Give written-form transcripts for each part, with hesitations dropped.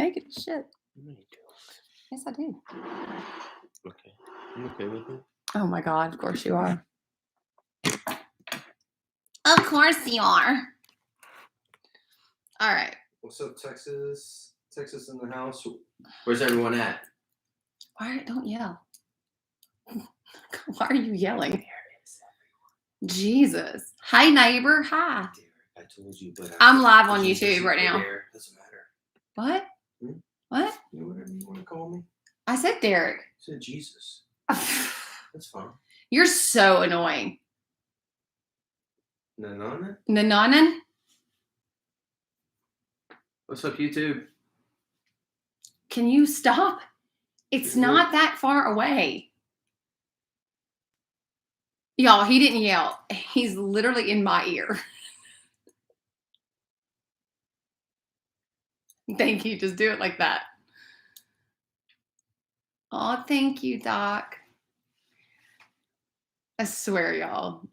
naked as shit. No, you don't. Yes, I do. Okay. I'm okay with it. Oh my God, of course you are. Of course you are. All right. What's up, Texas? Texas in the house. Where's everyone at? Why don't yell? Why are you yelling? There is Jesus. Hi, neighbor. Hi. everyone. I told you, but I'm live on YouTube right now. There. Doesn't matter. What? What? You know, whatever you want to call me. I said Derek. I said Jesus. That's fine. You're so annoying. Nanana? Nananan? What's up, YouTube? Can you stop? It's not that far away. Y'all, he didn't yell. He's literally in my ear. Thank you. Just do it like that. Oh, thank you, Doc. I swear, y'all.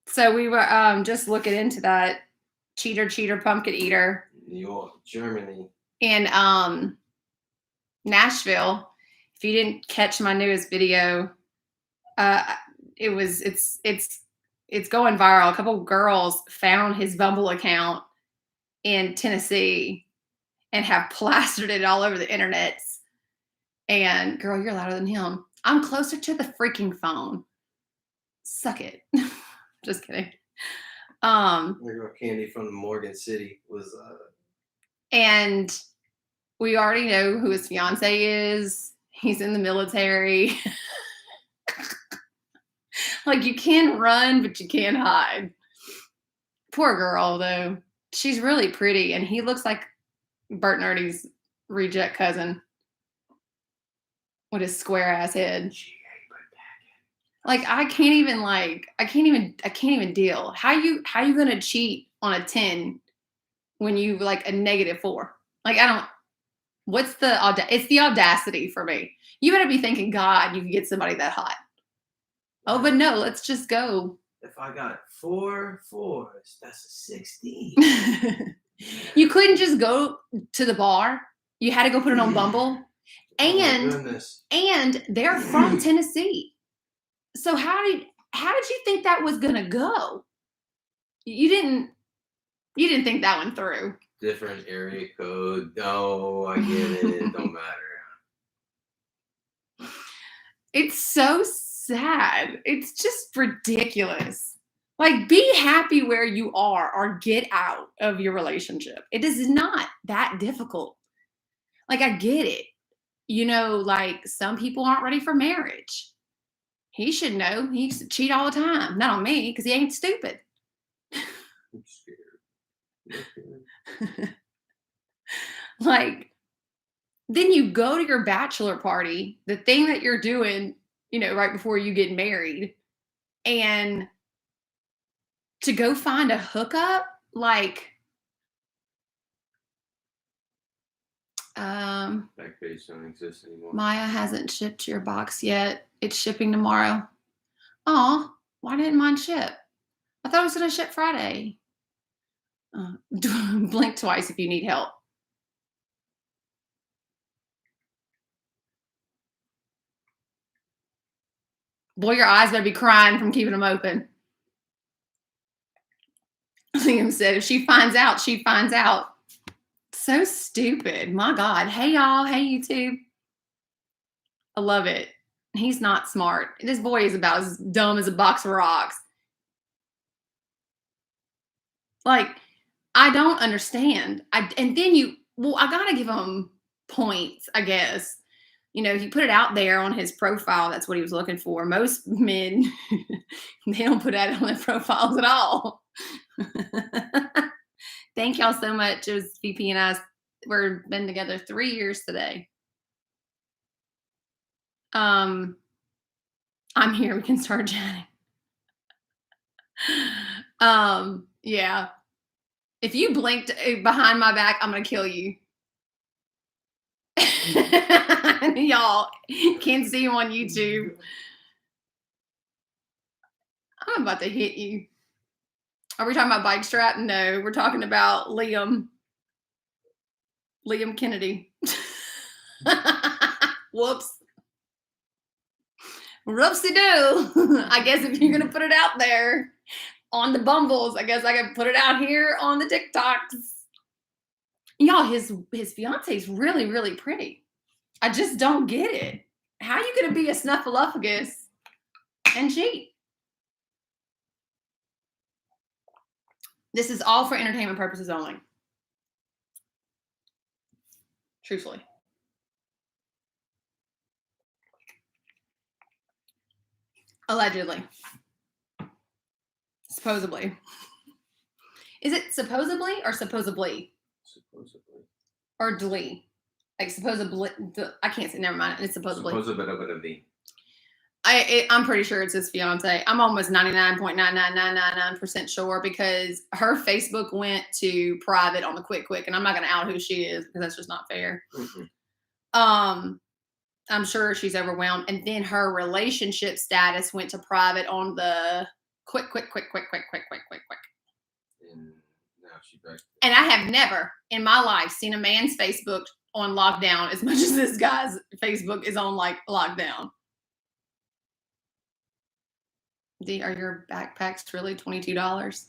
So we were just looking into that cheater pumpkin eater. New York, Germany. In Nashville. If you didn't catch my newest video, it's going viral. A couple girls found his Bumble account in Tennessee and have plastered it all over the internet. And girl, you're louder than him. I'm closer to the freaking phone. Suck it. Just kidding. Candy from Morgan City was and we already know who his fiance is. He's in the military. Like, you can run, but you can't hide. Poor girl, though. She's really pretty, and he looks like Bert and Ernie's reject cousin with his square ass head. Like, I can't even deal. How you gonna cheat on a 10 when you like a -4? Like, what's the it's the audacity for me. You better be thinking, God, you can get somebody that hot. Oh, but no, let's just go. If I got 4 4s, that's a 16. You couldn't just go to the bar. You had to go put it on Bumble. And they're from Tennessee. So how did you think that was gonna go? You didn't think that one through. Different area code. No, I get it. It don't matter. It's so sad. It's just ridiculous. Like, be happy where you are or get out of your relationship. It is not that difficult. Like, I get it. You know, like, some people aren't ready for marriage. He should know. He used to cheat all the time. Not on me, because he ain't stupid. I'm scared. Like, then you go to your bachelor party, the thing that you're doing, you know, right before you get married, and to go find a hookup, like, Backpage don't exist anymore. Maya hasn't shipped your box yet. It's shipping tomorrow. Aw, why didn't mine ship? I thought it was going to ship Friday. Blink twice if you need help. Boy, your eyes better be crying from keeping them open. Liam said, if she finds out, she finds out. So stupid. My God. Hey, y'all. Hey, YouTube. I love it. He's not smart. This boy is about as dumb as a box of rocks. Like, I don't understand. I gotta give him points, I guess. You know, he put it out there on his profile. That's what he was looking for. Most men, they don't put that on their profiles at all. Thank y'all so much. It was VP and I. We've been together 3 years today. I'm here. We can start chatting. Yeah. If you blinked behind my back, I'm gonna kill you. Y'all can't see you on YouTube. I'm about to hit you. Are we talking about bike strap? No, we're talking about Liam. Liam Kennedy. Whoops. Whoopsie-doo. I guess if you're going to put it out there on the Bumbles, I guess I can put it out here on the TikToks. Y'all, his fiance is really, really pretty. I just don't get it. How are you going to be a snuffleupagus and cheat? This is all for entertainment purposes only. Truthfully. Allegedly. Supposedly. Is it supposedly or supposedly? Supposedly. Or dlee? Like supposedly. I can't say. Never mind. It's supposedly. Supposedly. I'm pretty sure it's his fiance. I'm almost 99.99999% sure because her Facebook went to private on the quick, and I'm not going to out who she is because that's just not fair. Mm-hmm. I'm sure she's overwhelmed. And then her relationship status went to private on the quick. And now she's back. And I have never in my life seen a man's Facebook on lockdown as much as this guy's Facebook is on like lockdown. Are your backpacks really $22?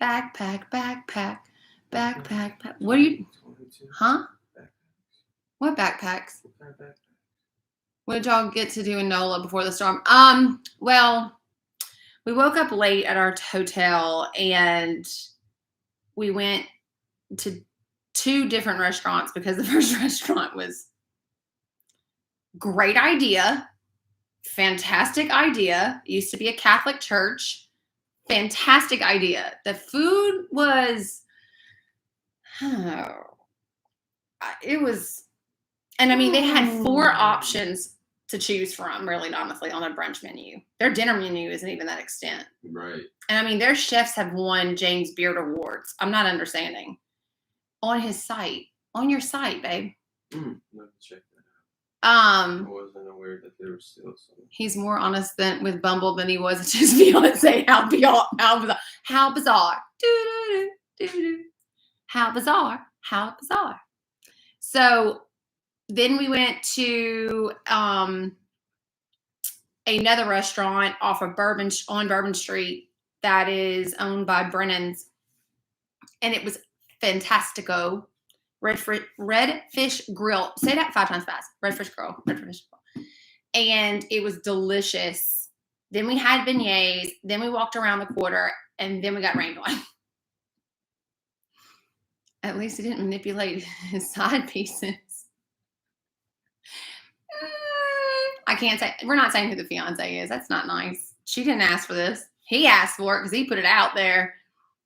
Backpack. What are you? 22. Huh? Backpacks. What backpacks? What kind of backpacks? What did y'all get to do in NOLA before the storm? Well, we woke up late at our hotel and we went to 2 different restaurants because the first restaurant was great idea, fantastic idea. It used to be a Catholic church. Fantastic idea. The food was, it was, and I mean, they had 4 options to choose from, really, honestly, on their brunch menu. Their dinner menu isn't even that extent. Right. And I mean, their chefs have won James Beard Awards. I'm not understanding. On his site, on your site, babe. Let me check that out. I wasn't aware that there was still some. He's more honest with Bumble than he was to his fiance. How bizarre! How bizarre! How bizarre! How bizarre! So then we went to another restaurant off of Bourbon Street that is owned by Brennan's, and it was fantastico. Redfish Grill. Say that 5 times fast. Redfish Grill. And it was delicious. Then we had beignets. Then we walked around the quarter, and then we got rained on. At least he didn't manipulate his side pieces. I can't say. We're not saying who the fiance is. That's not nice. She didn't ask for this. He asked for it because he put it out there.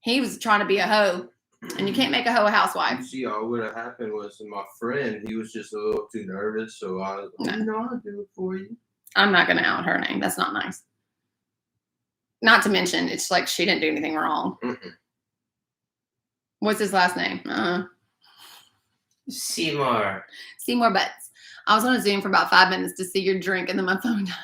He was trying to be a hoe. And you can't make a hoe a housewife. You see, all what happened was my friend, he was just a little too nervous. So I was like, I'll do it for you. I'm not going to out her name. That's not nice. Not to mention, it's like she didn't do anything wrong. Mm-mm. What's his last name? Seymour Butts. I was on a Zoom for about 5 minutes to see your drink, and then my phone died.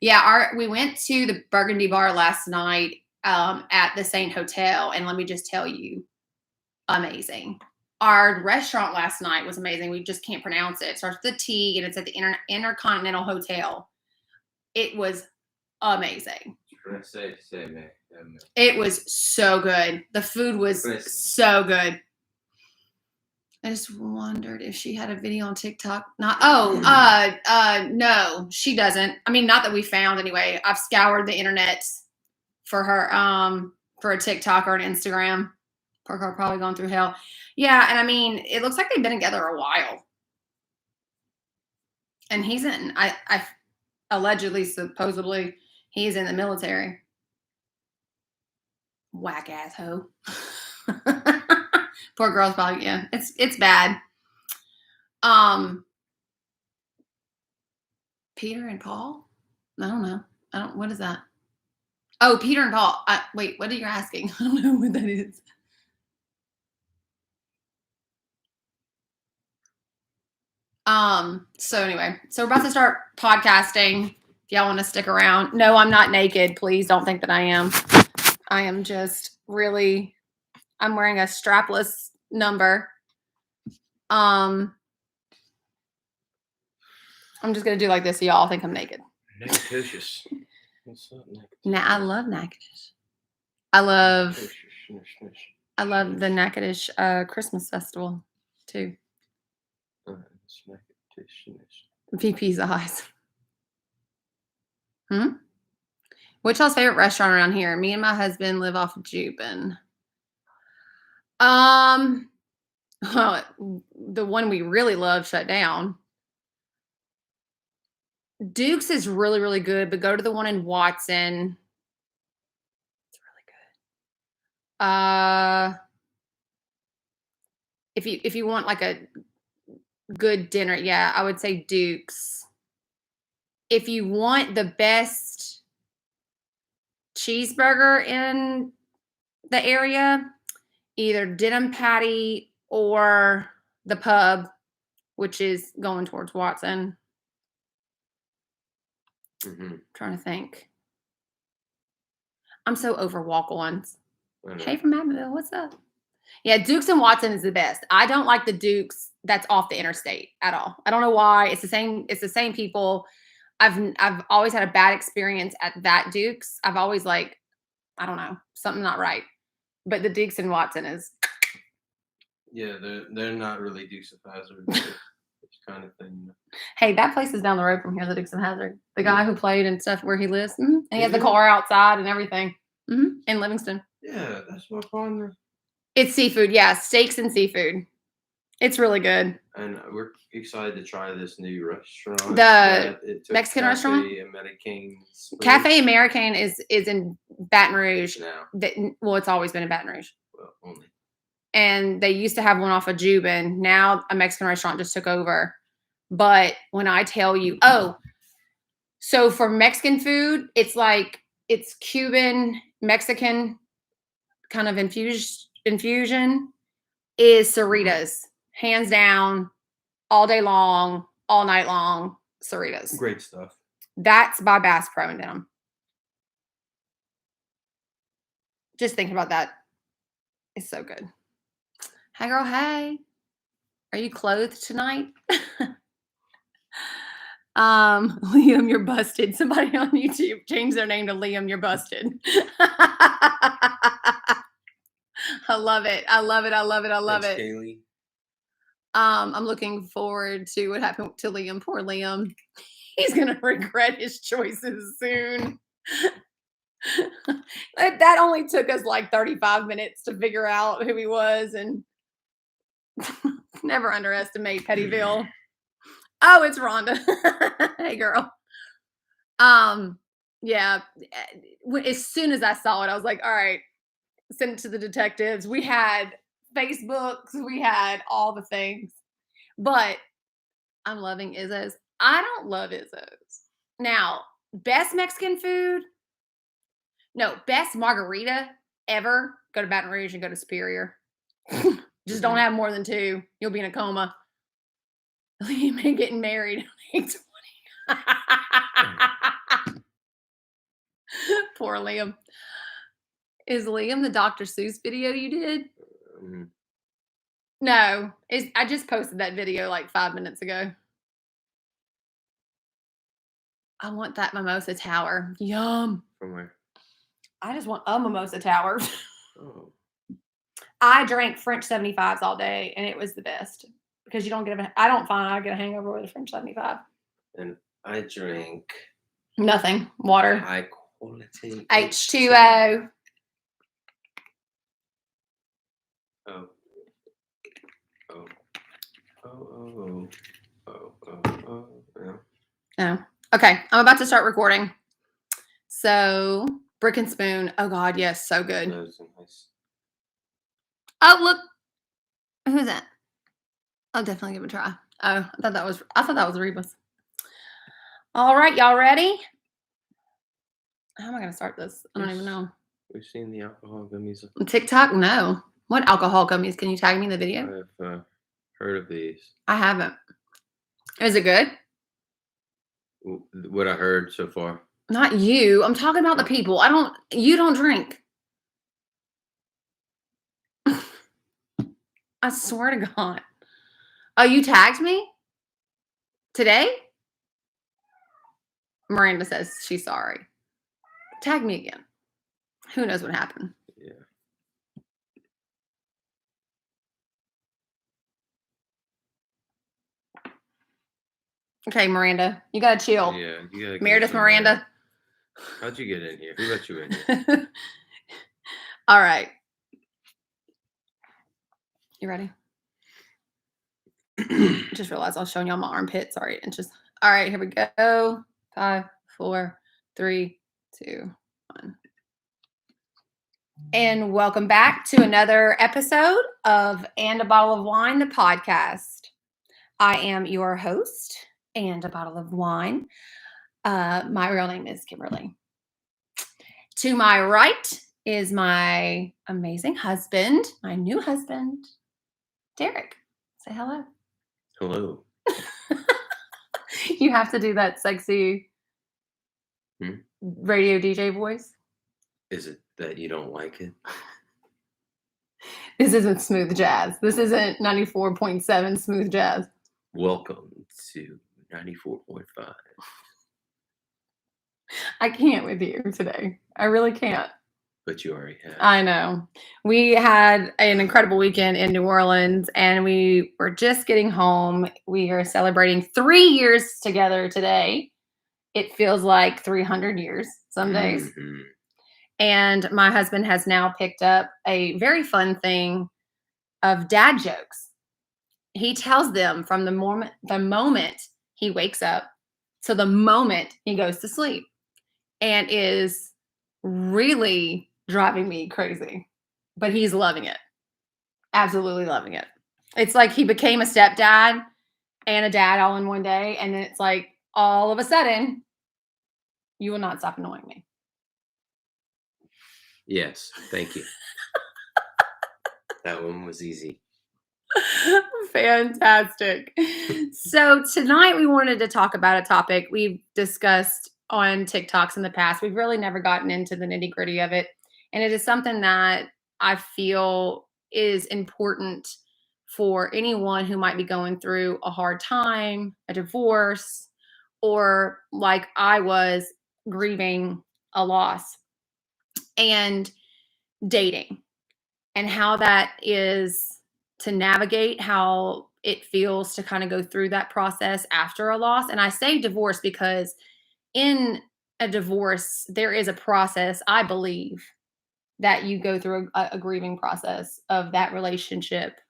Yeah, we went to the Burgundy Bar last night. At the Saint Hotel, and let me just tell you, amazing. Our restaurant last night was amazing. We just can't pronounce it. It starts with a T, and it's at the Intercontinental Hotel. It was amazing. It was so good. The food was so good. I just wondered if she had a video on TikTok. No, she doesn't. I mean, not that we found anyway. I've scoured the internet for her, for a TikTok or an Instagram. Poor girl, probably going through hell. Yeah, and I mean, it looks like they've been together a while. And he's in, I allegedly, supposedly, he's in the military. Whack ass hoe. Poor girl's probably, yeah, it's bad. Peter and Paul? I don't know. What is that? Oh, Peter and Paul. Wait, what are you asking? I don't know what that is. So anyway, so we're about to start podcasting. If y'all want to stick around. No, I'm not naked. Please don't think that I am. I am just really, I'm wearing a strapless number. I'm just going to do like this so y'all think I'm naked. Nectitious. What's up, Now, I love Natchitoches. I love the Natchitoches Christmas festival too. VP's eyes. What's y'all's favorite restaurant around here? Me and my husband live off of Jubin. Well, the one we really love shut down. Duke's is really, really good, but go to the one in Watson. It's really good. If you want like a good dinner, yeah, I would say Duke's. If you want the best cheeseburger in the area, either Denim Patty or the Pub, which is going towards Watson. Trying to think. I'm so over walk-ons. Hey from Abbeville, what's up? Yeah, Duke's and Watson is the best. I don't like the Duke's that's off the interstate at all. I don't know why. It's the same people. I've always had a bad experience at that Duke's. I've always I don't know, something not right. But the Duke's and Watson is. Yeah, they're not really Dukes of Hazzard. It's kind of thing. Hey, that place is down the road from here, the Dukes of Hazzard. The guy who played and stuff where he lives. And he has the car outside and everything. In Livingston. Yeah, that's my partner. It's seafood, yeah. Steaks and seafood. It's really good. And we're excited to try this new restaurant. The Mexican restaurant? Cafe American is in Baton Rouge. Now. Well, it's always been in Baton Rouge. Well, only. And they used to have one off of Jubin. Now a Mexican restaurant just took over. But when I tell you, so for Mexican food, it's Cuban, Mexican kind of infusion is Cerritos. Hands down, all day long, all night long, Cerritos. Great stuff. That's by Bass Pro and Denim. Just thinking about that. It's so good. Hey, girl, hey. Are you clothed tonight? Liam, you're busted. Somebody on YouTube changed their name to Liam, you're busted. I love it. I love it. I love it. I love it. Kaylee. I'm looking forward to what happened to Liam. Poor Liam. He's going to regret his choices soon. That only took us 35 minutes to figure out who he was, and never underestimate Pettyville. Oh, it's Rhonda. Hey, girl. Yeah. As soon as I saw it, I was like, all right, send it to the detectives. We had Facebooks, we had all the things, but I'm loving Izzo's. I don't love Izzo's. Now, best Mexican food? No, best margarita ever. Go to Baton Rouge and go to Superior. Just don't have more than 2. You'll be in a coma. Liam ain't getting married at 20. Poor Liam. Is Liam the Dr. Seuss video you did? No. I just posted that video 5 minutes ago. I want that mimosa tower. Yum. From where? I just want a mimosa tower. Oh. I drank French 75s all day, and it was the best. Because I don't find I get a hangover with a French 75. And I drank nothing. Water. High quality H2O. Oh. Oh. Okay. I'm about to start recording. So, Brick and Spoon. Oh God, yes, so good. Nice. Oh, look. Who's that? I'll definitely give it a try. Oh, I thought that was Reba's. All right, y'all ready? How am I gonna start this? I don't even know. We've seen the alcohol gummies. TikTok? No. What alcohol gummies? Can you tag me in the video? I've heard of these. I haven't. Is it good? What I heard so far. Not you. I'm talking about the people. You don't drink. I swear to God. Oh, you tagged me? Today? Miranda says she's sorry. Tag me again. Who knows what happened? Yeah. Okay, Miranda, you gotta chill. Yeah, you gotta. Meredith Miranda. How'd you get in here? Who let you in here? All right. You ready? Just realized I was showing y'all my armpit. Sorry, inches. All right, here we go. 5, 4, 3, 2, 1. And welcome back to another episode of And a Bottle of Wine, the podcast. I am your host, And a Bottle of Wine. My real name is Kimberly. To my right is my amazing husband, my new husband, Derek. Say hello. Hello. You have to do that sexy radio DJ voice. Is it that you don't like it? This isn't smooth jazz. This isn't 94.7 smooth jazz. Welcome to 94.5. I can't with you today. I really can't. But you already have. I know. We had an incredible weekend in New Orleans, and we were just getting home. We are celebrating 3 years together today. It feels like 300 years some days. Mm-hmm. And my husband has now picked up a very fun thing of dad jokes. He tells them from the moment he wakes up to the moment he goes to sleep, and is really driving me crazy. But he's loving it. Absolutely loving it. It's like he became a stepdad and a dad all in one day. And then it's like, all of a sudden, you will not stop annoying me. Yes, thank you. That one was easy. Fantastic. So tonight we wanted to talk about a topic we've discussed on TikToks in the past. We've really never gotten into the nitty-gritty of it. And it is something that I feel is important for anyone who might be going through a hard time, a divorce, or like I was, grieving a loss, and dating, and how that is to navigate, how it feels to kind of go through that process after a loss. And I say divorce because in a divorce, there is a process, I believe, that you go through a grieving process of that relationship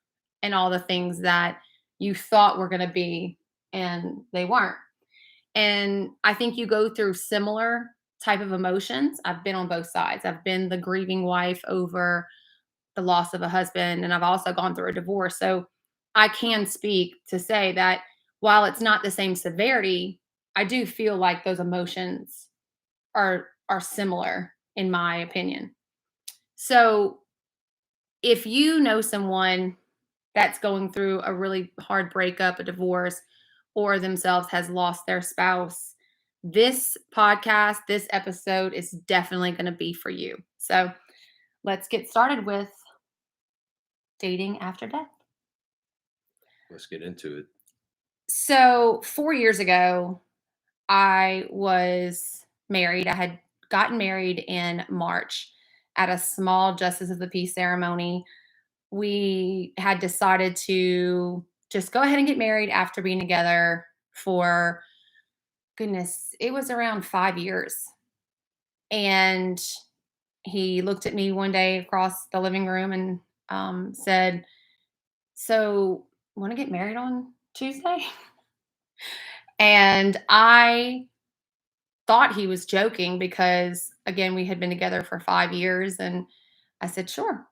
and all the things that you thought were going to be and they weren't. And I think you go through similar type of emotions. I've been on both sides. I've been the grieving wife over the loss of a husband, and I've also gone through a divorce. So I can speak to say that while it's not the same severity, I do feel like those emotions are similar, in my opinion. So if you know someone that's going through a really hard breakup, a divorce, or themselves has lost their spouse, this podcast, this episode is definitely going to be for you. So let's get started with dating after death. Let's get into it. So 4 years ago, I was married. I had gotten married in March at a small Justice of the Peace ceremony. We had decided to just go ahead and get married after being together for, goodness, it was around 5 years. And he looked at me one day across the living room and said, "So, want to get married on Tuesday?" And I thought he was joking because, again, we had been together for 5 years. And I said, "Sure.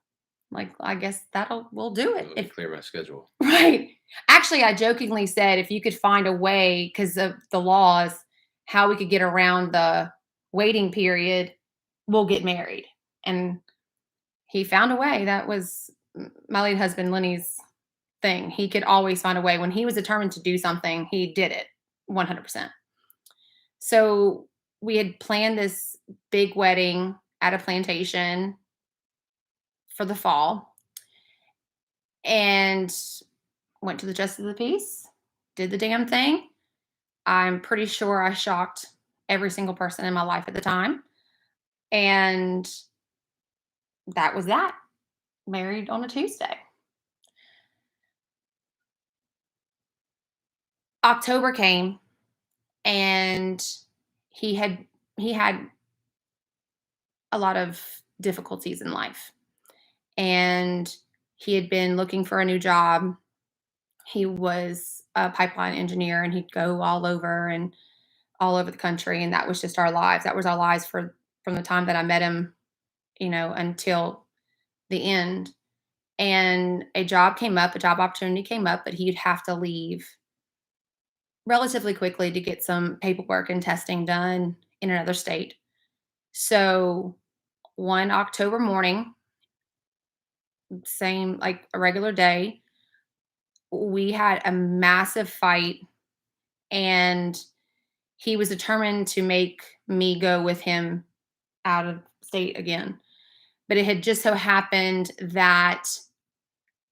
Like, I guess we'll do it." Let me clear my schedule. Right. Actually, I jokingly said, if you could find a way, because of the laws, how we could get around the waiting period, we'll get married. And he found a way. That was my late husband, Lenny's thing. He could always find a way. When he was determined to do something, he did it 100%. So we had planned this big wedding at a plantation for the fall. and went to the justice of the peace, did the damn thing. I'm pretty sure I shocked every single person in my life at the time. And that was that. Married on a Tuesday. October came and he had he had a lot of difficulties in life. And he had been looking for a new job. He was a pipeline engineer and he'd go all over the country, and that was just our lives. That was our lives for from the time that I met him, until the end. And a job came up, a job opportunity came up, but he'd have to leave relatively quickly to get some paperwork and testing done in another state. So one October morning, same like a regular day, we had a massive fight, and he was determined to make me go with him out of state again. But it had just so happened that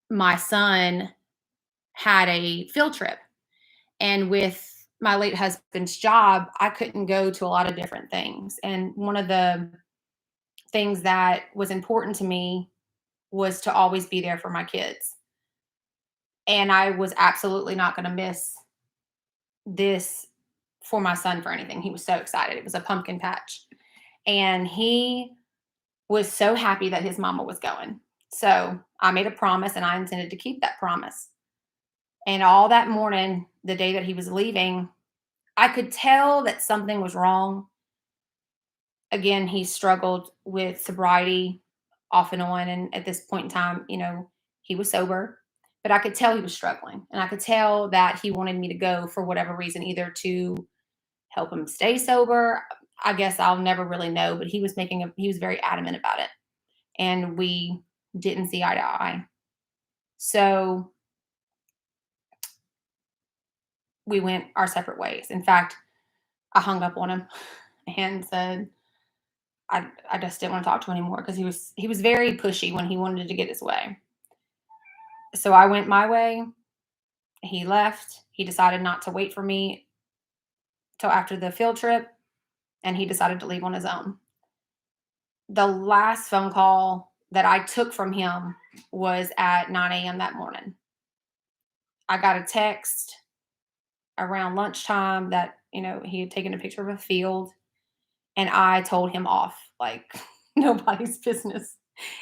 my son had a field trip. And with my late husband's job, I couldn't go to a lot of different things. And one of the things that was important to me was to always be there for my kids. And I was absolutely not going to miss this for my son for anything. He was so excited. It was a pumpkin patch. And he was so happy that his mama was going. So I made a promise and I intended to keep that promise. And all that morning, the day that he was leaving, I could tell that something was wrong. Again, he struggled with sobriety off and on. And at this point in time, he was sober, but I could tell he was struggling. And I could tell that he wanted me to go for whatever reason, either to help him stay sober. I guess I'll never really know, but he was very adamant about it. And we didn't see eye to eye. So we went our separate ways. In fact, I hung up on him and said, I just didn't want to talk to him anymore because he was very pushy when he wanted to get his way. So I went my way. He left. He decided not to wait for me till after the field trip, and he decided to leave on his own. The last phone call that I took from him was at 9 a.m. that morning. I got a text around lunchtime that, he had taken a picture of a field, and I told him off like nobody's business.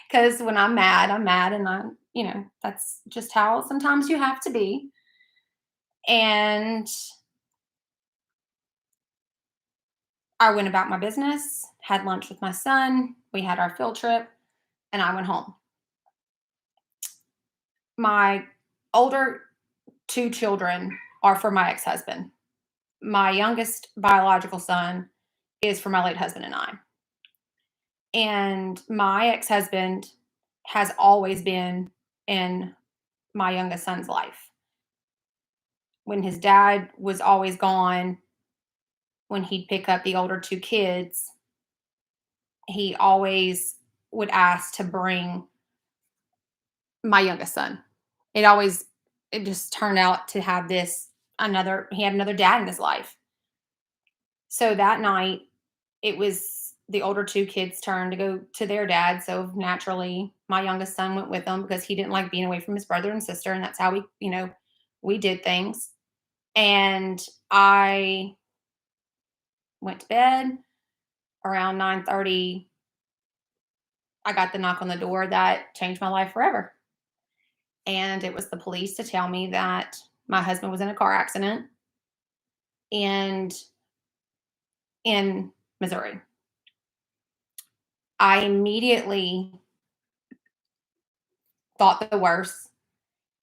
Because when I'm mad, and that's just how sometimes you have to be. And I went about my business, had lunch with my son. We had our field trip, and I went home. My older two children are for my ex husband. My youngest biological son is for my late husband and I. And my ex husband has always been in my youngest son's life. When his dad was always gone, when he'd pick up the older two kids, he always would ask to bring my youngest son. It just turned out to have he had another dad in his life. So that night, it was the older two kids' turn to go to their dad. So naturally, my youngest son went with them because he didn't like being away from his brother and sister. And that's how we did things. And I went to bed around 9:30. I got the knock on the door that changed my life forever. And it was the police to tell me that my husband was in a car accident and in Missouri. I immediately thought the worst,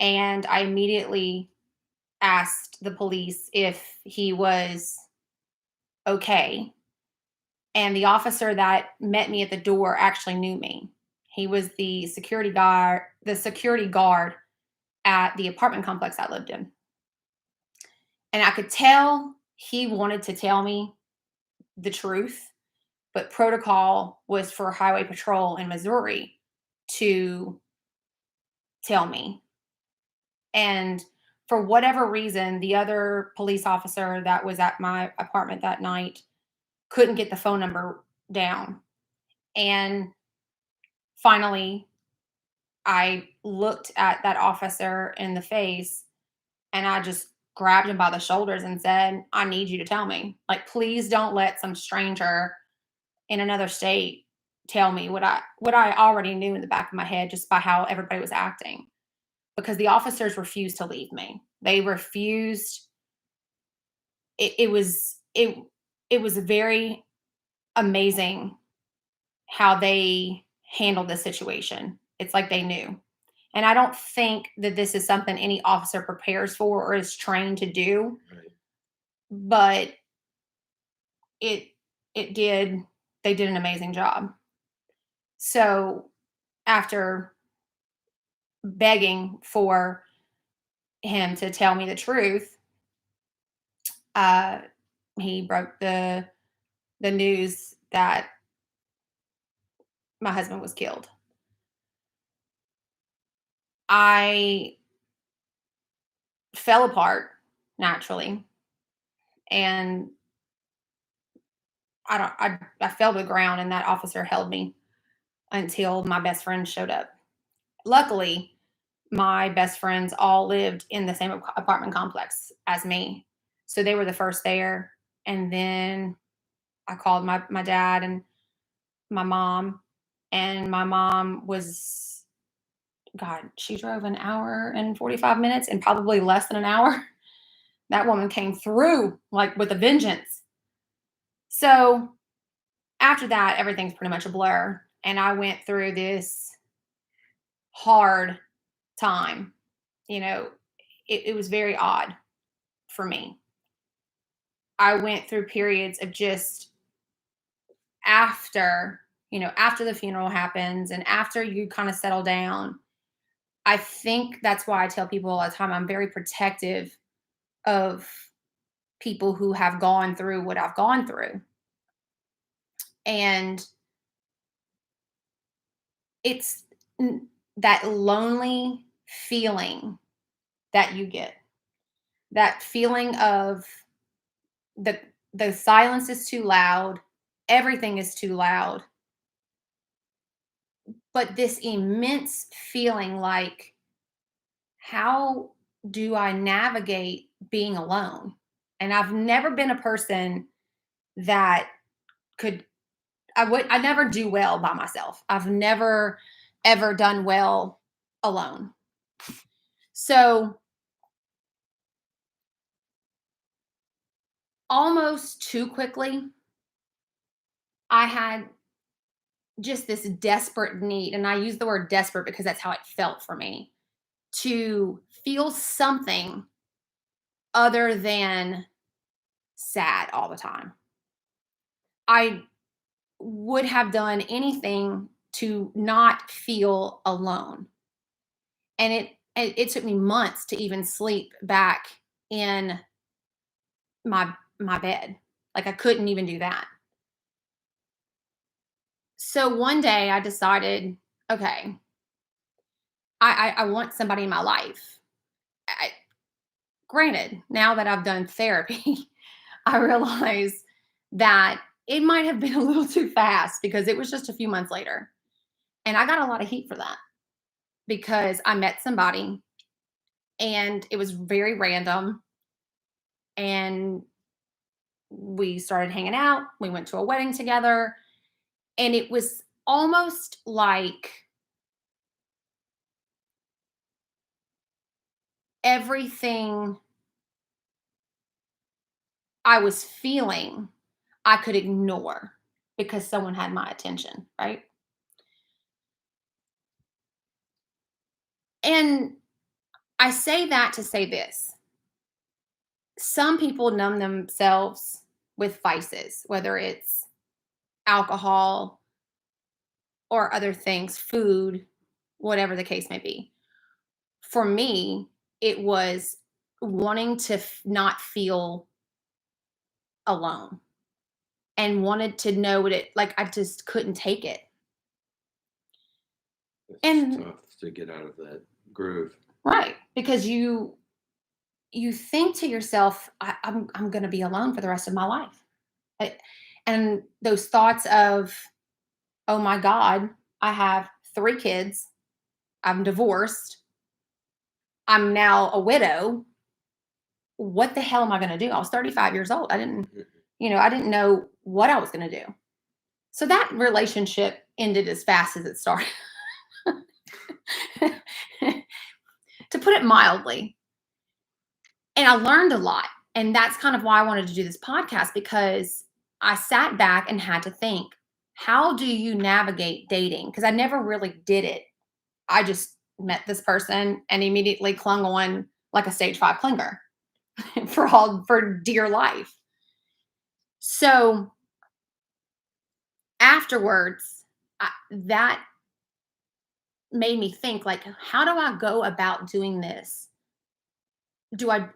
and I immediately asked the police if he was okay. And the officer that met me at the door actually knew me. He was the security guard at the apartment complex I lived in. And I could tell he wanted to tell me the truth, but protocol was for highway patrol in Missouri to tell me. And for whatever reason, the other police officer that was at my apartment that night couldn't get the phone number down. And finally, I looked at that officer in the face and I just grabbed him by the shoulders and said, I need you to tell me. Like, please don't let some stranger in another state tell me what I already knew in the back of my head just by how everybody was acting. Because the officers refused to leave me. They refused. It was very amazing how they handled the situation. It's like they knew. And I don't think that this is something any officer prepares for or is trained to do, Right. but it it did they did an amazing job. So after begging for him to tell me the truth, uh, he broke the news that my husband was killed. I fell apart naturally, and I fell to the ground, and that officer held me until my best friend showed up. Luckily, my best friends all lived in the same apartment complex as me, so they were the first there. And then I called my dad and my mom, and my mom was, God, she drove an hour and 45 minutes and probably less than an hour. That woman came through like with a vengeance. So after that, everything's pretty much a blur. And I went through this hard time. You know, it was very odd for me. I went through periods of just after, after the funeral happens and after you kind of settle down. I think that's why I tell people all the time I'm very protective of people who have gone through what I've gone through. And it's that lonely feeling that you get, that feeling of the the silence is too loud, everything is too loud, but this immense feeling like, how do I navigate being alone? And I've never been a person that could I never do well by myself. I've never ever done well alone. So almost too quickly, I had just this desperate need, and I use the word desperate because that's how it felt for me, to feel something other than sad all the time. I would have done anything to not feel alone. And it took me months to even sleep back in my bed. Like I couldn't even do that. So one day I decided, okay, I want somebody in my life. Granted, now that I've done therapy, I realize that it might have been a little too fast because it was just a few months later. And I got a lot of heat for that because I met somebody and it was very random. And we started hanging out. We went to a wedding together. And it was almost like everything I was feeling, I could ignore because someone had my attention, right? And I say that to say this. Some people numb themselves with vices, whether it's alcohol or other things, food, whatever the case may be. For me, it was wanting to not feel alone and wanted to know what it like. I just couldn't take it. It's And tough to get out of that groove. right. because you think to yourself, I'm going to be alone for the rest of my life. I- and those thoughts of, oh my God, I have 3 kids. I'm divorced. I'm now a widow. What the hell am I going to do? I was 35 years old. I didn't know what I was going to do. So that relationship ended as fast as it started. To put it mildly. And I learned a lot. And that's kind of why I wanted to do this podcast, because I sat back and had to think, how do you navigate dating? Because I never really did it. I just met this person and immediately clung on like a stage 5 clinger for dear life. So afterwards, that made me think, like, how do I go about doing this?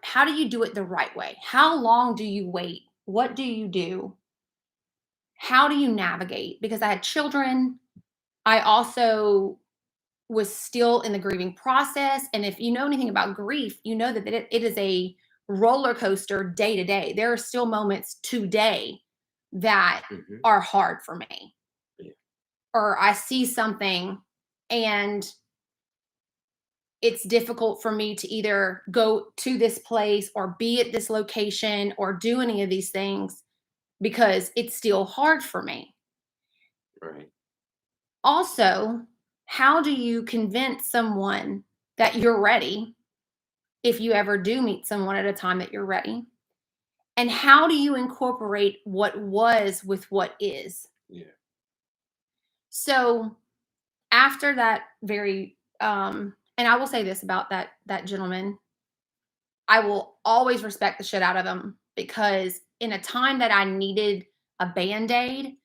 How do you do it the right way? How long do you wait? What do you do? How do you navigate? Because I had children. I also was still in the grieving process. And if you know anything about grief, you know that it is a roller coaster day to day. There are still moments today that are hard for me. Yeah. Or I see something and it's difficult for me to either go to this place or be at this location or do any of these things because it's still hard for me. Right. Also, how do you convince someone that you're ready if you ever do meet someone at a time that you're ready? And how do you incorporate what was with what is? Yeah. So after that and I will say this about that gentleman, I will always respect the shit out of him, because in a time that I needed a Band-Aid,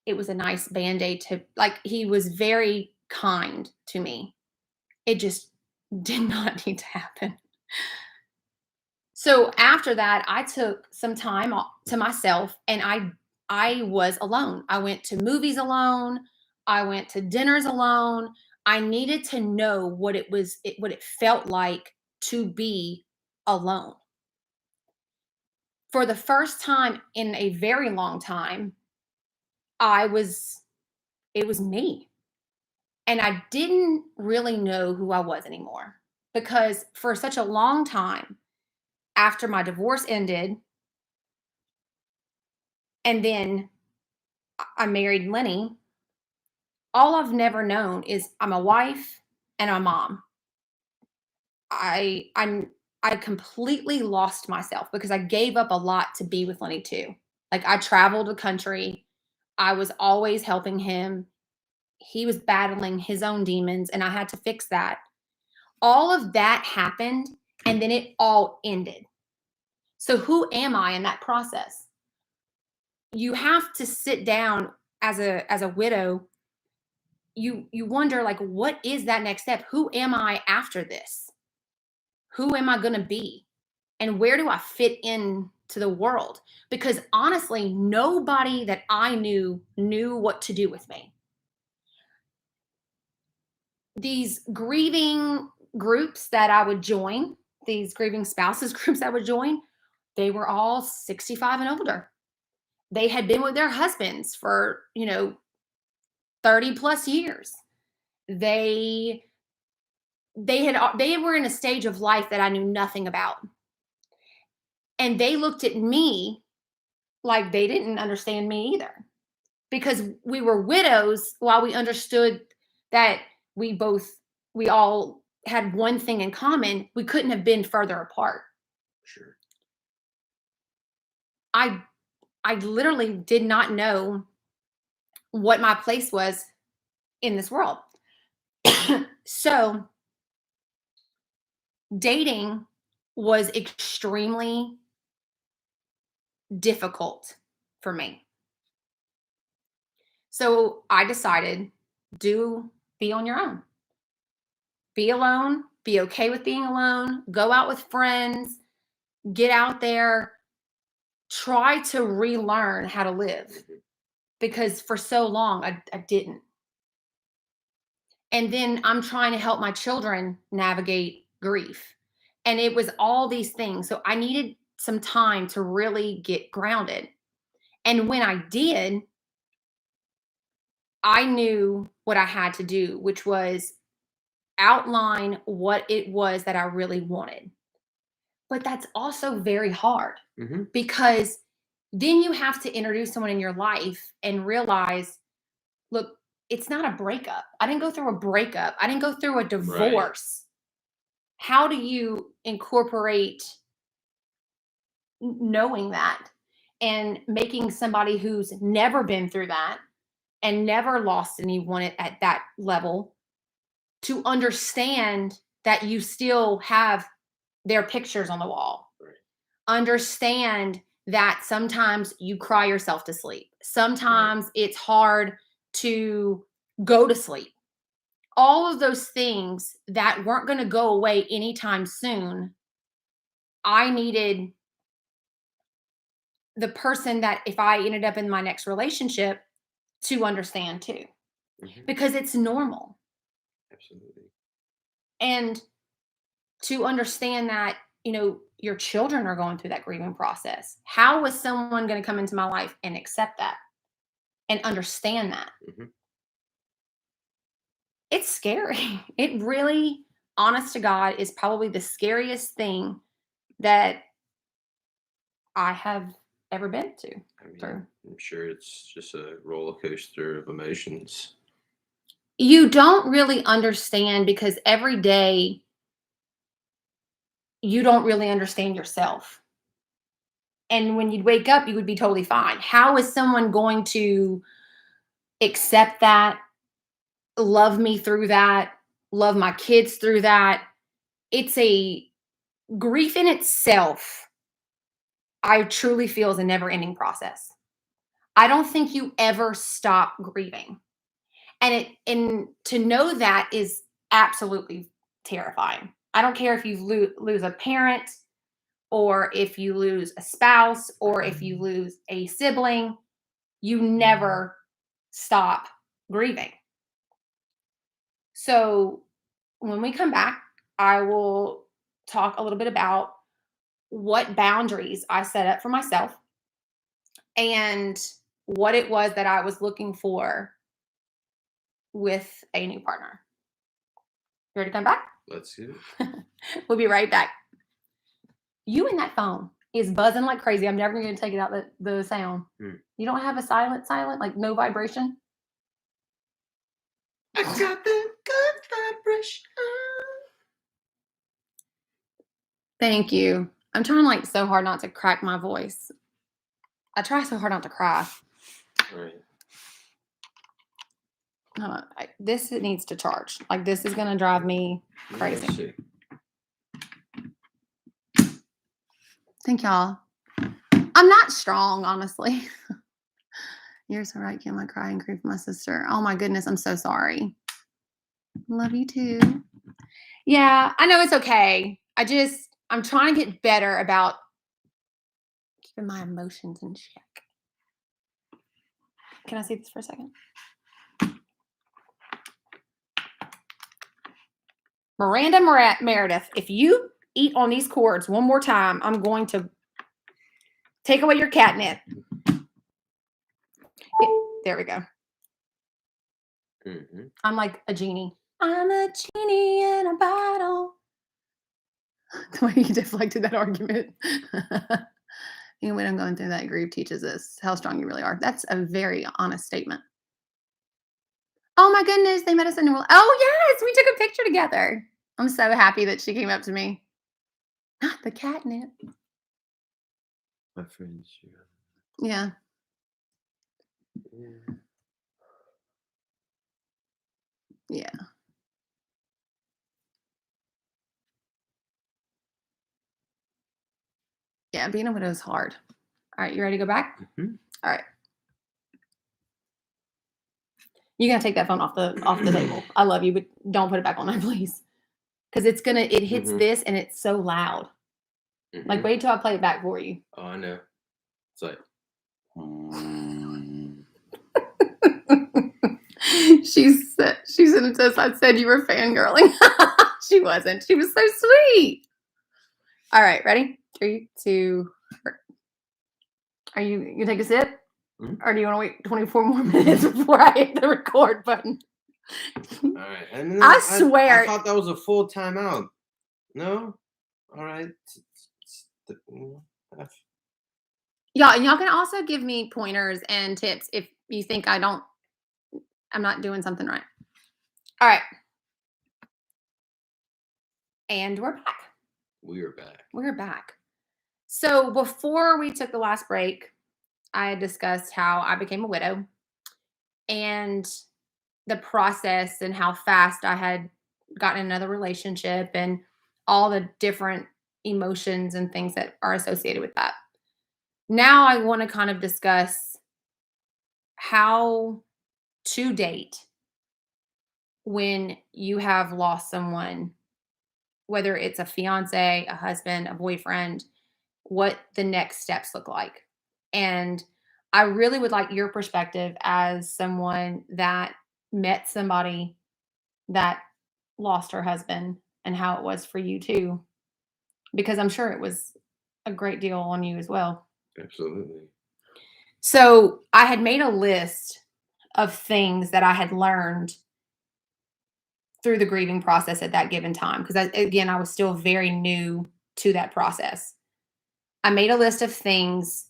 it was a nice Band-Aid to, like, he was very kind to me. It just did not need to happen. So after that, I took some time to myself, and I was alone. I went to movies alone. I went to dinners alone. I needed to know what it felt like to be alone. For the first time in a very long time, it was me. And I didn't really know who I was anymore, because for such a long time after my divorce ended, and then I married Lenny, all I've never known is I'm a wife and a mom. I completely lost myself because I gave up a lot to be with Lenny too. Like, I traveled the country. I was always helping him. He was battling his own demons, and I had to fix that. All of that happened, and then it all ended. So who am I in that process? You have to sit down as a widow. You wonder, like, what is that next step? Who am I after this? Who am I going to be? And where do I fit in to the world? Because honestly, nobody that I knew what to do with me. These grieving groups that I would join, these grieving spouses groups I would join, they were all 65 and older. They had been with their husbands for, 30 plus years. They were in a stage of life that I knew nothing about. And they looked at me like they didn't understand me either, because we were widows while we understood that we all had one thing in common. We couldn't have been further apart. Sure. I literally did not know what my place was in this world. So dating was extremely difficult for me. So I decided, be on your own. Be alone, be okay with being alone, go out with friends, get out there, try to relearn how to live, because for so long I didn't. And then I'm trying to help my children navigate grief. And it was all these things. So I needed some time to really get grounded. And when I did, I knew what I had to do, which was outline what it was that I really wanted. But that's also very hard Mm-hmm. because then you have to introduce someone in your life and realize, look, it's not a breakup. I didn't go through a breakup. I didn't go through a divorce. How do you incorporate knowing that and making somebody who's never been through that and never lost anyone at that level to understand that you still have their pictures on the wall? Right. Understand that sometimes you cry yourself to sleep. Sometimes it's hard to go to sleep. All of those things that weren't going to go away anytime soon, I needed the person that if I ended up in my next relationship to understand too, because it's normal. Absolutely. And to understand that, your children are going through that grieving process. How is someone going to come into my life and accept that and understand that? Mm-hmm. It's scary. It really, honest to God, is probably the scariest thing that I have ever been to. I'm sure it's just a roller coaster of emotions. You don't really understand because every day you don't really understand yourself. And when you'd wake up, you would be totally fine. How is someone going to accept that, love me through that, love my kids through that? It's a grief in itself, I truly feel, is a never-ending process. I don't think you ever stop grieving. And to know that is absolutely terrifying. I don't care if you lose a parent or if you lose a spouse or if you lose a sibling, you never stop grieving. So when we come back, I will talk a little bit about what boundaries I set up for myself and what it was that I was looking for with a new partner. You ready to come back? Let's do it. We'll be right back. You and that phone is buzzing like crazy. I'm never going to take it out the sound. You don't have a silent, like no vibration? I got the good vibration. Thank you. I'm trying so hard not to crack my voice. I try so hard not to cry. Right. This needs to charge. This is going to drive me crazy. Thank y'all. I'm not strong, honestly. You're so right, Kim. I cry and grieve for my sister. Oh my goodness, I'm so sorry. Love you too. Yeah, I know it's okay. I'm trying to get better about keeping my emotions in check. Can I see this for a second? Miranda Meredith, if you eat on these cords one more time, I'm going to take away your catnip. There we go. Mm-hmm. I'm like a genie. I'm a genie in a bottle. The way you deflected that argument. When I'm going through that, grief teaches us how strong you really are. That's a very honest statement. Oh my goodness, they met us in New Orleans. Oh yes, we took a picture together. I'm so happy that she came up to me. Not the catnip. My friends. Yeah. Yeah. Yeah, being a widow is hard. All right, you ready to go back? Mm-hmm. All right. You gotta take that phone off the table. I love you, but don't put it back on there, please. Because it hits this and it's so loud. Mm-hmm. Wait till I play it back for you. Oh, I know. It's like She sent it to us. I said you were fangirling. She wasn't. She was so sweet. All right, ready? 3, 2. Are you take a sip? Mhm. Or do you want to wait 24 more minutes before I hit the record button? All right. And then I swear. I thought that was a full timeout. No? All right. Y'all can also give me pointers and tips if you think I'm not doing something right. All right. And we're back. We're back. We're back. So before we took the last break, I discussed how I became a widow and the process and how fast I had gotten another relationship and all the different emotions and things that are associated with that. Now I want to kind of discuss how to date when you have lost someone, whether it's a fiance, a husband, a boyfriend, what the next steps look like. And I really would like your perspective as someone that met somebody that lost her husband and how it was for you too, because I'm sure it was a great deal on you as well. Absolutely. So I had made a list of things that I had learned through the grieving process at that given time. Because I was still very new to that process. I made a list of things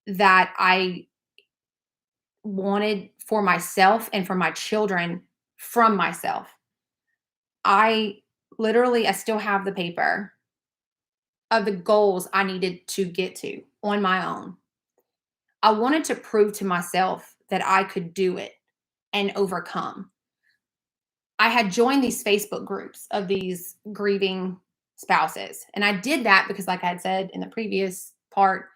that I wanted for myself and for my children from myself. I still have the paper of the goals I needed to get to on my own. I wanted to prove to myself that I could do it and overcome. I had joined these Facebook groups of these grieving spouses. And I did that because, like I had said in the previous part,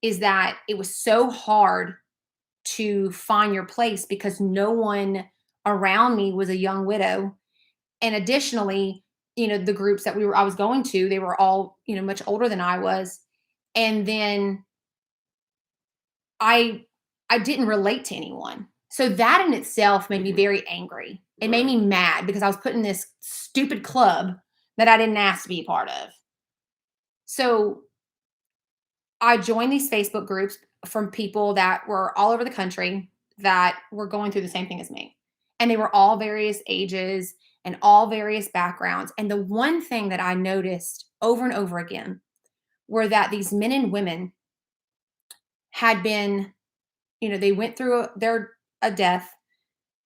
is that it was so hard to find your place because no one around me was a young widow. And additionally, the groups that I was going to, they were all, much older than I was. And then I didn't relate to anyone. So that in itself made me very angry. It made me mad because I was put in this stupid club that I didn't ask to be a part of. So I joined these Facebook groups from people that were all over the country that were going through the same thing as me. And they were all various ages and all various backgrounds. And the one thing that I noticed over and over again were that these men and women had been, they went through a death.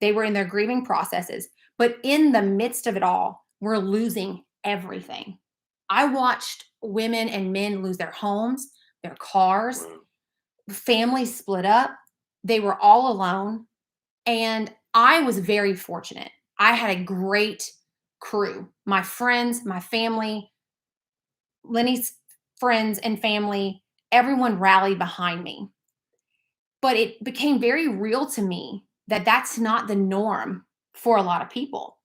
They were in their grieving processes. But in the midst of it all, we're losing everything. I watched women and men lose their homes, their cars, families split up. They were all alone. And I was very fortunate. I had a great crew. My friends, my family, Lenny's friends and family, everyone rallied behind me. But it became very real to me that that's not the norm for a lot of people.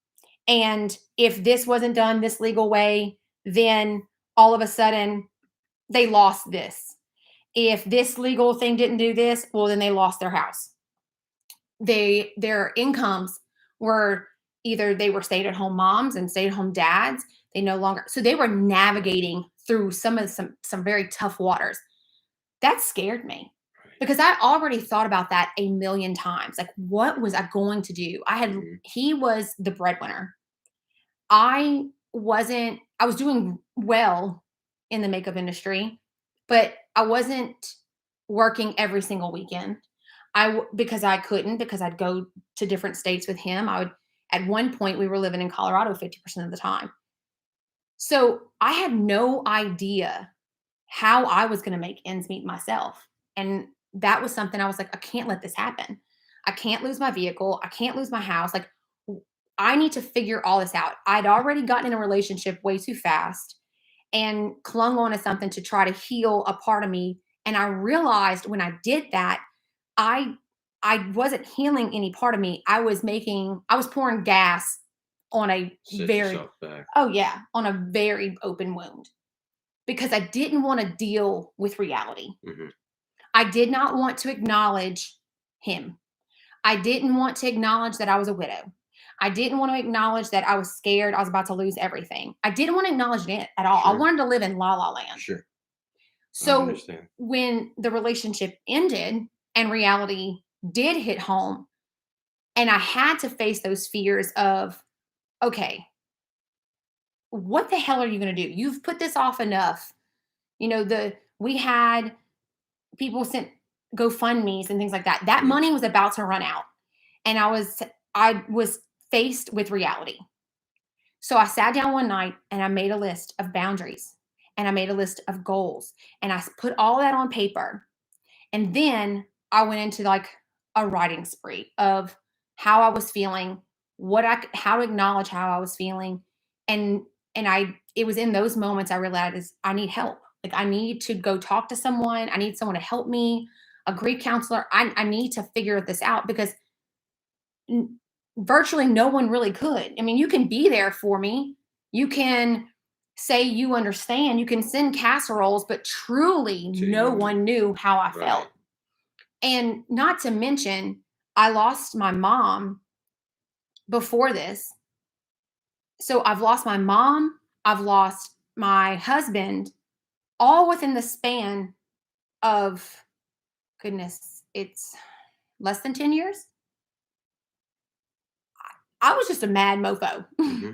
And if this wasn't done this legal way, then all of a sudden they lost this. If this legal thing didn't do this, well, then they lost their house. Their incomes were either they were stay-at-home moms and stay-at-home dads. They no longer, so they were navigating through some very tough waters. That scared me because I already thought about that a million times. Like, what was I going to do? He was the breadwinner. I was doing well in the makeup industry, but I wasn't working every single weekend. Because I'd go to different states with him. At one point we were living in Colorado 50% of the time. So I had no idea how I was going to make ends meet myself. And that was something I was like, I can't let this happen. I can't lose my vehicle. I can't lose my house. Like, I need to figure all this out. I'd already gotten in a relationship way too fast and clung on to something to try to heal a part of me. And I realized when I did that, I wasn't healing any part of me. I was pouring gas on a on a very open wound because I didn't want to deal with reality. Mm-hmm. I did not want to acknowledge him. I didn't want to acknowledge that I was a widow. I didn't want to acknowledge that I was scared I was about to lose everything. I didn't want to acknowledge it at all. I Sure. wanted to live in la la land. Sure. I So understand. when the relationship ended and reality did hit home, and I had to face those fears of, okay, what the hell are you going to do? You've put this off enough. We had people sent GoFundMe's and things like that. That Mhm. money was about to run out, and I was faced with reality. So I sat down one night and I made a list of boundaries and I made a list of goals and I put all that on paper. And then I went into like a writing spree of how I was feeling, how to acknowledge how I was feeling. And it was in those moments I realized I need help. Like I need to go talk to someone. I need someone to help me, a grief counselor. I need to figure this out because virtually no one really could. I mean, you can be there for me. You can say you understand. You can send casseroles, but truly no one knew how I felt. And not to mention, I lost my mom before this. So I've lost my mom, I've lost my husband, all within the span of, goodness, it's less than 10 years. I was just a mad mofo. Mm-hmm.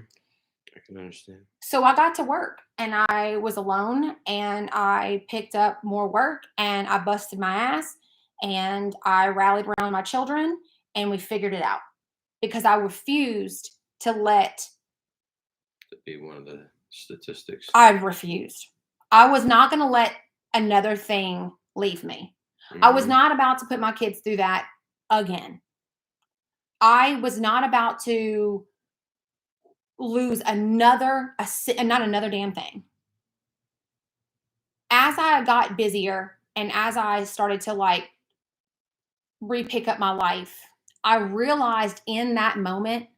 I can understand. So I got to work and I was alone and I picked up more work and I busted my ass and I rallied around my children and we figured it out because I refused to let. To be one of the statistics. I refused. I was not going to let another thing leave me. Mm-hmm. I was not about to put my kids through that again. I was not about to lose not another damn thing. As I got busier and as I started to like re-pick up my life, I realized in that moment,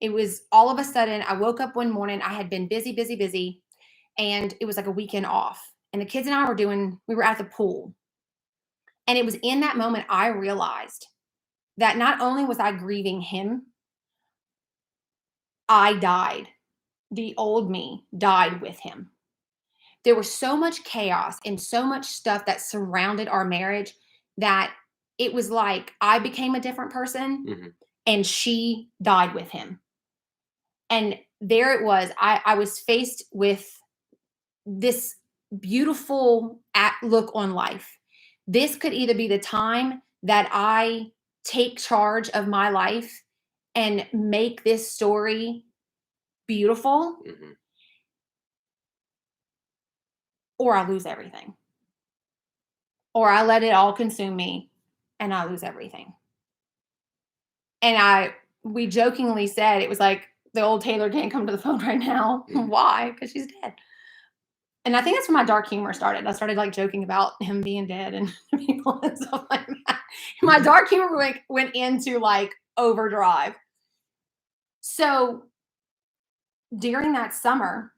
it was all of a sudden, I woke up one morning, I had been busy, and it was like a weekend off. And the kids and I we were at the pool. And it was in that moment I realized that not only was I grieving him, I died. The old me died with him. There was so much chaos and so much stuff that surrounded our marriage that it was like I became a different person and she died with him. And there it was. I was faced with this beautiful look on life. This could either be the time that I take charge of my life and make this story beautiful, or I lose everything. Or I let it all consume me and I lose everything. And we jokingly said, it was like, the old Taylor can't come to the phone right now. Why? Because she's dead. And I think that's when my dark humor started. I started like joking about him being dead and people and stuff like that. My dark humor went into like overdrive. So during that summer,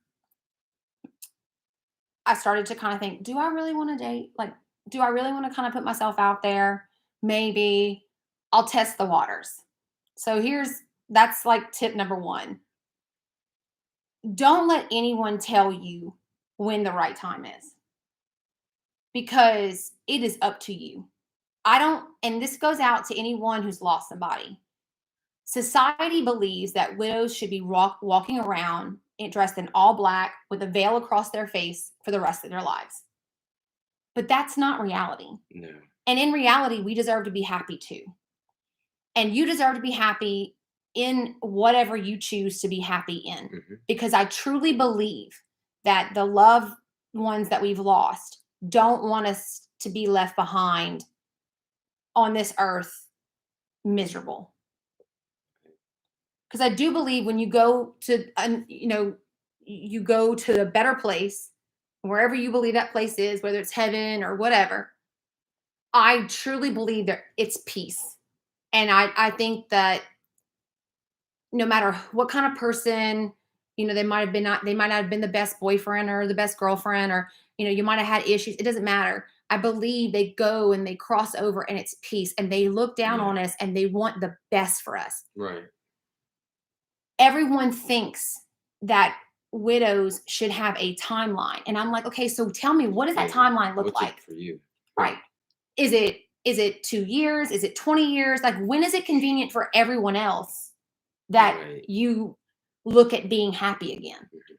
I started to kind of think, do I really want to date? Like, do I really want to kind of put myself out there? Maybe I'll test the waters. So that's like tip number 1. Don't let anyone tell you when the right time is, because it is up to you. And this goes out to anyone who's lost somebody. Society believes that widows should be walking around dressed in all black with a veil across their face for the rest of their lives. But that's not reality. No. And in reality, we deserve to be happy too. And you deserve to be happy in whatever you choose to be happy in. Because I truly believe that the loved ones that we've lost don't want us to be left behind on this earth miserable. Because I do believe when you go to, you go to a better place, wherever you believe that place is, whether it's heaven or whatever, I truly believe that it's peace. And I think that no matter what kind of person, they might not have been the best boyfriend or the best girlfriend, or, you might have had issues. It doesn't matter. I believe they go and they cross over and it's peace and they look down on us and they want the best for us. Right. everyone thinks that widows should have a timeline. And I'm like, okay, so tell me, what does that timeline look What's like? it for you? Right. Is it 2 years? Is it 20 years? Like, when is it convenient for everyone else that you look at being happy again? Mhm.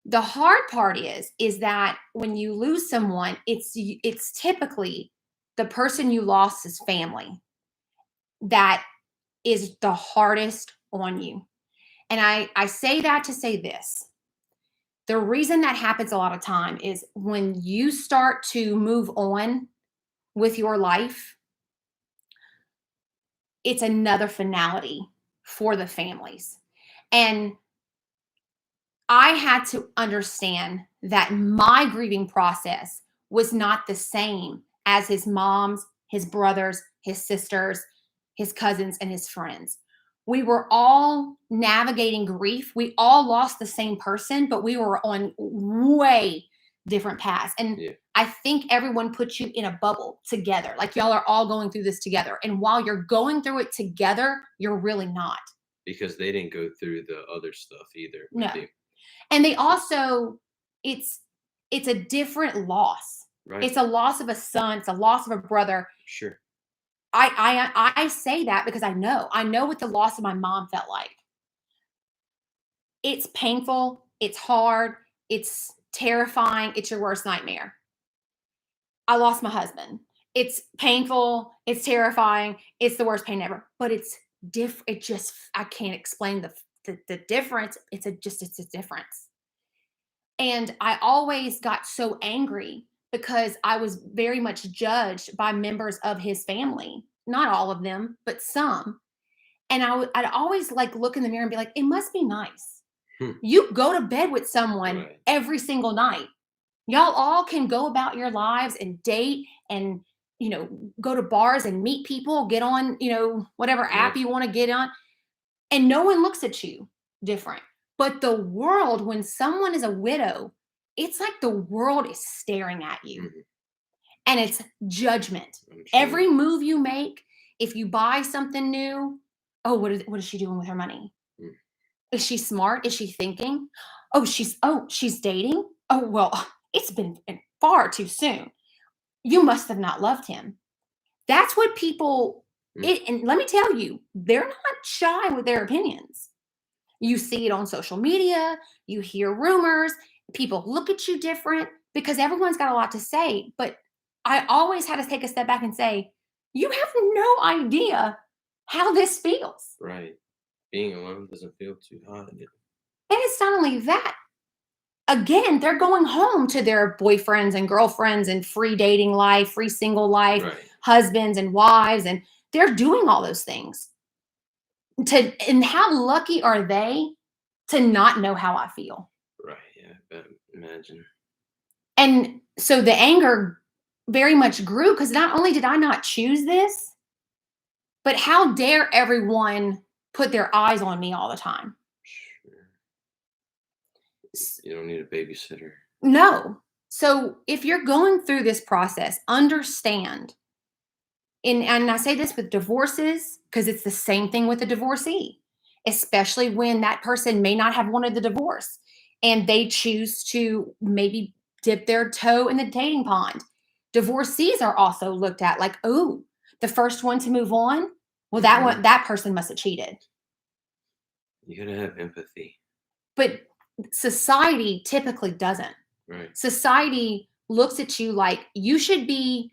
The hard part is that when you lose someone, it's typically the person you lost's family that is the hardest on you. And I say that to say this. The reason that happens a lot of time is when you start to move on with your life, it's another finality for the families. And I had to understand that my grieving process was not the same as his mom's, his brothers, his sisters, his cousins, and his friends. We were all navigating grief. We all lost the same person, but we were on way different paths. And I think everyone puts you in a bubble together. Like, y'all are all going through this together. And while you're going through it together, you're really not. Because they didn't go through the other stuff either. No. And they also, it's a different loss. Right. It's a loss of a son. It's a loss of a brother. Sure. I say that because I know what the loss of my mom felt like. It's painful. It's hard. It's terrifying. It's your worst nightmare. I lost my husband. It's painful. It's terrifying. It's the worst pain ever. But it's different. It just, I can't explain the difference. It's a difference. And I always got so angry because I was very much judged by members of his family. Not all of them, but some. And I'd always like look in the mirror and be like, it must be nice. You go to bed with someone every single night. Y'all all can go about your lives and date and, go to bars and meet people, get on, whatever app you want to get on. And no one looks at you different. But the world, when someone is a widow, it's like the world is staring at you. Mm-hmm. And it's judgment. Sure. Every move you make, if you buy something new, oh, what is she doing with her money? Mm. Is she smart? Is she thinking? Oh, she's dating? Oh, well, it's been far too soon. You must have not loved him. That's what people, and let me tell you, they're not shy with their opinions. You see it on social media, you hear rumors, people look at you different because everyone's got a lot to say. But I always had to take a step back and say, you have no idea how this feels. Right. Being alone doesn't feel too hot. And it's not only that. Again, they're going home to their boyfriends and girlfriends and free dating life, free single life, husbands and wives, and they're doing all those things. And how lucky are they to not know how I feel? Right. Yeah. Imagine. And so the anger very much grew because not only did I not choose this, but how dare everyone put their eyes on me all the time? Sure. You don't need a babysitter. No. So if you're going through this process, understand. And I say this with divorces because it's the same thing with a divorcee, especially when that person may not have wanted the divorce and they choose to maybe dip their toe in the dating pond. Divorcees are also looked at like, oh, the first one to move on. Well, that person must have cheated. You gotta have empathy. But society typically doesn't. Right. Society looks at you like you should be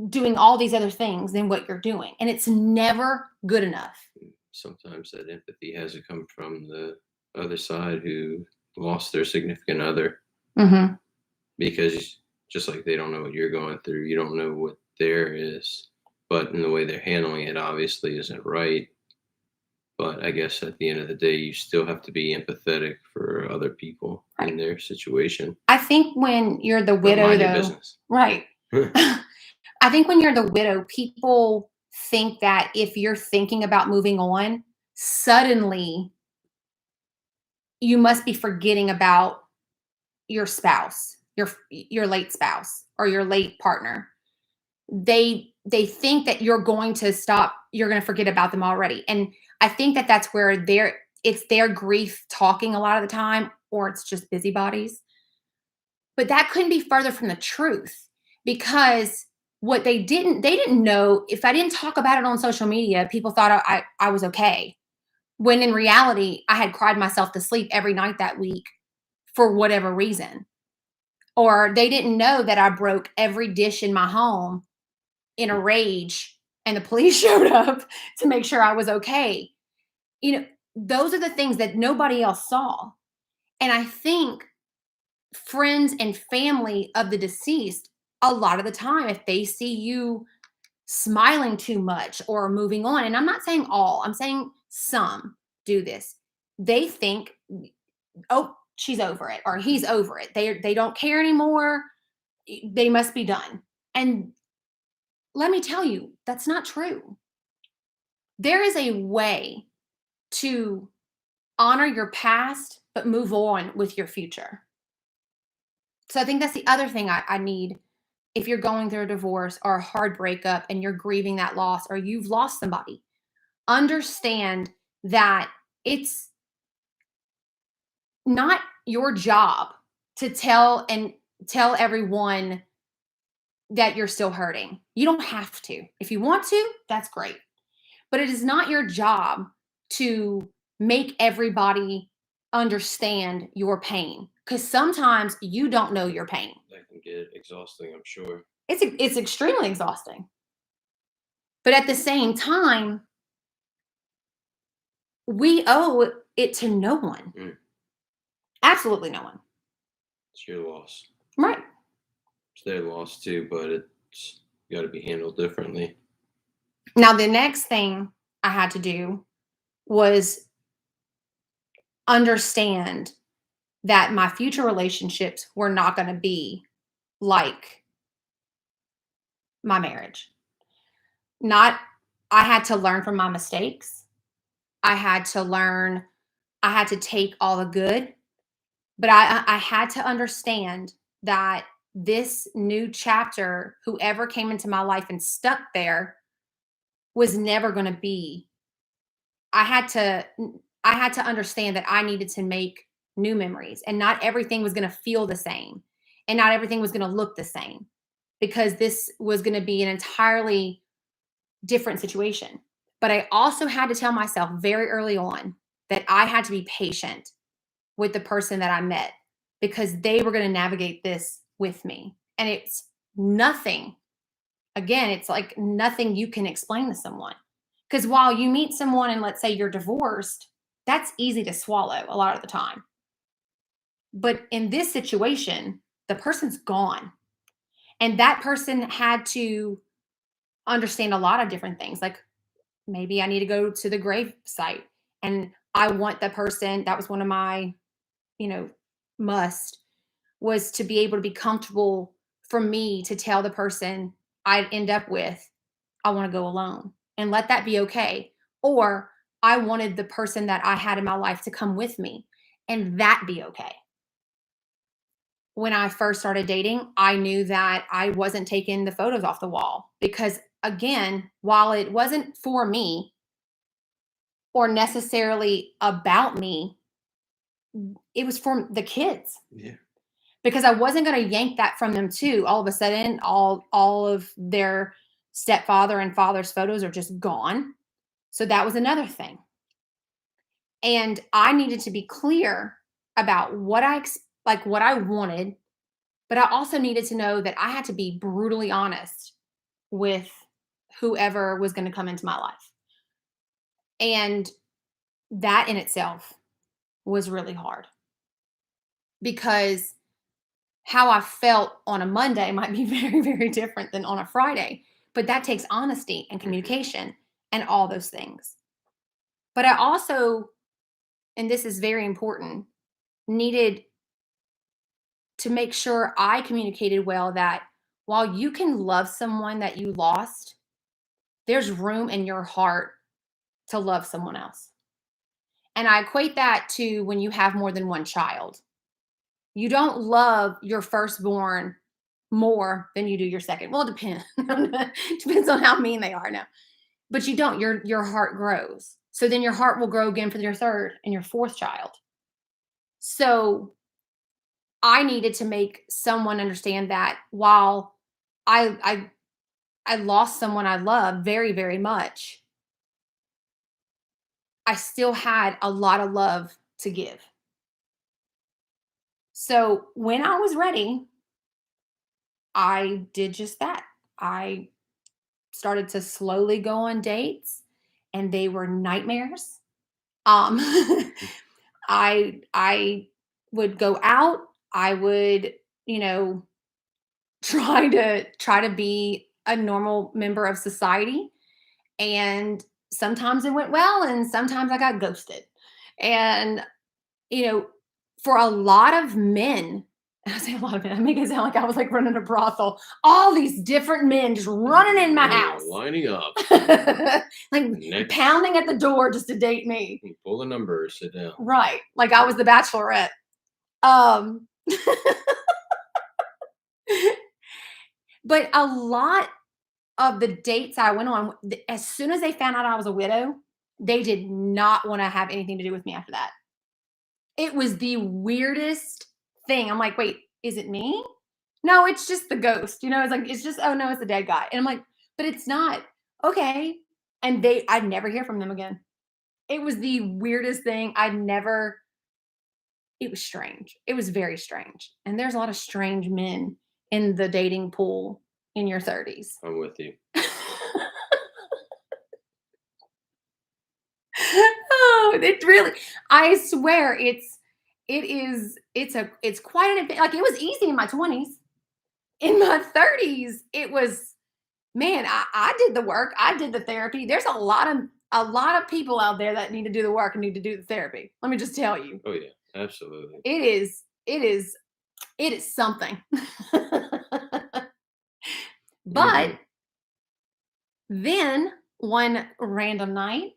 doing all these other things than what you're doing. And it's never good enough. Sometimes that empathy has to come from the other side who lost their significant other. Mm-hmm. Because just like they don't know what you're going through, you don't know what there is. But in the way they're handling it, obviously isn't right. But I guess at the end of the day, you still have to be empathetic for other people in their situation. I think when you're the widow, though, right. I think when you're the widow, people think that if you're thinking about moving on, suddenly you must be forgetting about your spouse, your late spouse or your late partner. They think that you're going to stop, you're going to forget about them already. And I think that that's where it's their grief talking a lot of the time, or it's just busybodies. But that couldn't be further from the truth, because what they didn't know, if I didn't talk about it on social media, people thought I was okay. When in reality, I had cried myself to sleep every night that week for whatever reason. Or they didn't know that I broke every dish in my home in a rage and the police showed up to make sure I was okay. You know, those are the things that nobody else saw. And I think friends and family of the deceased, a lot of the time, if they see you smiling too much or moving on, and I'm not saying all, I'm saying some do this, they think, oh, she's over it or he's over it. They don't care anymore. They must be done. And let me tell you, that's not true. There is a way to honor your past, but move on with your future. So I think that's the other thing I need. If you're going through a divorce or a hard breakup and you're grieving that loss, or you've lost somebody, understand that it's not your job to tell everyone that you're still hurting. You don't have to. If you want to, that's great. But it is not your job to make everybody understand your pain, because sometimes you don't know your pain. That can get exhausting, I'm sure. It's extremely exhausting. But at the same time, we owe it to no one. Mm. Absolutely no one. It's your loss. Right. It's their loss too, but it's got to be handled differently. Now, the next thing I had to do was understand that my future relationships were not going to be like my marriage. I had to learn from my mistakes. I had to take all the good, but I had to understand that this new chapter, whoever came into my life and stuck there, was never going to be. I had to understand that I needed to make new memories, and not everything was going to feel the same, and not everything was going to look the same, because this was going to be an entirely different situation. But I also had to tell myself very early on that I had to be patient with the person that I met, because they were going to navigate this with me. And it's nothing, again, it's like nothing you can explain to someone. Because while you meet someone and let's say you're divorced, that's easy to swallow a lot of the time. But in this situation, the person's gone. And that person had to understand a lot of different things. Like, maybe I need to go to the grave site, and I want the person, that was one of my, must, was to be able to be comfortable for me to tell the person I'd end up with, I want to go alone, and let that be okay. Or I wanted the person that I had in my life to come with me, and that be okay. When I first started dating, I knew that I wasn't taking the photos off the wall, because, again, while it wasn't for me or necessarily about me, it was for the kids. Yeah. Because I wasn't going to yank that from them too. All of a sudden, all of their stepfather and father's photos are just gone. So that was another thing. And I needed to be clear about what I wanted, but I also needed to know that I had to be brutally honest with whoever was going to come into my life. And that in itself was really hard, because how I felt on a Monday might be very, very different than on a Friday. But that takes honesty and communication and all those things. But I also, and this is very important, needed to make sure I communicated well that while you can love someone that you lost, there's room in your heart to love someone else. And I equate that to when you have more than one child. You don't love your firstborn more than you do your second. Well, it depends. Depends on how mean they are now. But you don't. Your heart grows. So then your heart will grow again for your third and your fourth child. So I needed to make someone understand that while I lost someone I love very, very much, I still had a lot of love to give. So when I was ready, I did just that. I started to slowly go on dates, and they were nightmares. Um, I would go out. I would, try to be a normal member of society, and sometimes it went well, and sometimes I got ghosted. And you know, for a lot of men, and I say a lot of men, I make it sound like I was like running a brothel. All these different men just running in my house, lining up, like next, pounding at the door just to date me. pull the numbers, sit down. Right, like I was the Bachelorette. Um, but a lot of the dates I went on, as soon as they found out I was a widow, they did not want to have anything to do with me after that. It was the weirdest thing. I'm like, wait, is it me? No, it's just the ghost. It's like, it's just, oh no, it's the dead guy. And I'm like, but it's not. Okay. And I'd never hear from them again. It was the weirdest thing. It was strange. It was very strange. And there's a lot of strange men in the dating pool in your 30s. I'm with you. Oh, it really, I swear it's quite an like it was easy in my 20s. In my 30s, it was, man, I did the work. I did the therapy. There's a lot of people out there that need to do the work and need to do the therapy. Let me just tell you. Oh yeah, absolutely. It is something. But then one random night,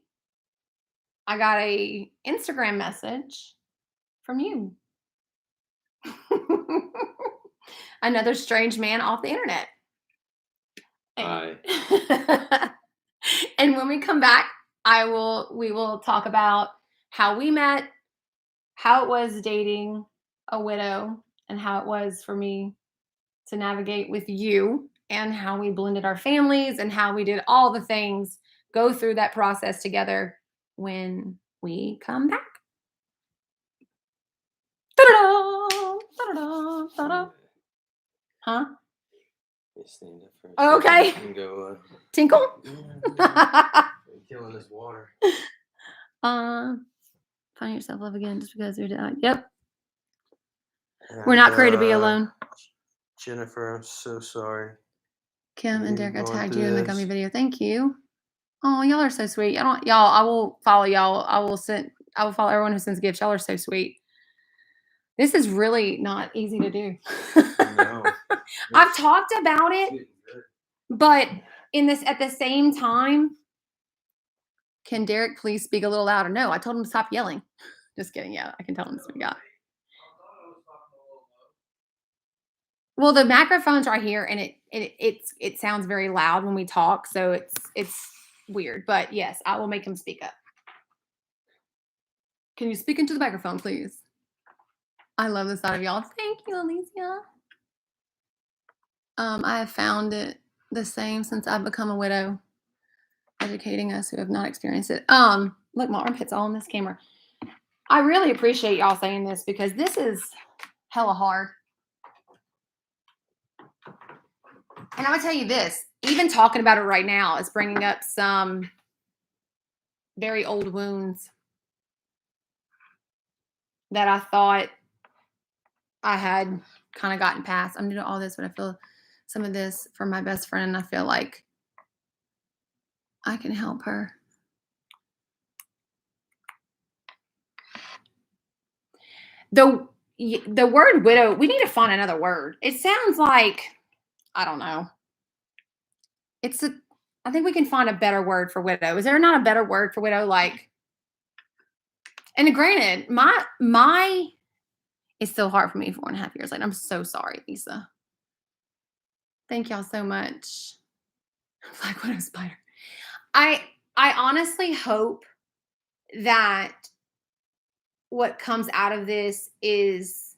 I got a Instagram message from you. Another strange man off the internet. Hi. And when we come back, we will talk about how we met, how it was dating a widow, and how it was for me to navigate with you, and how we blended our families, and how we did all the things, go through that process together when we come back. Ta-da! Ta-da! Ta-da! Huh? Stand up for a Okay. second and go, Tinkle? I'm killing this water. Find yourself love again just because you're down. Yep. We're not created to be alone. Jennifer, I'm so sorry. Kim and Derek, I going tagged through you in the this. gummy video. Thank you. Oh, y'all are so sweet. I will follow y'all. I will follow everyone who sends gifts. Y'all are so sweet. This is really not easy to do. No. I've talked about it, but at the same time, can Derek please speak a little louder? No, I told him to stop yelling. Just kidding. Yeah, I can tell him to speak up. Well, the microphone's right here, and it sounds very loud when we talk, so it's weird. But yes, I will make him speak up. Can you speak into the microphone, please? I love the side of y'all. Thank you, Alicia. I have found it the same since I've become a widow, educating us who have not experienced it. Look, my armpit's all in this camera. I really appreciate y'all saying this because this is hella hard. And I'm gonna tell you this, even talking about it right now is bringing up some very old wounds that I thought I had kind of gotten past. I'm doing all this, but I feel some of this from my best friend, and I feel like I can help her. The word widow, we need to find another word. It sounds like, I don't know. I think we can find a better word for widow. Is there not a better word for widow? Like, and granted, my it's still hard for me 4.5 years later. I'm so sorry, Lisa. Thank y'all so much. Black Widow Spider. I honestly hope that what comes out of this is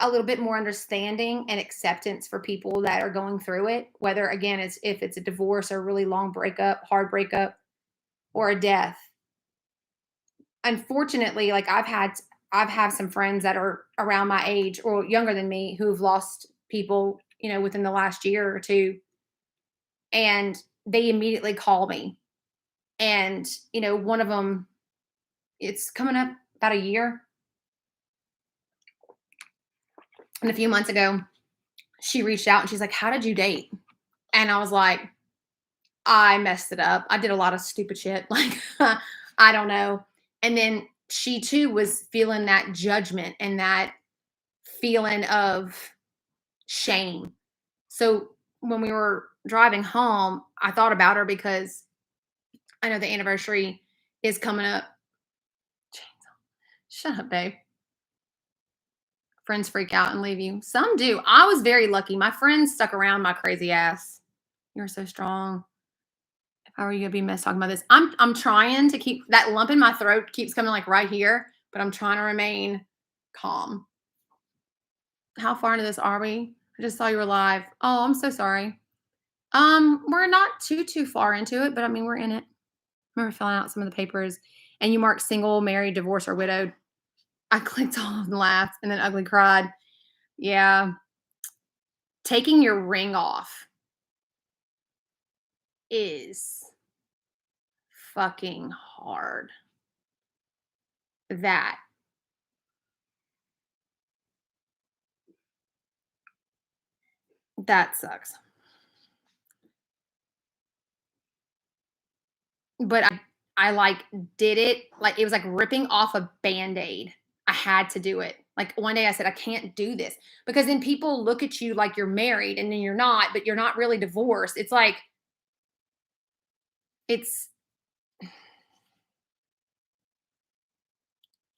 a little bit more understanding and acceptance for people that are going through it, whether again it's if it's a divorce or a really long breakup, hard breakup, or a death. Unfortunately, like I've had some friends that are around my age or younger than me who've lost people, within the last year or two, and they immediately call me. And, one of them, it's coming up about a year. And a few months ago, she reached out and she's like, "How did you date?" And I was like, "I messed it up. I did a lot of stupid shit." Like, I don't know. And then she too was feeling that judgment and that feeling of shame. So when we were driving home, I thought about her because I know the anniversary is coming up. Shut up, babe. Friends freak out and leave you. Some do. I was very lucky. My friends stuck around my crazy ass. You're so strong. If I were you, I'd be mess talking about this. I'm trying to keep that lump in my throat keeps coming like right here, but I'm trying to remain calm. How far into this are we? I just saw you were live. Oh, I'm so sorry. We're not too far into it, but I mean we're in it. I remember filling out some of the papers, and you marked single, married, divorced, or widowed. I clicked all of them, laughed, and then ugly cried. Yeah. Taking your ring off is fucking hard. That sucks. But I like did it like it was like ripping off a band-aid. I had to do it. Like one day I said, I can't do this because then people look at you like you're married and then you're not, but you're not really divorced. It's like, it's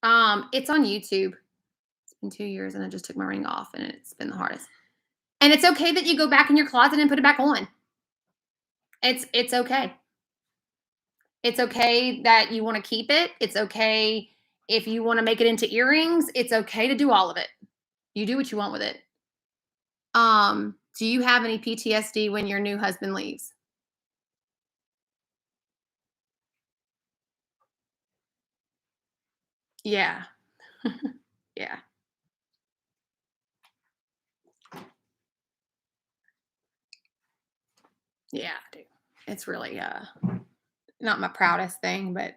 on YouTube. It's been 2 years and I just took my ring off and it's been the hardest. And it's okay that you go back in your closet and put it back on. It's okay. It's okay that you want to keep it. It's okay if you want to make it into earrings. It's okay to do all of it. You do what you want with it. Do you have any PTSD when your new husband leaves? Yeah. Yeah. Yeah, I do. It's really not my proudest thing, but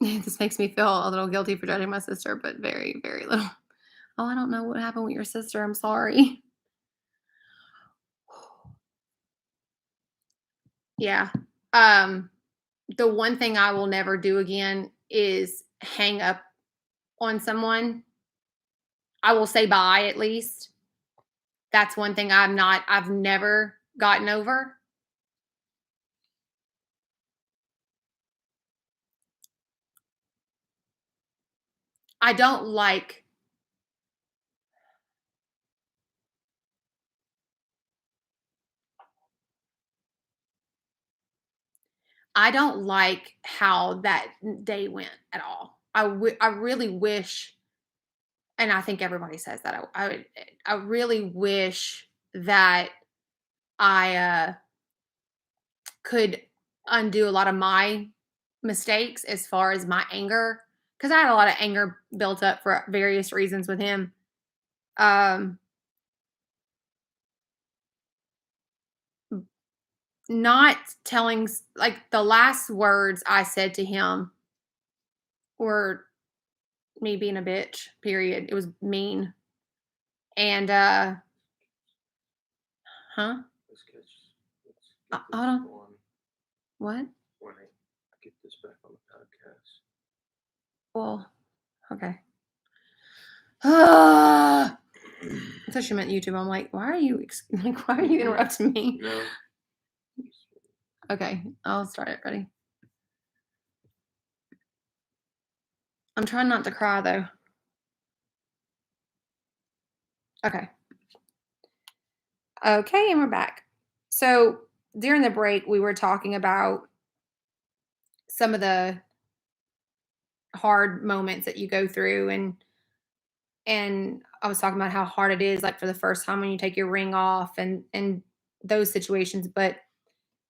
this makes me feel a little guilty for judging my sister, but very, very little. Oh, I don't know what happened with your sister. I'm sorry. Yeah. The one thing I will never do again is hang up on someone. I will say bye at least. That's one thing I've never gotten over. I don't like how that day went at all. I really wish, and I think everybody says that. I really wish that I could undo a lot of my mistakes as far as my anger, because I had a lot of anger built up for various reasons with him. Not telling, like the last words I said to him were me being a bitch, period. It was mean. And huh? Hold on. What? When I get this back on the podcast. Well, okay. I thought you meant YouTube. I'm like, why are you interrupting me? No. Okay, I'll start it. Ready? I'm trying not to cry though. Okay. Okay, and we're back. So during the break, we were talking about some of the hard moments that you go through, and I was talking about how hard it is, like, for the first time when you take your ring off and those situations, but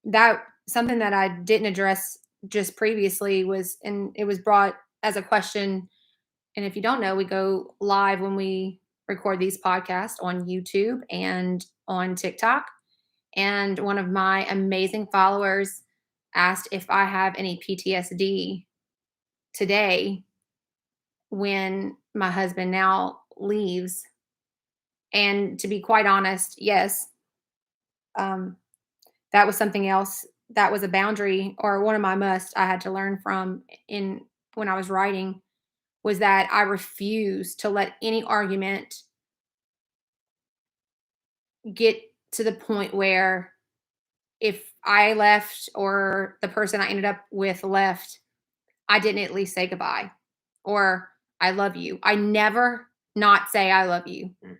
that something that I didn't address just previously was, and it was brought as a question, and if you don't know, we go live when we record these podcasts on YouTube and on TikTok, and one of my amazing followers asked if I have any PTSD today when my husband now leaves. And to be quite honest, yes, um, that was something else. That was a boundary, or one of my musts I had to learn from in when I was writing, was that I refuse to let any argument get to the point where if I left or the person I ended up with left, I didn't at least say goodbye or I love you. I never not say I love you. Mm.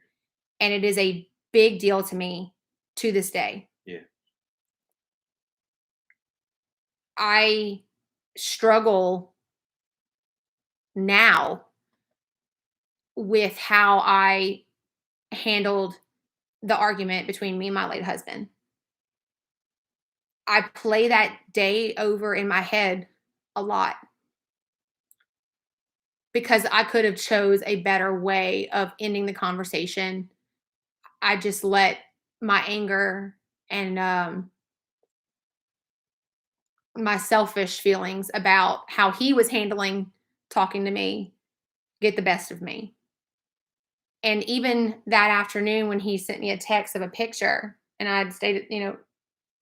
And it is a big deal to me to this day. Yeah. I struggle now with how I handled the argument between me and my late husband. I play that day over in my head a lot because I could have chose a better way of ending the conversation. I just let my anger and my selfish feelings about how he was handling talking to me get the best of me. And even that afternoon when he sent me a text of a picture, and I'd stated,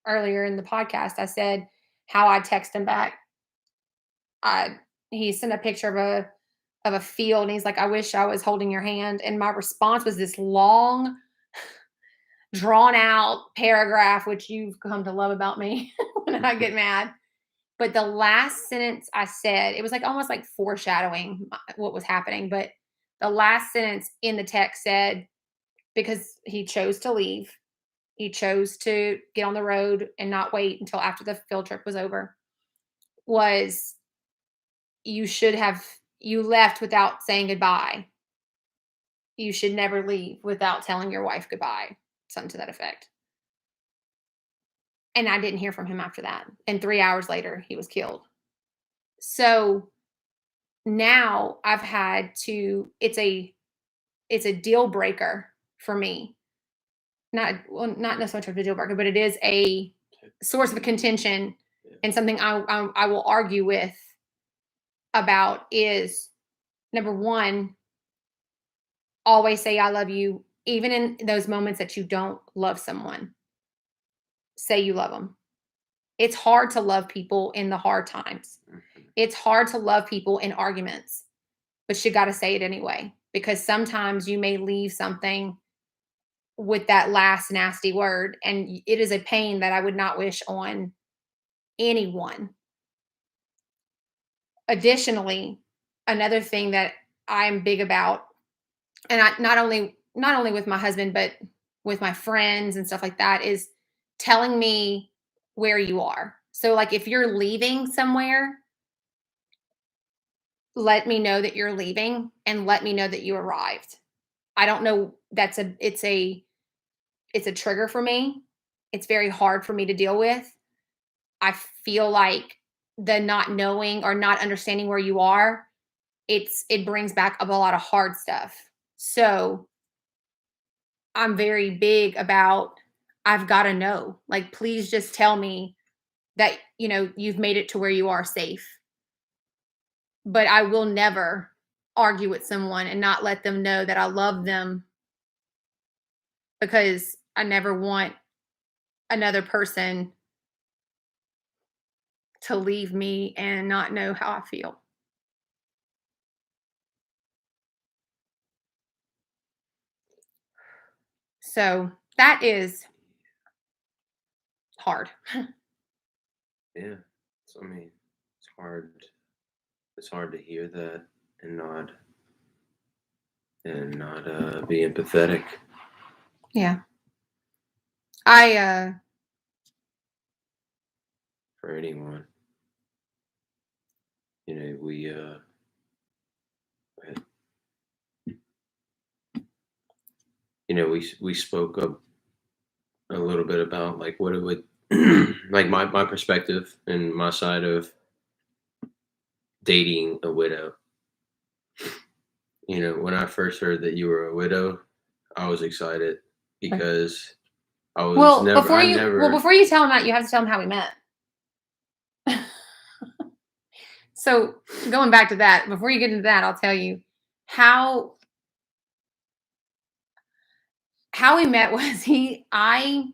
earlier in the podcast, I said how I text him back. He sent a picture of a field, and he's like, "I wish I was holding your hand." And my response was this long, drawn out paragraph, which you've come to love about me when I get mad. But the last sentence I said, it was like almost like foreshadowing what was happening. But the last sentence in the text said, because he chose to leave, he chose to get on the road and not wait until after the field trip was over, was you left without saying goodbye. You should never leave without telling your wife goodbye. Something to that effect. And I didn't hear from him after that. And 3 hours later, he was killed. So now I've had to, it's a deal breaker for me. Not so much of a deal breaker, but it is a source of contention and something I will argue with about is, number one, always say I love you, even in those moments that you don't love someone. Say you love them. It's hard to love people in the hard times. It's hard to love people in arguments, but you got to say it anyway, because sometimes you may leave something with that last nasty word, and it is a pain that I would not wish on anyone. Additionally, another thing that I'm big about, and I not only with my husband, but with my friends and stuff like that, is telling me where you are. So like if you're leaving somewhere, let me know that you're leaving and let me know that you arrived. I don't know, it's a trigger for me. It's very hard for me to deal with. I feel like the not knowing or not understanding where you are, it brings back up a lot of hard stuff. So I'm very big about, I've got to know. Like, please just tell me that, you've made it to where you are safe. But I will never argue with someone and not let them know that I love them, because I never want another person to leave me and not know how I feel. So that is hard. Yeah. So, I mean, it's hard. It's hard to hear that and not be empathetic. Yeah. For anyone. we we spoke up a little bit about like what it would like my perspective and my side of dating a widow. When I first heard that you were a widow, I was excited because I was Well, never before I you never well before you tell him that, you have to tell him how we met. So going back to that, before you get into that, I'll tell you how we met was I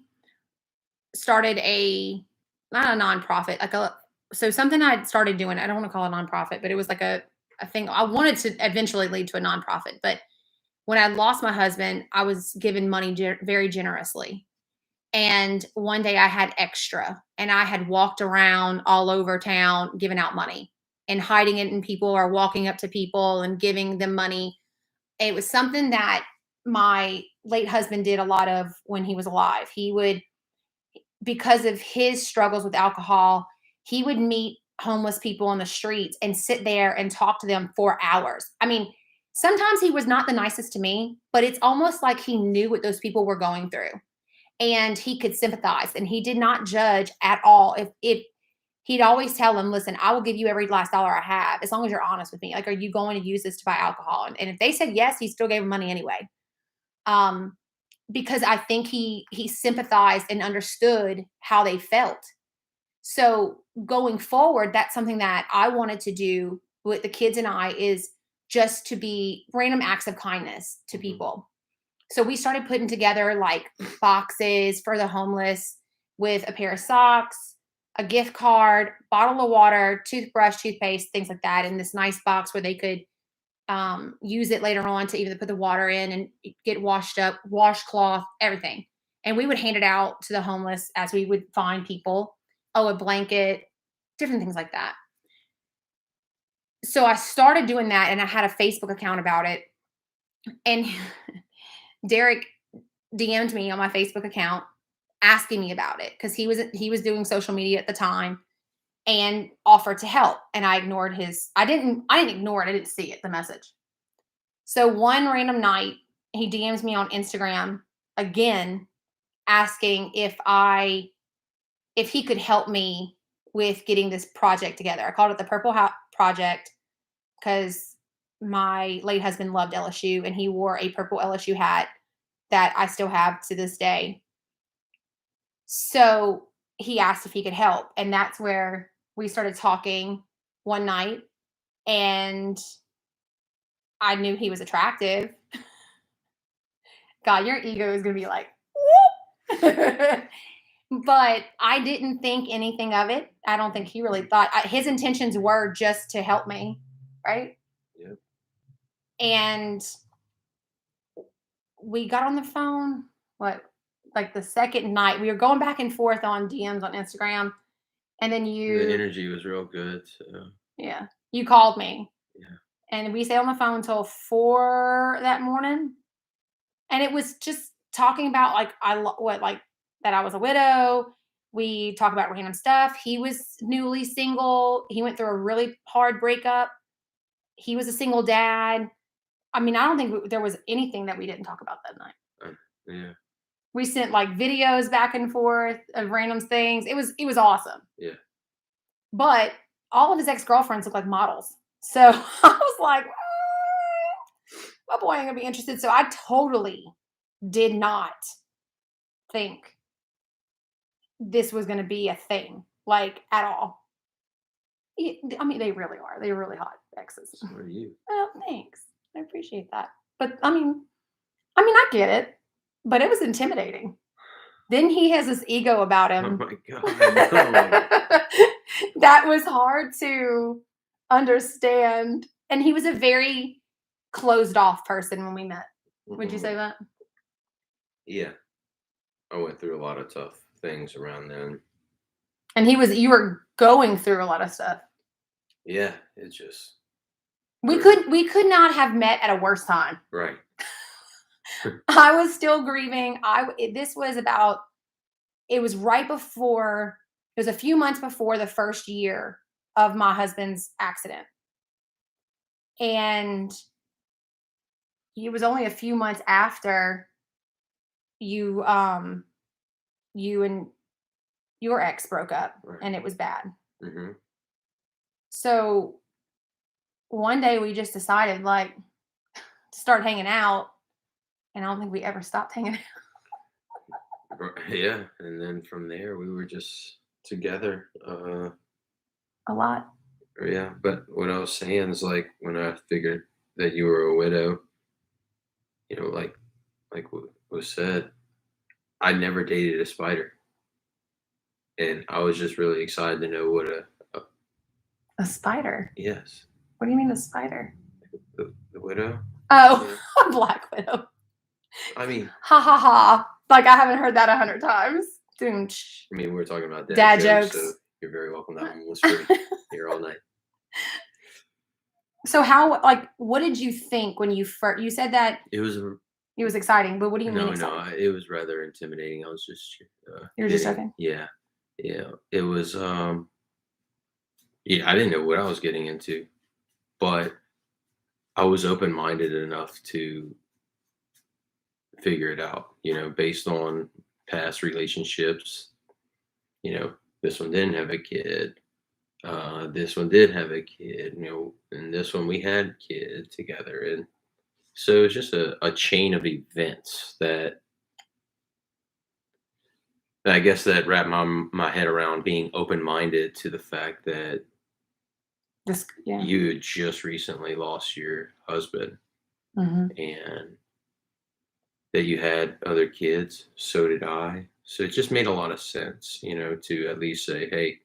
started not a nonprofit, so something I'd started doing. I don't want to call it a nonprofit, but it was like a thing. I wanted to eventually lead to a nonprofit, but when I lost my husband, I was given money very generously. And one day I had extra and I had walked around all over town giving out money and hiding it in people or walking up to people and giving them money. It was something that my late husband did a lot of when he was alive. He would, because of his struggles with alcohol, he would meet homeless people on the streets and sit there and talk to them for hours. I mean, sometimes he was not the nicest to me, but it's almost like he knew what those people were going through and he could sympathize and he did not judge at all. If he'd always tell them, listen, I will give you every last dollar I have as long as you're honest with me. Like, are you going to use this to buy alcohol? And if they said yes, he still gave them money anyway. Because I think he sympathized and understood how they felt. So going forward, that's something that I wanted to do with the kids and I, is just to be random acts of kindness to people. So we started putting together like boxes for the homeless with a pair of socks, a gift card, bottle of water, toothbrush, toothpaste, things like that, in this nice box where they could use it later on to either put the water in and get washed up, washcloth, everything. And we would hand it out to the homeless as we would find people. Oh, a blanket, different things like that. So I started doing that and I had a Facebook account about it. And Derek DM'd me on my Facebook account asking me about it because he was doing social media at the time and offered to help. And I ignored I didn't ignore it. I didn't see it, the message. So one random night, he DMs me on Instagram again, asking if he could help me with getting this project together. I called it the Purple Hat Project because my late husband loved LSU and he wore a purple LSU hat that I still have to this day. So he asked if he could help. And that's where we started talking one night. And I knew he was attractive. God, your ego is going to be like, but I didn't think anything of it. I don't think he really thought. His intentions were just to help me, right? Yeah. And we got on the phone, like the second night. We were going back and forth on DMs on Instagram. And then the energy was real good. So. Yeah. You called me. Yeah. And we stayed on the phone until 4 that morning. And it was just talking about that I was a widow. We talked about random stuff. He was newly single. He went through a really hard breakup. He was a single dad. I mean, I don't think there was anything that we didn't talk about that night. Yeah. We sent like videos back and forth of random things. It was awesome. Yeah. But all of his ex-girlfriends look like models. So I was like, my boy ain't gonna be interested. So I totally did not think this was gonna be a thing, like at all. I mean, they really are. They're really hot exes. So are you? Oh, thanks. I appreciate that. But I mean, I get it. But it was intimidating. Then he has this ego about him. Oh my God. That was hard to understand. And he was a very closed off person when we met. Would you say that? Yeah. I went through a lot of tough things around then. And you were going through a lot of stuff. Yeah, it's just we could not have met at a worse time. Right. I was still grieving. It was right before, it was a few months before the first year of my husband's accident. And it was only a few months after you you and your ex broke up, Right. and it was bad. Mm-hmm. So one day we just decided like to start hanging out, and I don't think we ever stopped hanging out. Yeah, and then from there we were just together. A lot. Yeah, but what I was saying is like when I figured that you were a widow, like what was said, I never dated a spider, and I was just really excited to know what a A spider. yes, What do you mean a spider? the widow. Oh, Yeah. a black widow. I mean, Ha ha ha. Like I haven't heard that 100 times. Doom. we're talking about Dad jokes, jokes. so you're very welcome. That one was free here all night. So how, like, what did you think when you first, you said that It was it was exciting, but what do you mean no, exciting? it was rather intimidating. I was just You were just kidding. joking? Yeah. It was yeah, I didn't know what I was getting into, but I was open-minded enough to figure it out, based on past relationships. This one didn't have a kid. This one did have a kid, and this one we had a kid together. And so it's just a chain of events that I guess that wrapped my head around being open-minded to the fact that Yeah. you had just recently lost your husband Mhm. and that you had other kids. So did I. So it just made a lot of sense, to at least say, hey,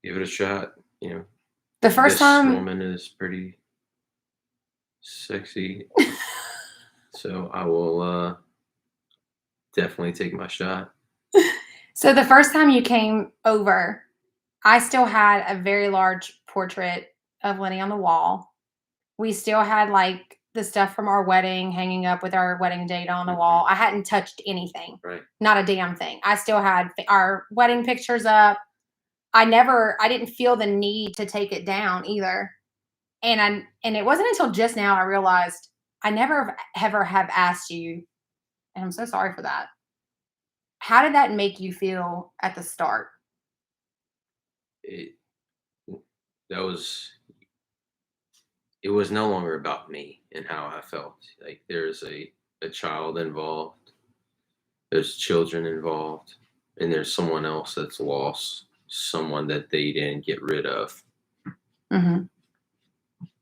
give it a shot. The first This time, woman is pretty sexy. So I will definitely take my shot. so the first time you came over, I still had a very large portrait of Lenny on the wall. We still had like the stuff from our wedding hanging up with our wedding date on the Mhm. wall. I hadn't touched anything. Right. Not a damn thing. I still had our wedding pictures up. I didn't feel the need to take it down either. And it wasn't until just now I realized I never ever have asked you, and I'm so sorry for that. How did that make you feel at the start? It that was it was no longer about me and how I felt. Like there's a child involved, there's children involved, and there's someone else that's lost, someone that they didn't get rid of. Mhm.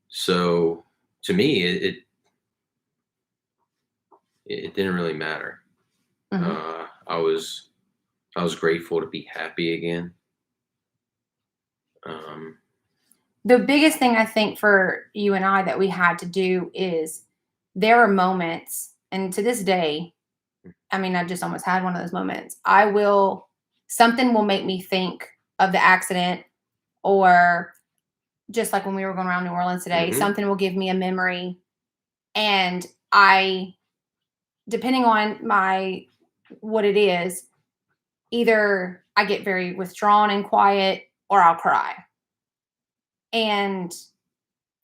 So to me, it didn't really matter. Mhm. I was grateful to be happy again. Um, The biggest thing I think for you and I that we had to do is there are moments, and to this day, I mean, I just almost had one of those moments. Something will make me think of the accident, or just like when we were going around New Orleans today, mhm, something will give me a memory. And depending on what it is, either I get very withdrawn and quiet or I'll cry. And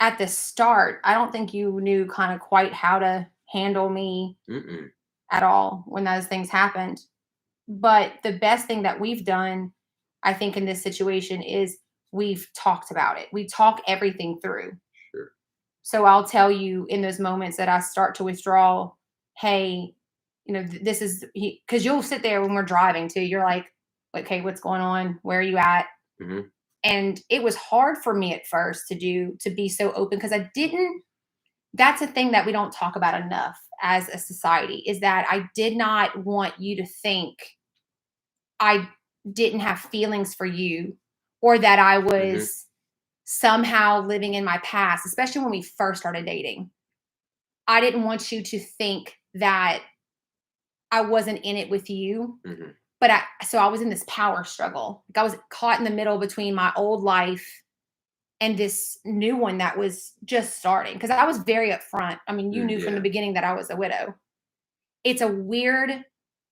at the start, I don't think you knew kind of quite how to handle me mm-mm, at all when those things happened. But the best thing that we've done, I think, in this situation is we've talked about it. We talk everything through. sure. So I'll tell you in those moments that I start to withdraw, hey, this is because you'll sit there when we're driving too. You're like, okay, what's going on? Where are you at? Mhm, And it was hard for me at first to be so open because that's a thing that we don't talk about enough as a society, is that I did not want you to think I didn't have feelings for you, or that I mhm, was somehow living in my past, especially when we first started dating. I didn't want you to think that I wasn't in it with you. mhm, But so I was in this power struggle. Like I was caught in the middle between my old life and this new one that was just starting. Because I was very upfront. I mean, you knew from the yeah, beginning that I was a widow. It's a weird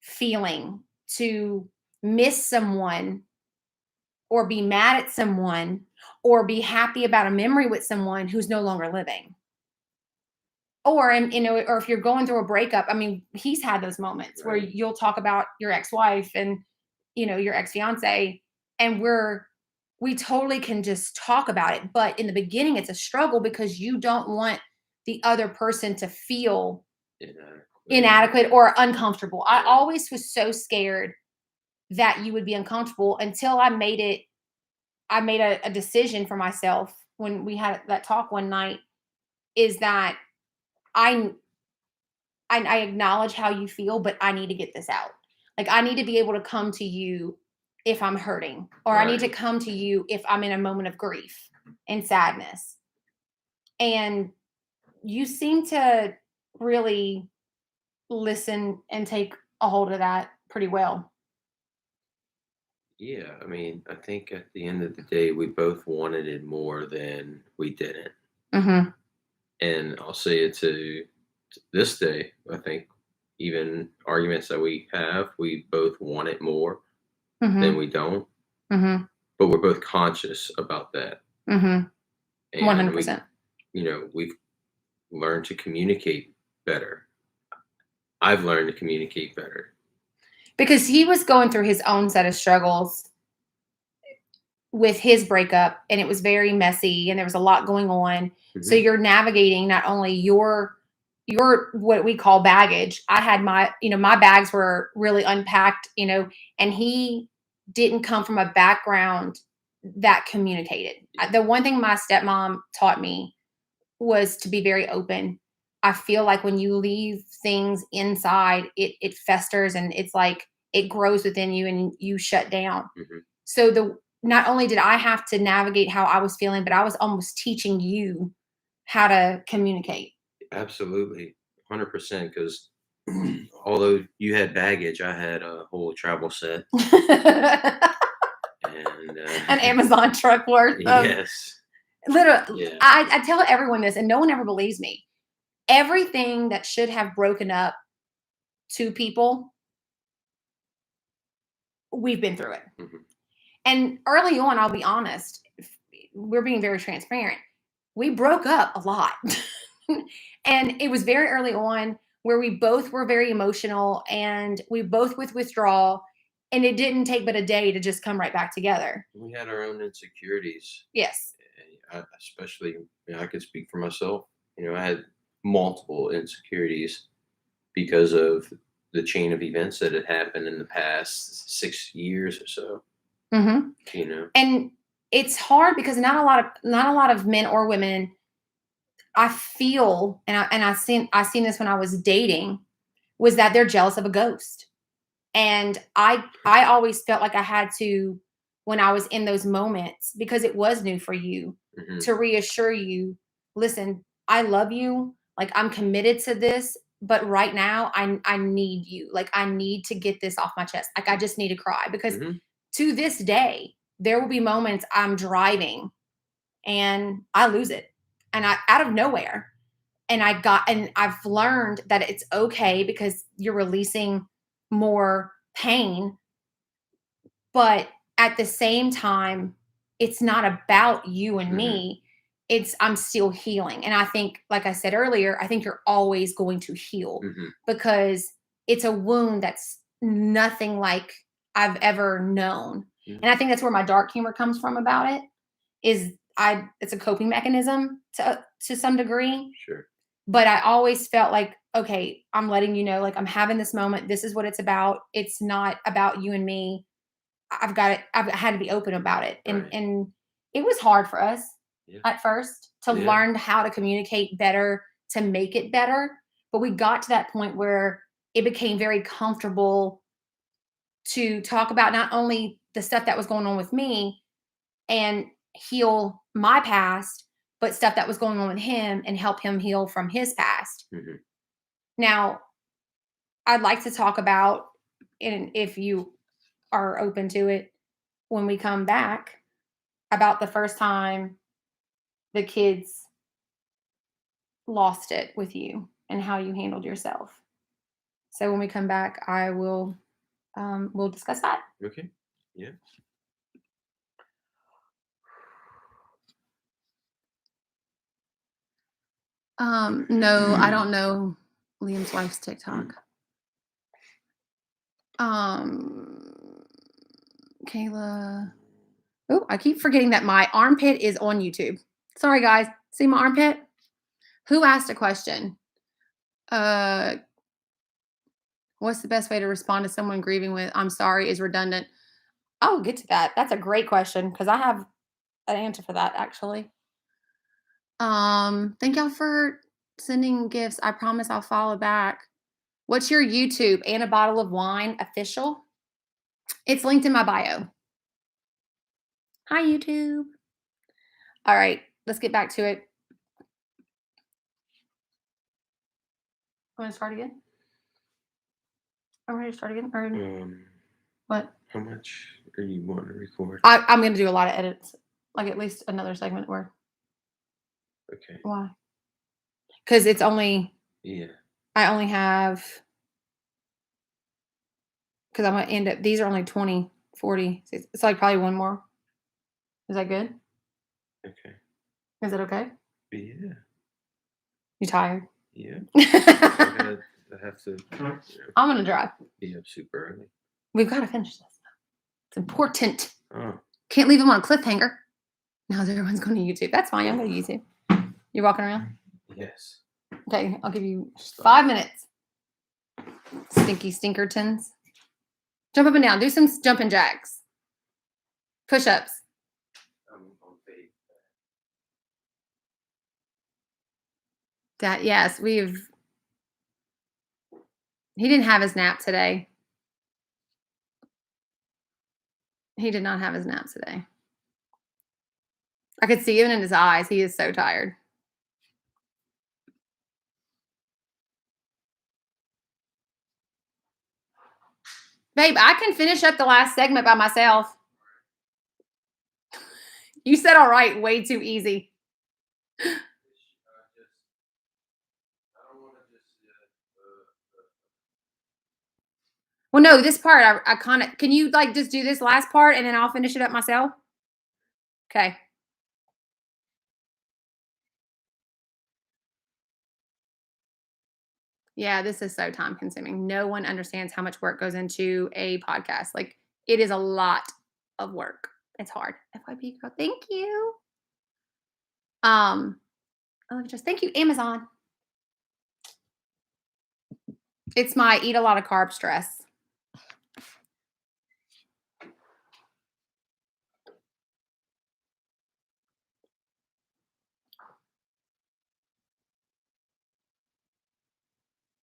feeling to miss someone or be mad at someone or be happy about a memory with someone who's no longer living. Or, and or if you're going through a breakup, I mean, he's had those moments where Right. you'll talk about your ex-wife and, your ex-fiance, and we totally can just talk about it. But in the beginning, it's a struggle because you don't want the other person to feel inadequate or uncomfortable. I Right. always was so scared that you would be uncomfortable until I made a decision for myself when we had that talk one night, is that I I acknowledge how you feel, but I need to get this out. Like, I need to be able to come to you if I'm hurting, or I need to Right. come to you if I'm in a moment of grief and sadness. And you seem to really listen and take a hold of that pretty well. Yeah, I mean, I think at the end of the day, we both wanted it more than we didn't. Mhm. And I'll say it to this day, I think even arguments that we have, we both want it more than Mhm. we don't, Mhm. but we're both conscious about that. Mhm. And 100%. we've learned to communicate better. I've learned to communicate better. Because he was going through his own set of struggles with his breakup, and it was very messy and there was a lot going on. So Hmm. you're navigating not only your what we call baggage. I had my bags were really unpacked, and he didn't come from a background that communicated. The one thing my stepmom taught me was to be very open. I feel like when you leave things inside, it festers, and it's like it grows within you and you shut down. Hmm. So not only did I have to navigate how I was feeling, but I was almost teaching you how to communicate. Absolutely, 100%. Because although you had baggage, I had a whole travel set, and An Amazon truck worth of yes, literally. yeah, I tell everyone this, and no one ever believes me. Everything that should have broken up two people, we've been through it. hmm, And early on, I'll be honest, we're being very transparent. We broke up a lot. And it was very early on where we both were very emotional and we both with withdrawal. And it didn't take but a day to just come right back together. we had our own insecurities. Yes. Especially, I could speak for myself. I had multiple insecurities because of the chain of events that had happened in the past 6 years or so. Hmm. You know, And it's hard because not a lot of men or women, I feel, and I seen this when I was dating, was that they're jealous of a ghost. And I always felt like I had to, when I was in those moments, because it was new for you, hmm, to reassure you, listen, I love you, like I'm committed to this, but right now I need you. Like I need to get this off my chest. Like I just need to cry, because hmm, to this day there will be moments I'm driving and I lose it. And I out of nowhere, and I've learned that it's okay because you're releasing more pain, but at the same time, it's not about you and hmm, me. I'm still healing. And I think, like I said earlier, I think you're always going to heal, hmm, because it's a wound that's nothing like I've ever known. And I think that's where my dark humor comes from about it, is it's a coping mechanism to some degree. sure, But I always felt like, okay, I'm letting you know, like I'm having this moment. This is what it's about. It's not about you and me. I've got it. I've had to be open about it. And right, and it was hard for us yeah, at first to yeah, learn how to communicate better, to make it better. But we got to that point where it became very comfortable to talk about not only the stuff that was going on with me and heal my past, but stuff that was going on with him and help him heal from his past. hmm, Now, I'd like to talk about, and if you are open to it, when we come back, about the first time the kids lost it with you and how you handled yourself. So when we come back, we'll discuss that. okay, yeah. No, I don't know Liam's wife's TikTok. Kayla. Oh, I keep forgetting that my armpit is on YouTube. Sorry, guys. See my armpit? Who asked a question? What's the best way to respond to someone grieving with "I'm sorry" is redundant? I'll get to that. That's a great question because I have an answer for that actually. Thank y'all for sending gifts. I promise I'll follow back. What's your YouTube? And a Bottle of Wine official? It's linked in my bio. Hi, YouTube. All right, let's get back to it. Want to start again? I'm ready to start again. Or what? How much are you wanting to record? I'm going to do a lot of edits, like at least another segment where. Okay. Why? Because it's only. Yeah. I only have. Because I'm going to end up. These are only 20, 40. It's like probably one more. Is that good? Okay. Is it okay? Yeah. You tired? Yeah. I'm I have to. going to drive. Be up super early. We've got to finish this. It's important. Oh. Can't leave them on a cliffhanger. Now everyone's going to YouTube. That's fine. I'm going to YouTube. You're walking around? Yes. Okay, I'll give you 5 minutes. Stinky stinkertons. Jump up and down. Do some jumping jacks. Push-ups. That yes, he didn't have his nap today. He did not have his nap today. I could see it in his eyes. He is so tired. Babe, I can finish up the last segment by myself. You said all right, way too easy. Well, no, this part I kind of can you like just do this last part and then I'll finish it up myself? Okay. Yeah, this is so time consuming. No one understands how much work goes into a podcast. Like it is a lot of work. It's hard. FYP girl, thank you. Just thank you, Amazon. It's my eat a lot of carb stress.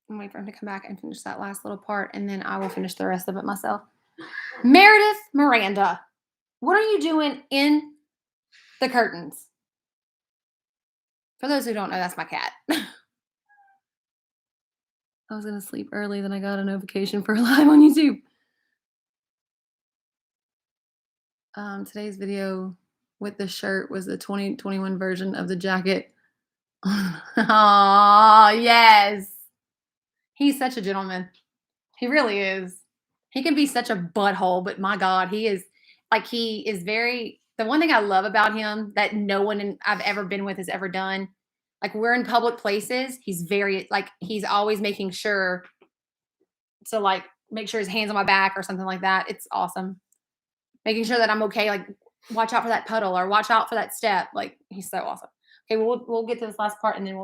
I'm waiting for him to come back and finish that last little part, and then I will finish the rest of it myself. Meredith Miranda, what are you doing in the curtains? For those who don't know, that's my cat. I was going to sleep early, then I got a notification for a live on YouTube. Today's video with the shirt was the 2021 version of the jacket. Oh, yes. He's such a gentleman. He really is. He can be such a butthole, but my God, he is very, the one thing I love about him that no one I've ever been with has ever done. Like we're in public places. He's very, he's always making sure to make sure his hand's on my back or something like that. It's awesome. Making sure that I'm okay. Like watch out for that puddle or watch out for that step. Like he's so awesome. Okay. We'll get to this last part and then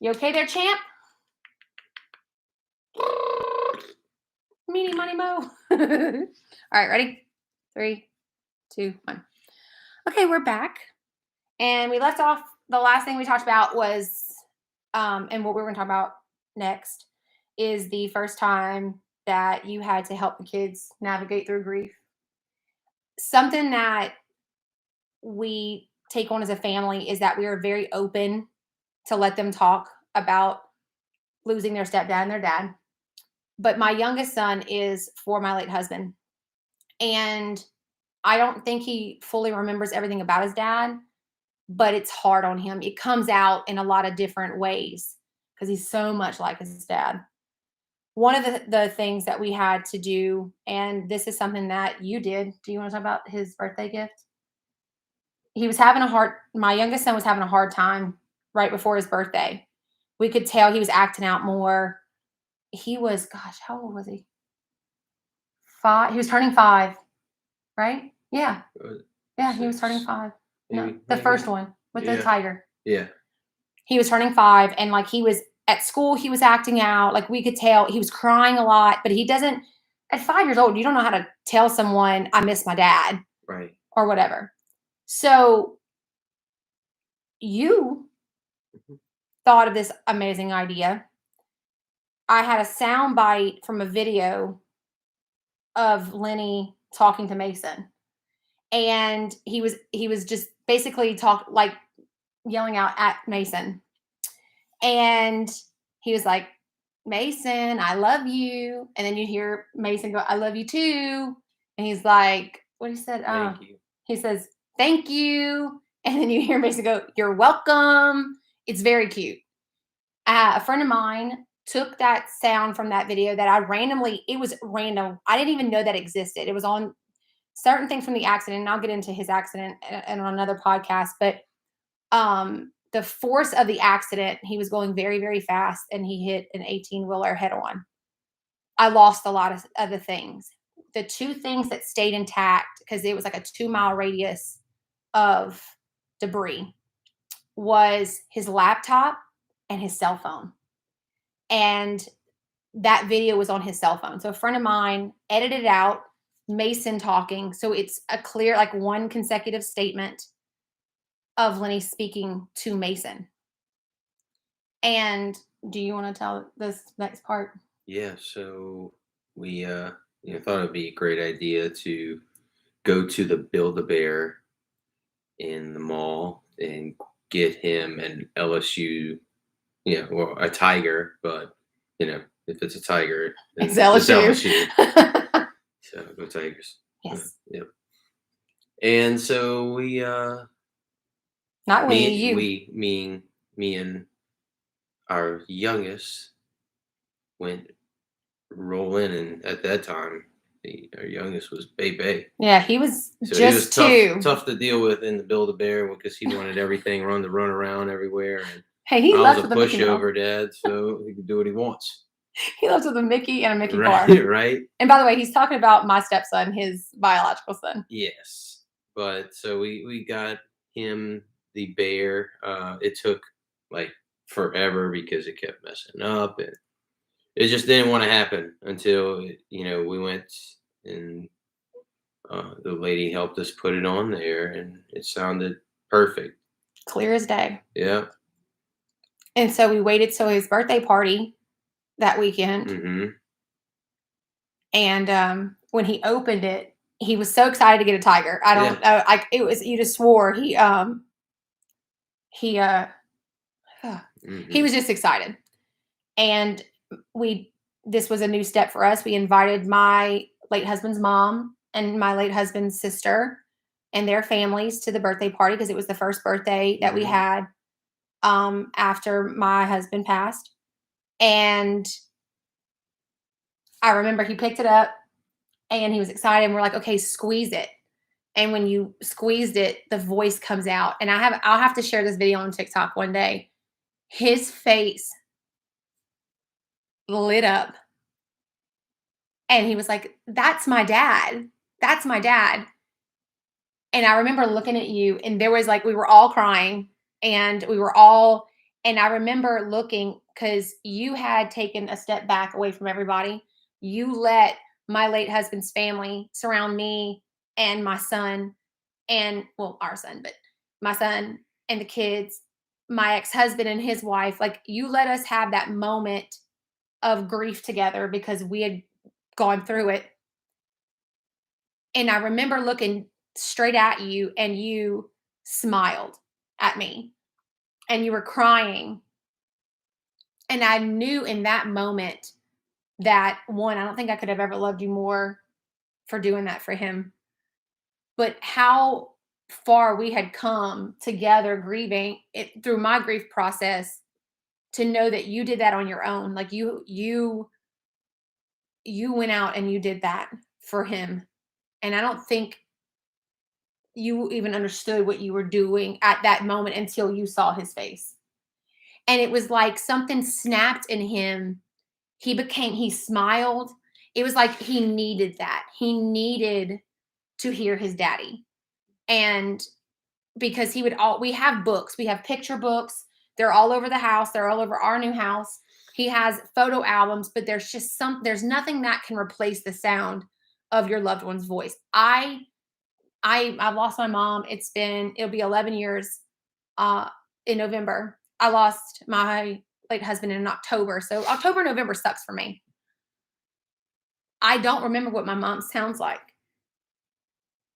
you okay there, champ? Meanie money mo. All right, ready? 3, 2, 1. Okay, we're back. And we left off, the last thing we talked about was, and what we're going to talk about next is the first time that you had to help the kids navigate through grief. Something that we take on as a family is that we are very open to let them talk about losing their stepdad and their dad. But my youngest son is for my late husband. And I don't think he fully remembers everything about his dad, but it's hard on him. It comes out in a lot of different ways because he's so much like his dad. One of the things that we had to do, and this is something that you did. Do you want to talk about his birthday gift? He was having my youngest son was having a hard time right before his birthday. We could tell he was acting out more. He was, gosh, how old was he? 5. He was turning 5, right? Yeah. Yeah, he was turning 5. No, Maybe, the first one with the Yeah. tiger. Yeah. He was turning 5, and like he was at school, he was acting out. Like we could tell he was crying a lot, but he doesn't. At 5 years old, you don't know how to tell someone I miss my dad Right. or whatever. So you Mhm. thought of this amazing idea. I had a sound bite from a video of Lenny talking to Mason, and he was just basically yelling out at Mason, and he was like, Mason, I love you. And then you hear Mason go, I love you too. And he's like, what he said? Thank you. He says, thank you. And then you hear Mason go, you're welcome. It's very cute. A friend of mine took that sound from that video that it was random. I didn't even know that existed. It was on certain things from the accident. And I'll get into his accident and on another podcast. But the force of the accident, he was going very, very fast and he hit an 18-wheeler head on. I lost a lot of other things. The 2 things that stayed intact, because it was like a 2-mile radius of debris, was his laptop and his cell phone. And that video was on his cell phone. So a friend of mine edited out Mason talking. So it's a clear, like one consecutive statement of Lenny speaking to Mason. And do you want to tell this next part? Yeah. So we thought it'd be a great idea to go to the Build-A-Bear in the mall and get him an LSU, or a tiger, but if it's a tiger, then It's LSU. So go Tigers. Yes. Yep. And so we Not we, me you. me and our youngest went rolling, and at that time our youngest was Bay. Yeah, he was So just he was 2. tough to deal with in the Build-A-Bear because he wanted everything run around everywhere, and Hey, he I was left a with a Mickey Mouse. pushover dad, so he could do what he wants. He left with a Mickey and a Mickey Right, car. right. And by the way, he's talking about my stepson, his biological son. Yes, but so we got him the bear. It took like forever because it kept messing up, and it just didn't want to happen until we went, and the lady helped us put it on there, and it sounded perfect. Clear as day. Yeah. And so we waited till his birthday party that weekend. Mm-hmm. And when he opened it, he was so excited to get a tiger. I don't know. It was, you just swore he was just excited. And this was a new step for us. We invited my late husband's mom and my late husband's sister and their families to the birthday party because it was the first birthday that we had after my husband passed. And I remember he picked it up and he was excited. And we're like, okay, squeeze it. And when you squeezed it, the voice comes out. And I'll have to share this video on TikTok one day. His face lit up. And he was like, that's my dad. That's my dad. And I remember looking at you, and there was we were all crying, and I remember looking because you had taken a step back away from everybody. You let my late husband's family surround me and my son, and our son, but my son and the kids, my ex-husband and his wife. You let us have that moment of grief together because we had gone through it. And I remember looking straight at you, and you smiled at me and you were crying. And I knew in that moment that, one, I don't think I could have ever loved you more for doing that for him, but how far we had come together grieving it through my grief process, to know that you did that on your own. You went out and you did that for him. And I don't think you even understood what you were doing at that moment until you saw his face. And it was like something snapped in him. He smiled. It was like he needed that. He needed to hear his daddy. And because we have books, we have picture books. They're all over the house. They're all over our new house. He has photo albums, but there's nothing that can replace the sound of your loved one's voice. I've lost my mom. It'll be 11 years in November. I lost my late husband in October. So October, November sucks for me. I don't remember what my mom sounds like.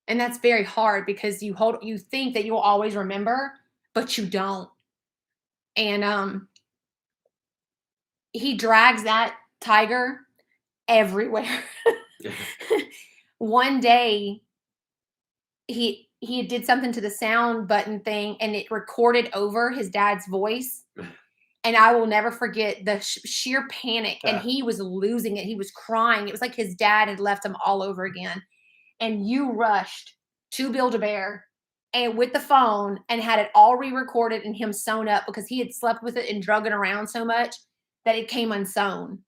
And that's very hard because you think that you'll always remember, but you don't. And he drags that tiger everywhere. One day he did something to the sound button thing and it recorded over his dad's voice. And I will never forget the sheer panic. And he was losing it. He was crying. It was like his dad had left him all over again. And you rushed to Build-A-Bear and with the phone and had it all re-recorded and him sewn up because he had slept with it and drug it around so much that it came unsewn.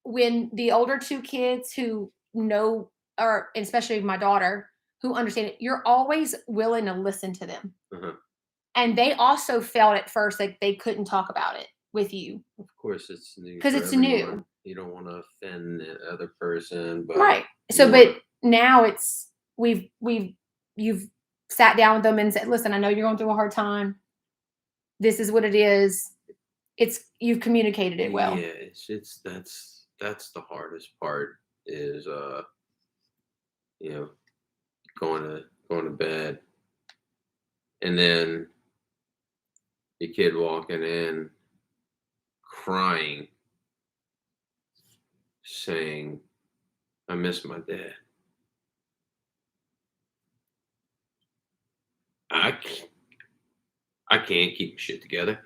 When the older two kids who know, or especially my daughter, who understand it, you're always willing to listen to them. Uh-huh. And they also felt at first like they couldn't talk about it with you. Of course, it's new. Because it's new. You don't want to offend the other person, but right. So, but now you've sat down with them and said, "Listen, I know you're going through a hard time. This is what it is. You've communicated it well." Yeah, that's the hardest part is going to bed, and then your kid walking in crying saying, "I miss my dad." I can't keep shit together.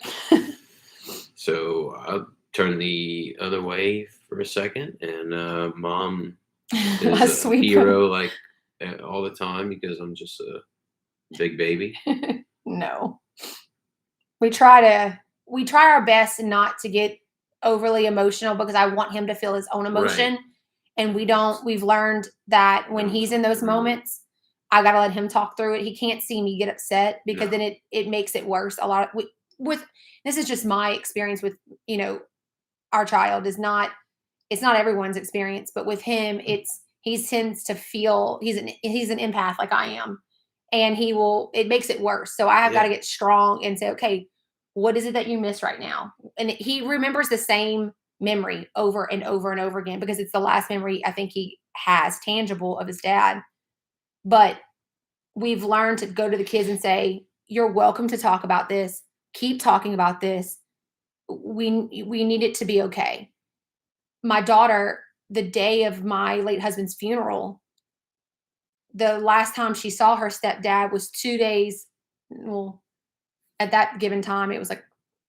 So I'll turn the other way for a second, and mom is a hero like all the time because I'm just a big baby. No. We try our best not to get overly emotional because I want him to feel his own emotion. Right. And we've learned that when he's in those moments, I got to let him talk through it. He can't see me get upset because then it makes it worse. A lot with this is just my experience with, our child it's not everyone's experience, but with him, he tends to feel he's an empath like I am. And it makes it worse. So I have got to get strong and say, okay, what is it that you miss right now? And he remembers the same memory over and over and over again because it's the last memory I think he has tangible of his dad. But we've learned to go to the kids and say, you're welcome to talk about this. Keep talking about this. We need it to be okay. My daughter, the day of my late husband's funeral, the last time she saw her stepdad was 2 days. Well, at that given time, it was like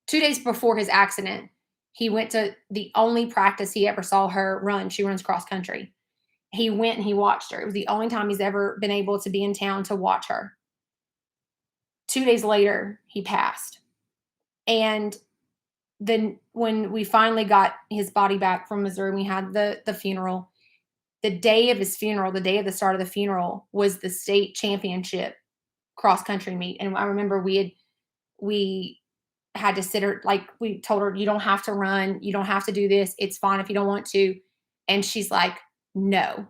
2 days before his accident. He went to the only practice he ever saw her run. She runs cross country. He went and he watched her. It was the only time he's ever been able to be in town to watch her. 2 days later, he passed. And then when we finally got his body back from Missouri, we had the funeral. The day of his funeral, the day of the start of the funeral, was the state championship cross country meet. And I remember we had to sit her, like we told her, you don't have to run. You don't have to do this. It's fine if you don't want to. And she's like, no,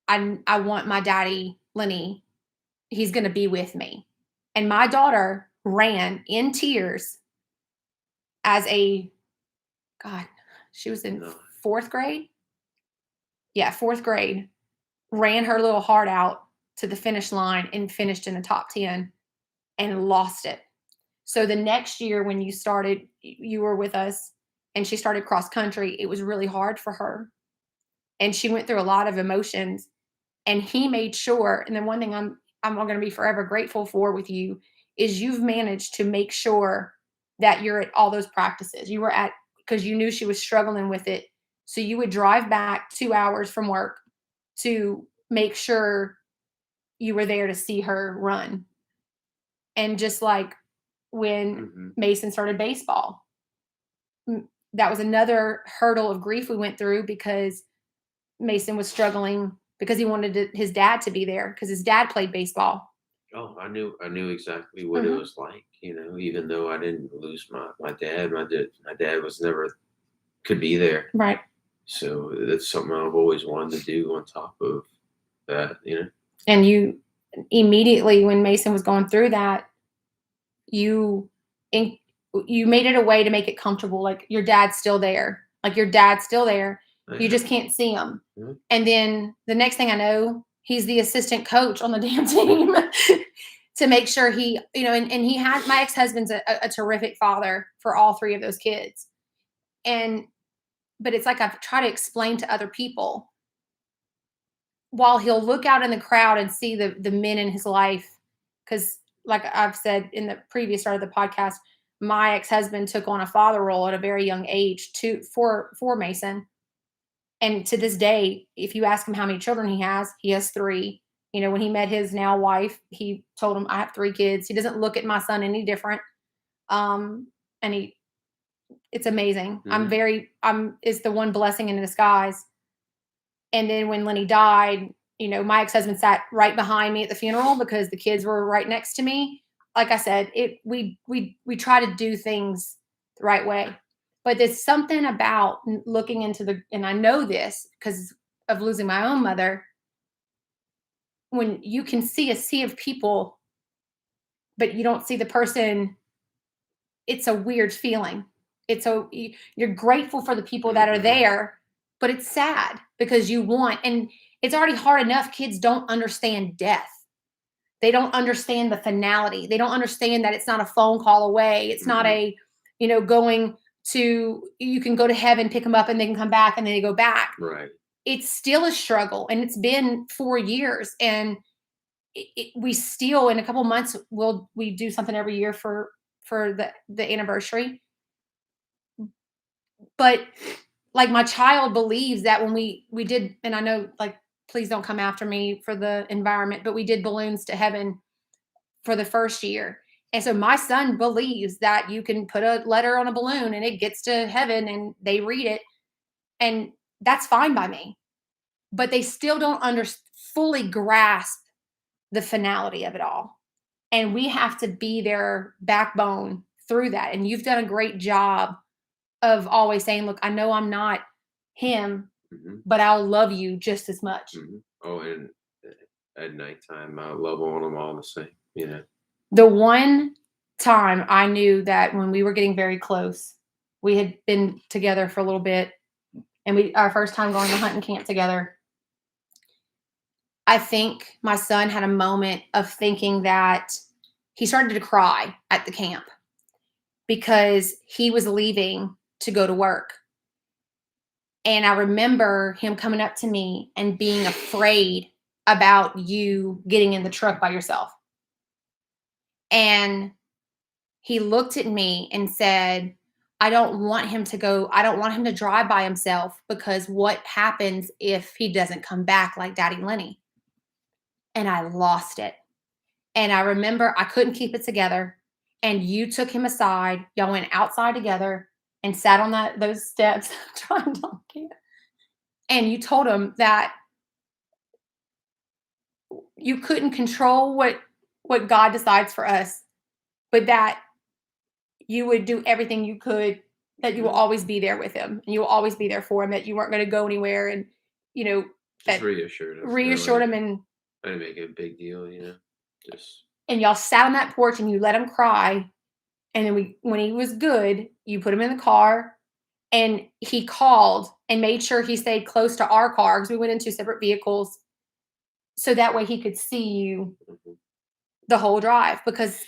I want my daddy, Lenny. He's going to be with me. And my daughter ran in tears she was in 4th grade. Yeah, 4th grade, ran her little heart out to the finish line and finished in the top 10 and lost it. So the next year when you were with us and she started cross country, it was really hard for her. And she went through a lot of emotions, and he made sure. And then one thing I'm going to be forever grateful for with you is you've managed to make sure that you're at all those practices. You were at, because you knew she was struggling with it. So you would drive back 2 hours from work to make sure you were there to see her run. And just like when Mason started baseball. That was another hurdle of grief we went through because Mason was struggling because he wanted his dad to be there because his dad played baseball. Oh, I knew exactly what it was like. Even though I didn't lose my dad, my dad was never could be there. Right. So that's something I've always wanted to do on top of that. And you immediately, when Mason was going through that, you made it a way to make it comfortable. Like your dad's still there. You just can't see him. Mm-hmm. And then the next thing I know, he's the assistant coach on the damn team to make sure he, and he had, my ex-husband's a terrific father for all three of those kids. But it's like I've tried to explain to other people, while he'll look out in the crowd and see the men in his life, because like I've said in the previous start of the podcast, my ex-husband took on a father role at a very young age for Mason. And to this day, if you ask him how many children he has 3. When he met his now wife, he told him, I have 3 kids. He doesn't look at my son any different. And it's amazing. It's the one blessing in disguise. And then when Lenny died, my ex-husband sat right behind me at the funeral because the kids were right next to me. Like I said, we try to do things the right way. But there's something about looking into and I know this because of losing my own mother, when you can see a sea of people, but you don't see the person, it's a weird feeling. You're grateful for the people that are there, but it's sad because and it's already hard enough. Kids don't understand death. They don't understand the finality. They don't understand that it's not a phone call away. It's not a, you can go to heaven, pick them up, and they can come back, and then they go back. Right. It's still a struggle, and it's been 4 years, and we still, in a couple months, we do something every year for the anniversary. But like my child believes that when we did, and I know, like, please don't come after me for the environment, but we did balloons to heaven for the first year. And so my son believes that you can put a letter on a balloon and it gets to heaven and they read it. And that's fine by me. But they still don't fully grasp the finality of it all. And we have to be their backbone through that. And you've done a great job of always saying, look, I know I'm not him, but I'll love you just as much. Oh, and at nighttime, I love on them all the same. The one time I knew that when we were getting very close, we had been together for a little bit, and our first time going to hunting camp together, I think my son had a moment of thinking that he started to cry at the camp because he was leaving to go to work. And I remember him coming up to me and being afraid about you getting in the truck by yourself. And he looked at me and said, I don't want him to go. I don't want him to drive by himself, because what happens if he doesn't come back like Daddy Lenny? And I lost it. And I remember I couldn't keep it together. And you took him aside. Y'all went outside together and sat on those steps trying to get. And you told him that you couldn't control what God decides for us, but that you would do everything you could, that you will always be there with him, and you will always be there for him, that you weren't going to go anywhere. And, just reassured him. And I didn't make it a big deal, and y'all sat on that porch and you let him cry. And then when he was good, you put him in the car, and he called and made sure he stayed close to our car, because we went in 2 separate vehicles, so that way he could see you the whole drive, because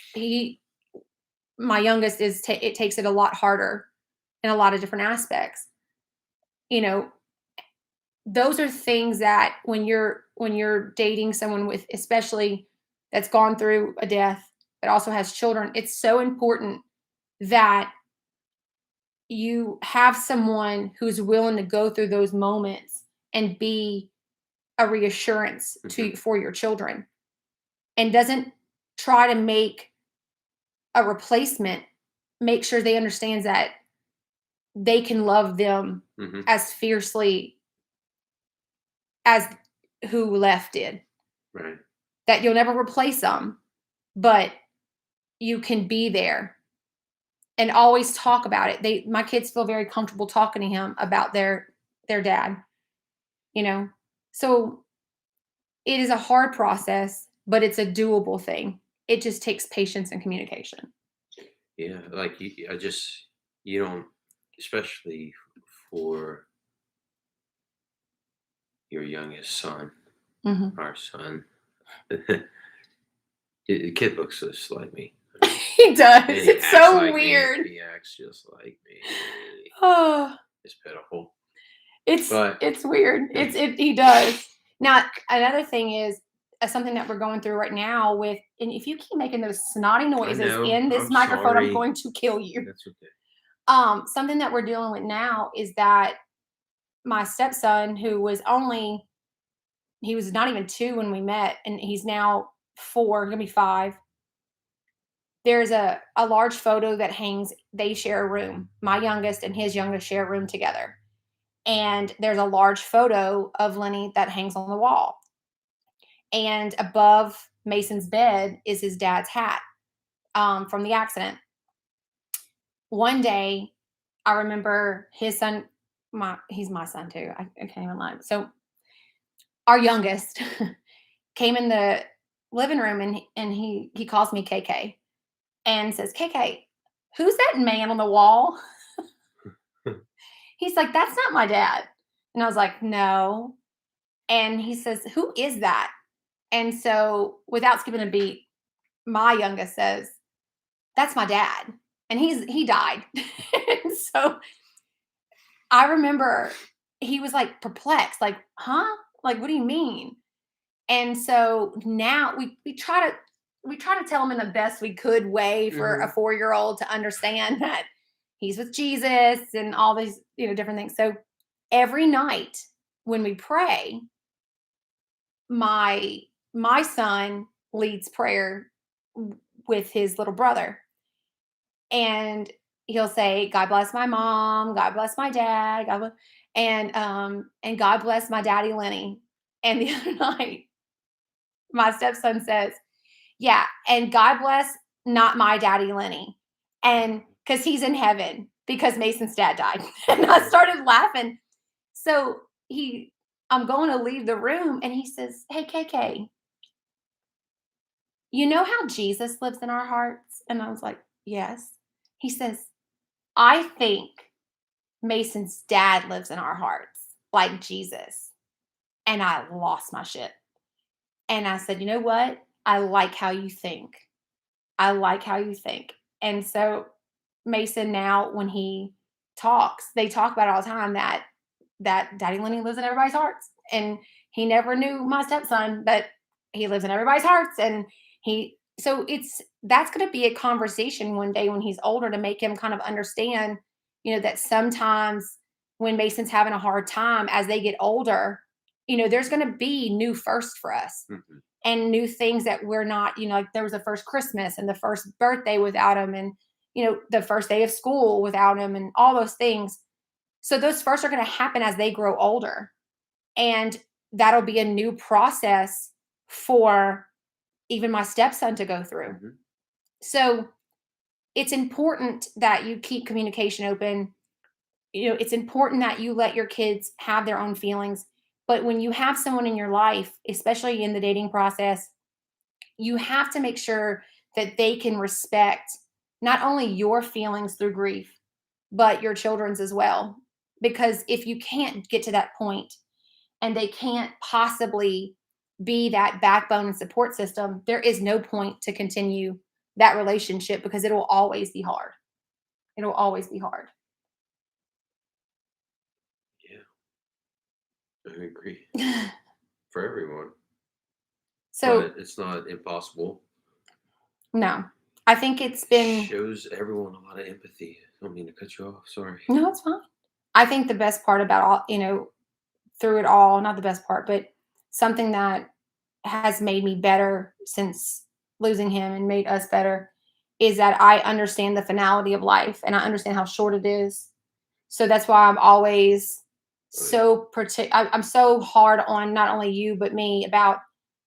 my youngest it takes it a lot harder in a lot of different aspects. Those are things that when you're dating someone with, especially that's gone through a death, but also has children, it's so important that you have someone who's willing to go through those moments and be a reassurance for your children, and doesn't try to make a replacement, make sure they understands that they can love them Hmm. as fiercely as who left did. Right. That you'll never replace them, but you can be there and always talk about it. My kids feel very comfortable talking to him about their dad, you know. So it is a hard process, but it's a doable thing. It just takes patience and communication. Yeah. Like you don't, especially for your youngest son, Mhm. our son. The kid looks just like me. He does. And he It's acts so like me. weird. He acts just like me. Oh, It's pitiful. it's But it's weird. He does. Now, another thing is something that we're going through right now with, and if you keep making those snotty I noises know. in this I'm microphone, I'm sorry. going to kill you. That's okay. Something that we're dealing with now is that my stepson, he was not even 2 when we met, and he's now 4, gonna be 5. There's a large photo that hangs. They share a room. My youngest and his youngest share a room together. And there's a large photo of Lenny that hangs on the wall. And above Mason's bed is his dad's hat from the accident. One day, I remember his son, he's my son too. I can't even lie. So our youngest came in the living room and he calls me KK and says, KK, who's that man on the wall? He's like, that's not my dad. And I was like, no. And he says, who is that? And so without skipping a beat, my youngest says, that's my dad. And he died. And so I remember he was like perplexed, like, huh? Like, what do you mean? And so now we try to tell him in the best we could way for a 4-year-old to understand that he's with Jesus and all these, different things. So every night when we pray, my son leads prayer with his little brother. And he'll say, God bless my mom, God bless my dad, and God bless my daddy Lenny. And the other night, my stepson says, yeah, and God bless not my daddy Lenny. And because he's in heaven because Mason's dad died. And I started laughing. So I'm going to leave the room and he says, hey, KK, you know how Jesus lives in our hearts? And I was like, yes. He says, I think Mason's dad lives in our hearts like Jesus. And I lost my shit. And I said, you know what? I like how you think. I like how you think. And so Mason now, when he talks, they talk about it all the time that Daddy Lenny lives in everybody's hearts. And he never knew my stepson, but he lives in everybody's hearts. And that's going to be a conversation one day when he's older to make him kind of understand, that sometimes when Mason's having a hard time as they get older, there's going to be new firsts for us. Mm-hmm. And new things that we're not, like there was the first Christmas and the first birthday without him and, the first day of school without him and all those things. So those firsts are going to happen as they grow older. And that'll be a new process for even my stepson to go through. Mm-hmm. So it's important that you keep communication open. It's important that you let your kids have their own feelings. But when you have someone in your life, especially in the dating process, you have to make sure that they can respect not only your feelings through grief, but your children's as well. Because if you can't get to that point and they can't possibly be that backbone and support system, there is no point to continue that relationship because it will always be hard. It'll always be hard. Yeah, I agree. For everyone. So but it's not impossible. no, I think it's been Shows everyone a lot of empathy. I don't mean to cut you off. Sorry. No, it's fine. I think the best part about all, through it all, not the best part, but something that has made me better since losing him and made us better is that I understand the finality of life and I understand how short it is. So that's why I'm always so I'm so hard on not only you but me about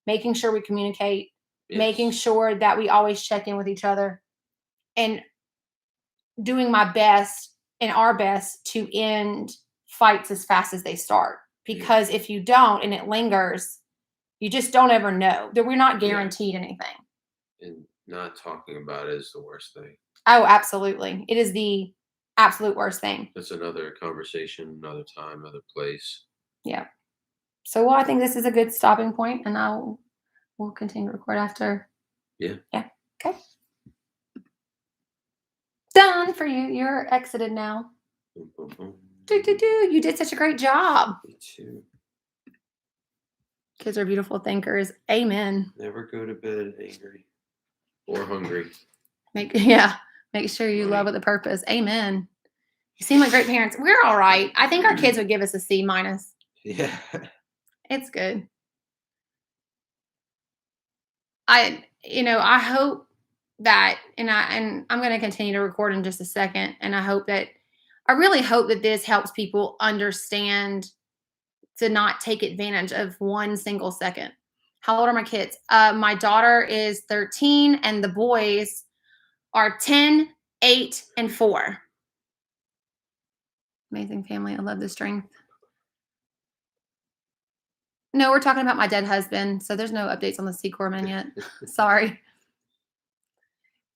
making sure we communicate, making Yes. sure that we always check in with each other, and doing my best and our best to end fights as fast as they start. Because if you don't and it lingers, you just don't ever know. That we're not guaranteed anything. And not talking about it is the worst thing. Oh, absolutely. It is the absolute worst thing. That's another conversation, another time, another place. Yeah. So well, I think this is a good stopping point, and we'll continue to record after. Yeah. Yeah. Okay. Done for you. You're exited now. Boom, boom, boom. You did such a great job. Me too. Kids are beautiful thinkers. Amen. Never go to bed angry or hungry. Make sure you love with a purpose. Amen. You seem like great parents. We're all right. I think our kids would give us a C-. Yeah. It's good. I hope that, and I'm going to continue to record in just a second. And I really hope that this helps people understand to not take advantage of one single second. How old are my kids? My daughter is 13 and the boys are 10, 8, and 4. Amazing family. I love the strength. No, we're talking about my dead husband. So there's no updates on the C Corpsman yet. Sorry.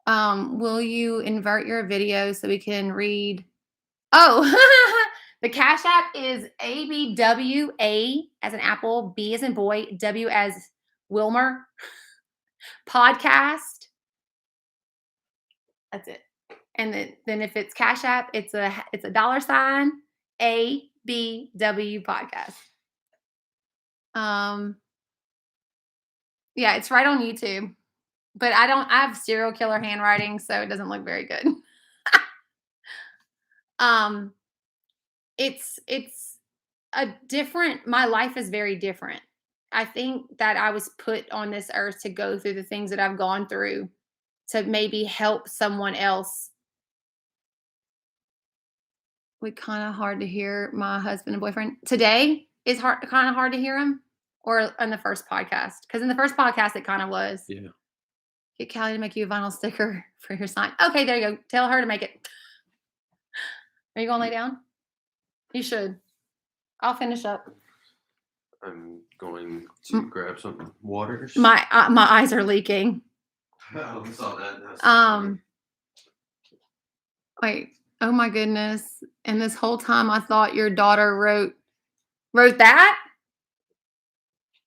Will you invert your video so we can read? Oh, the Cash App is ABWA as an apple, B as in boy, W as Wilmer podcast. That's it. And then if it's Cash App, it's a $, ABW podcast. Yeah, it's right on YouTube. But I have serial killer handwriting, so it doesn't look very good. It's my life is very different. I think that I was put on this earth to go through the things that I've gone through to maybe help someone else. Kind of hard to hear my husband and boyfriend. Today is kind of hard to hear him, or in the first podcast. Because in the first podcast, it kind of was. Yeah. Get Callie to make you a vinyl sticker for your sign. Okay, there you go. Tell her to make it. Are you going to lay down? You should. I'll finish up. I'm going to grab some waters. My eyes are leaking. Oh, I saw that. Wait. Oh my goodness. And this whole time I thought your daughter wrote that?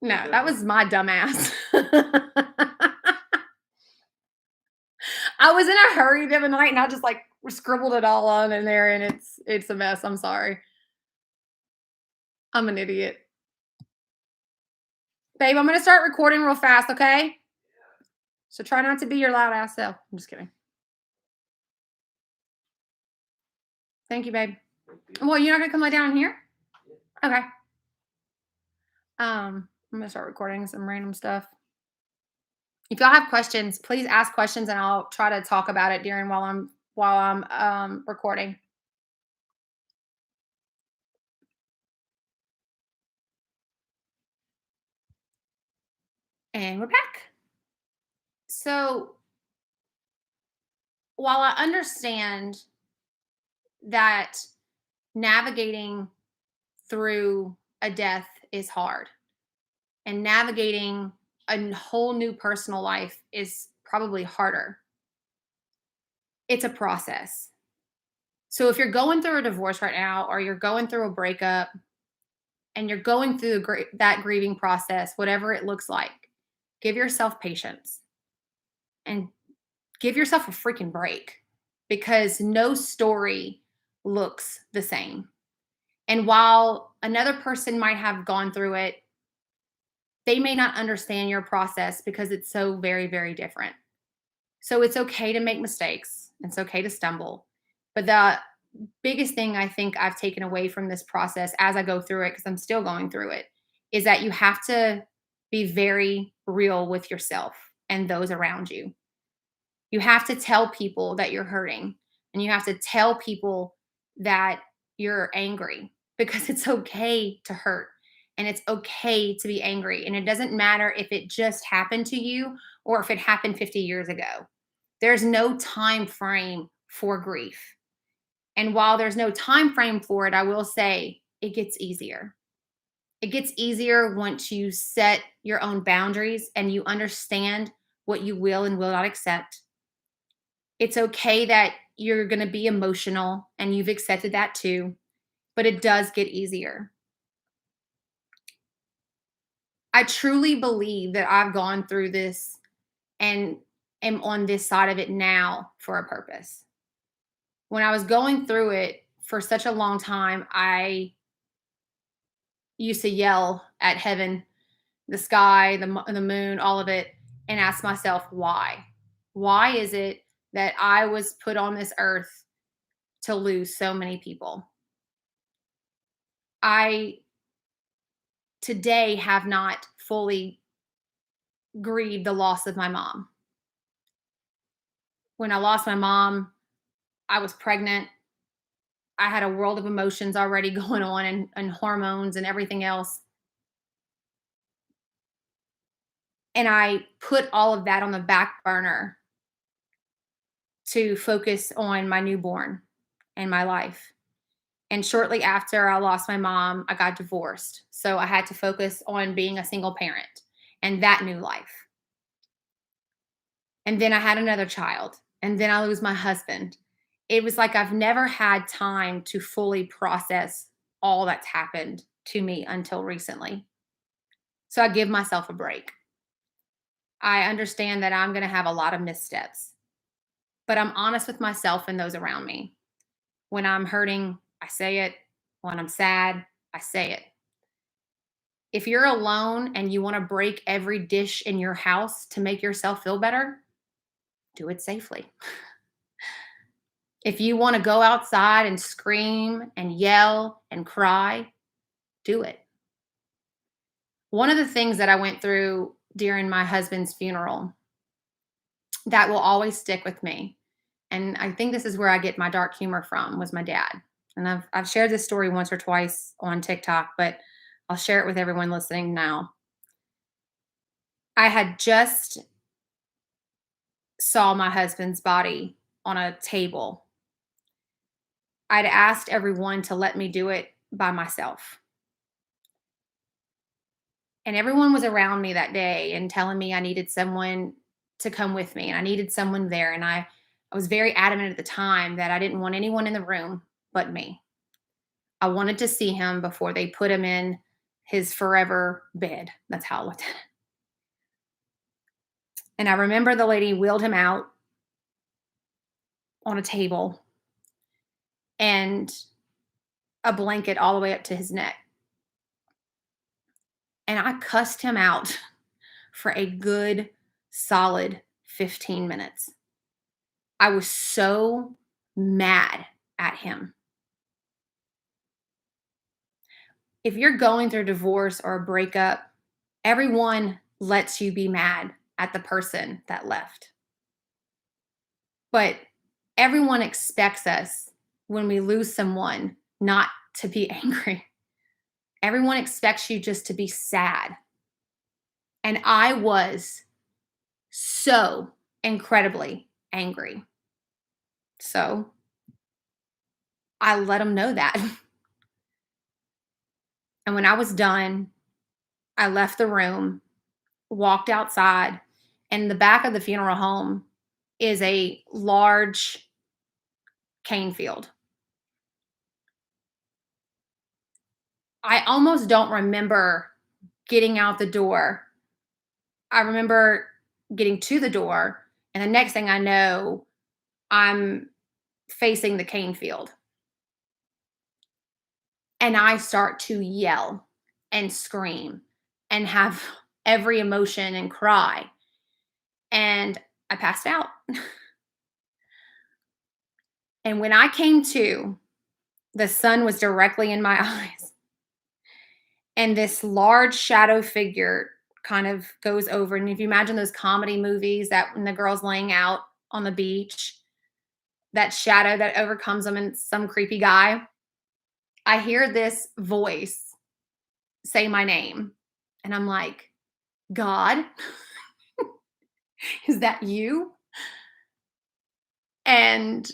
No, that was my dumbass. I was in a hurry the other night and I just scribbled it all on in there, and it's a mess. I'm sorry. I'm an idiot. Babe, I'm going to start recording real fast, okay? So try not to be your loud ass self. I'm just kidding. Thank you, babe. Well, you're not going to come lay down here? Okay. I'm going to start recording some random stuff. If y'all have questions, please ask questions and I'll try to talk about it while I'm recording. And we're back. So while I understand that navigating through a death is hard, and navigating a whole new personal life is probably harder, it's a process. So if you're going through a divorce right now, or you're going through a breakup, and you're going through that grieving process, whatever it looks like, give yourself patience and give yourself a freaking break, because no story looks the same. And while another person might have gone through it, they may not understand your process because it's so very, very different. So it's okay to make mistakes. It's okay to stumble. But the biggest thing I think I've taken away from this process as I go through it, because I'm still going through it, is that you have to be very real with yourself and those around you. You have to tell people that you're hurting, and you have to tell people that you're angry, because it's okay to hurt and it's okay to be angry. And it doesn't matter if it just happened to you or if it happened 50 years ago. There's no time frame for grief. And while there's no time frame for it, I will say it gets easier. It gets easier once you set your own boundaries and you understand what you will and will not accept. It's okay that you're going to be emotional and you've accepted that too, but it does get easier. I truly believe that I've gone through this and am on this side of it now for a purpose. When I was going through it for such a long time, I used to yell at heaven, the sky, the moon, all of it, and ask myself, why? Why is it that I was put on this earth to lose so many people? I today have not fully grieved the loss of my mom. When I lost my mom, I was pregnant. I had a world of emotions already going on, and hormones and everything else. And I put all of that on the back burner to focus on my newborn and my life. And shortly after I lost my mom, I got divorced. So I had to focus on being a single parent and that new life. And then I had another child, and then I lose my husband. It was like I've never had time to fully process all that's happened to me until recently. So I give myself a break. I understand that I'm going to have a lot of missteps, but I'm honest with myself and those around me. When I'm hurting, I say it. When I'm sad, I say it. If you're alone and you want to break every dish in your house to make yourself feel better, do it safely. If you want to go outside and scream and yell and cry, do it. One of the things that I went through during my husband's funeral that will always stick with me, and I think this is where I get my dark humor from, was my dad. And I've shared this story once or twice on TikTok, but I'll share it with everyone listening now. I had just saw my husband's body on a table. I'd asked everyone to let me do it by myself. And everyone was around me that day and telling me I needed someone to come with me and I needed someone there. And I was very adamant at the time that I didn't want anyone in the room but me. I wanted to see him before they put him in his forever bed. That's how I looked at it. And I remember the lady wheeled him out on a table and a blanket all the way up to his neck. And I cussed him out for a good, solid 15 minutes. I was so mad at him. If you're going through a divorce or a breakup, everyone lets you be mad at the person that left. But everyone expects us, when we lose someone, not to be angry. Everyone expects you just to be sad. And I was so incredibly angry. So I let them know that. And when I was done, I left the room, walked outside, and in the back of the funeral home is a large cane field. I almost don't remember getting out the door. I remember getting to the door, and the next thing I know, I'm facing the cane field. And I start to yell and scream and have every emotion and cry. And I passed out. And when I came to, the sun was directly in my eyes. And this large shadow figure kind of goes over. And if you imagine those comedy movies that when the girl's laying out on the beach, that shadow that overcomes them and it's some creepy guy, I hear this voice say my name. And I'm like, God, is that you? And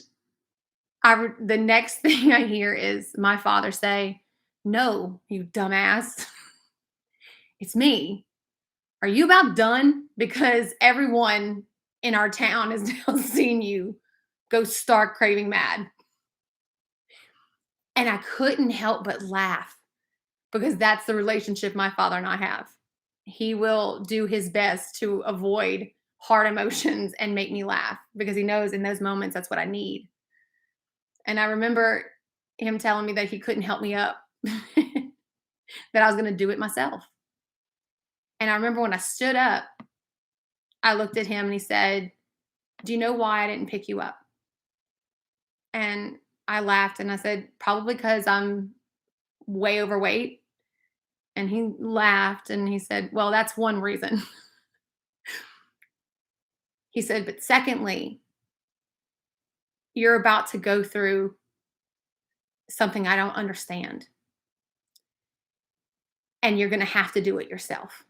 the next thing I hear is my father say, no, you dumbass. It's me. Are you about done? Because everyone in our town has now seen you go stark craving mad. And I couldn't help but laugh because that's the relationship my father and I have. He will do his best to avoid hard emotions and make me laugh because he knows in those moments that's what I need. And I remember him telling me that he couldn't help me up, that I was going to do it myself. And I remember when I stood up, I looked at him and he said, do you know why I didn't pick you up? And I laughed and I said, probably because I'm way overweight. And he laughed and he said, well, that's one reason. He said, but secondly, you're about to go through something I don't understand. And you're going to have to do it yourself.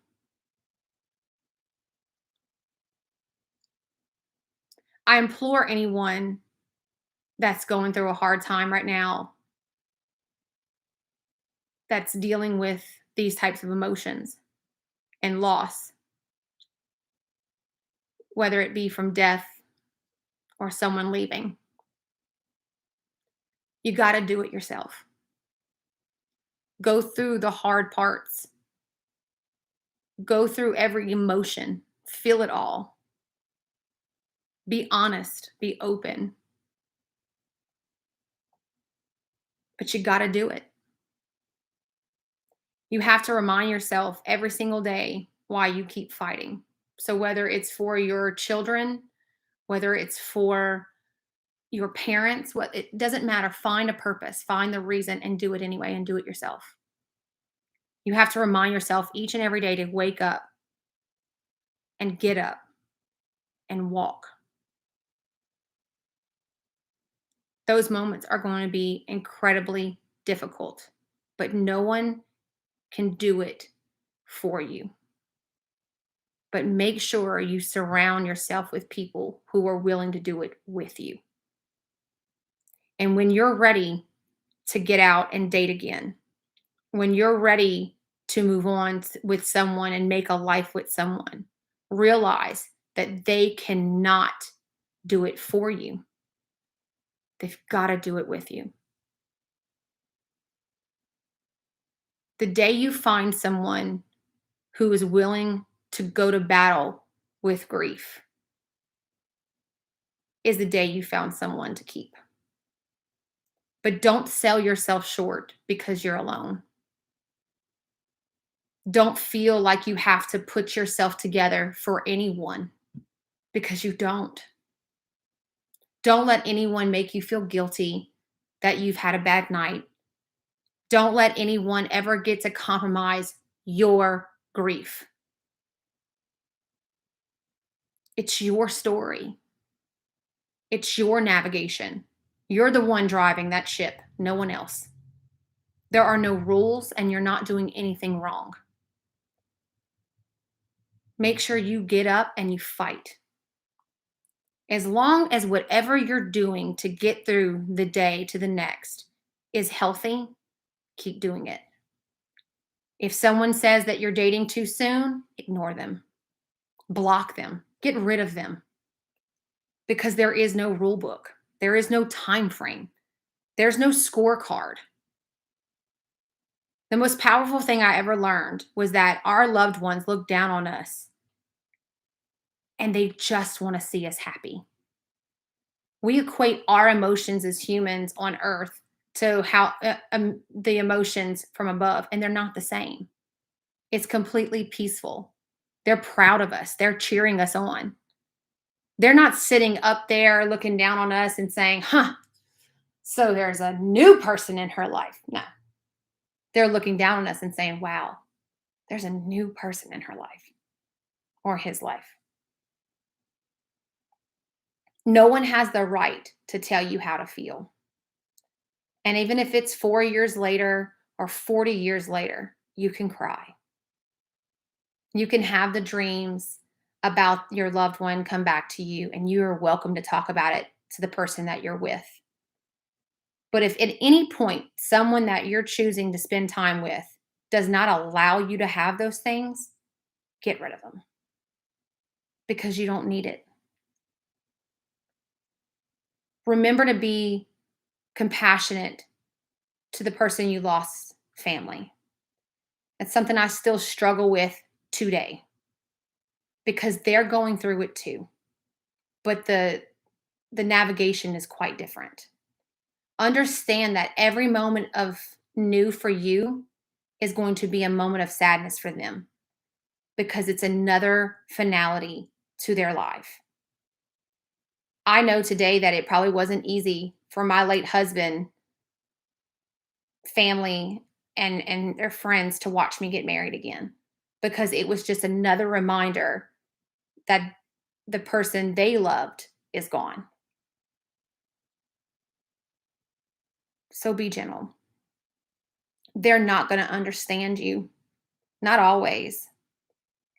I implore anyone that's going through a hard time right now, that's dealing with these types of emotions and loss, whether it be from death or someone leaving, you got to do it yourself. Go through the hard parts. Go through every emotion. Feel it all. Be honest. Be open. But you got to do it. You have to remind yourself every single day why you keep fighting. So whether it's for your children, whether it's for your parents, it doesn't matter. Find a purpose, find the reason, and do it anyway, and do it yourself. You have to remind yourself each and every day to wake up and get up and walk. Those moments are going to be incredibly difficult, but no one can do it for you. But make sure you surround yourself with people who are willing to do it with you. And when you're ready to get out and date again, when you're ready to move on with someone and make a life with someone, realize that they cannot do it for you. They've got to do it with you. The day you find someone who is willing to go to battle with grief is the day you found someone to keep. But don't sell yourself short because you're alone. Don't feel like you have to put yourself together for anyone because you don't. Don't let anyone make you feel guilty that you've had a bad night. Don't let anyone ever get to compromise your grief. It's your story. It's your navigation. You're the one driving that ship, no one else. There are no rules and you're not doing anything wrong. Make sure you get up and you fight. As long as whatever you're doing to get through the day to the next is healthy, keep doing it. If someone says that you're dating too soon, ignore them. Block them. Get rid of them. Because there is no rule book. There is no time frame. There's no scorecard. The most powerful thing I ever learned was that our loved ones look down on us and they just want to see us happy. We equate our emotions as humans on earth to how the emotions from above, and they're not the same. It's completely peaceful. They're proud of us. They're cheering us on. They're not sitting up there looking down on us and saying, so there's a new person in her life. No. They're looking down on us and saying, wow, there's a new person in her life or his life. No one has the right to tell you how to feel. And even if it's 4 years later or 40 years later, you can cry. You can have the dreams about your loved one come back to you, and you are welcome to talk about it to the person that you're with. But if at any point someone that you're choosing to spend time with does not allow you to have those things, get rid of them because you don't need it. Remember to be compassionate to the person you lost family. It's something I still struggle with today because they're going through it too. But the navigation is quite different. Understand that every moment of new for you is going to be a moment of sadness for them because it's another finality to their life. I know today that it probably wasn't easy for my late husband, family, and their friends to watch me get married again because it was just another reminder that the person they loved is gone. So be gentle. They're not going to understand you, not always.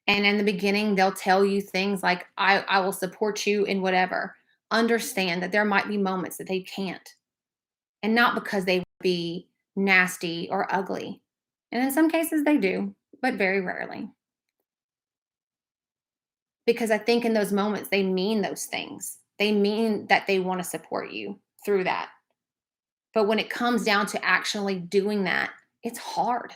And in the beginning, they'll tell you things like, I will support you in whatever. Understand that there might be moments that they can't. And not because they would be nasty or ugly. And in some cases, they do, but very rarely. Because I think in those moments, they mean those things. They mean that they want to support you through that. But when it comes down to actually doing that, it's hard.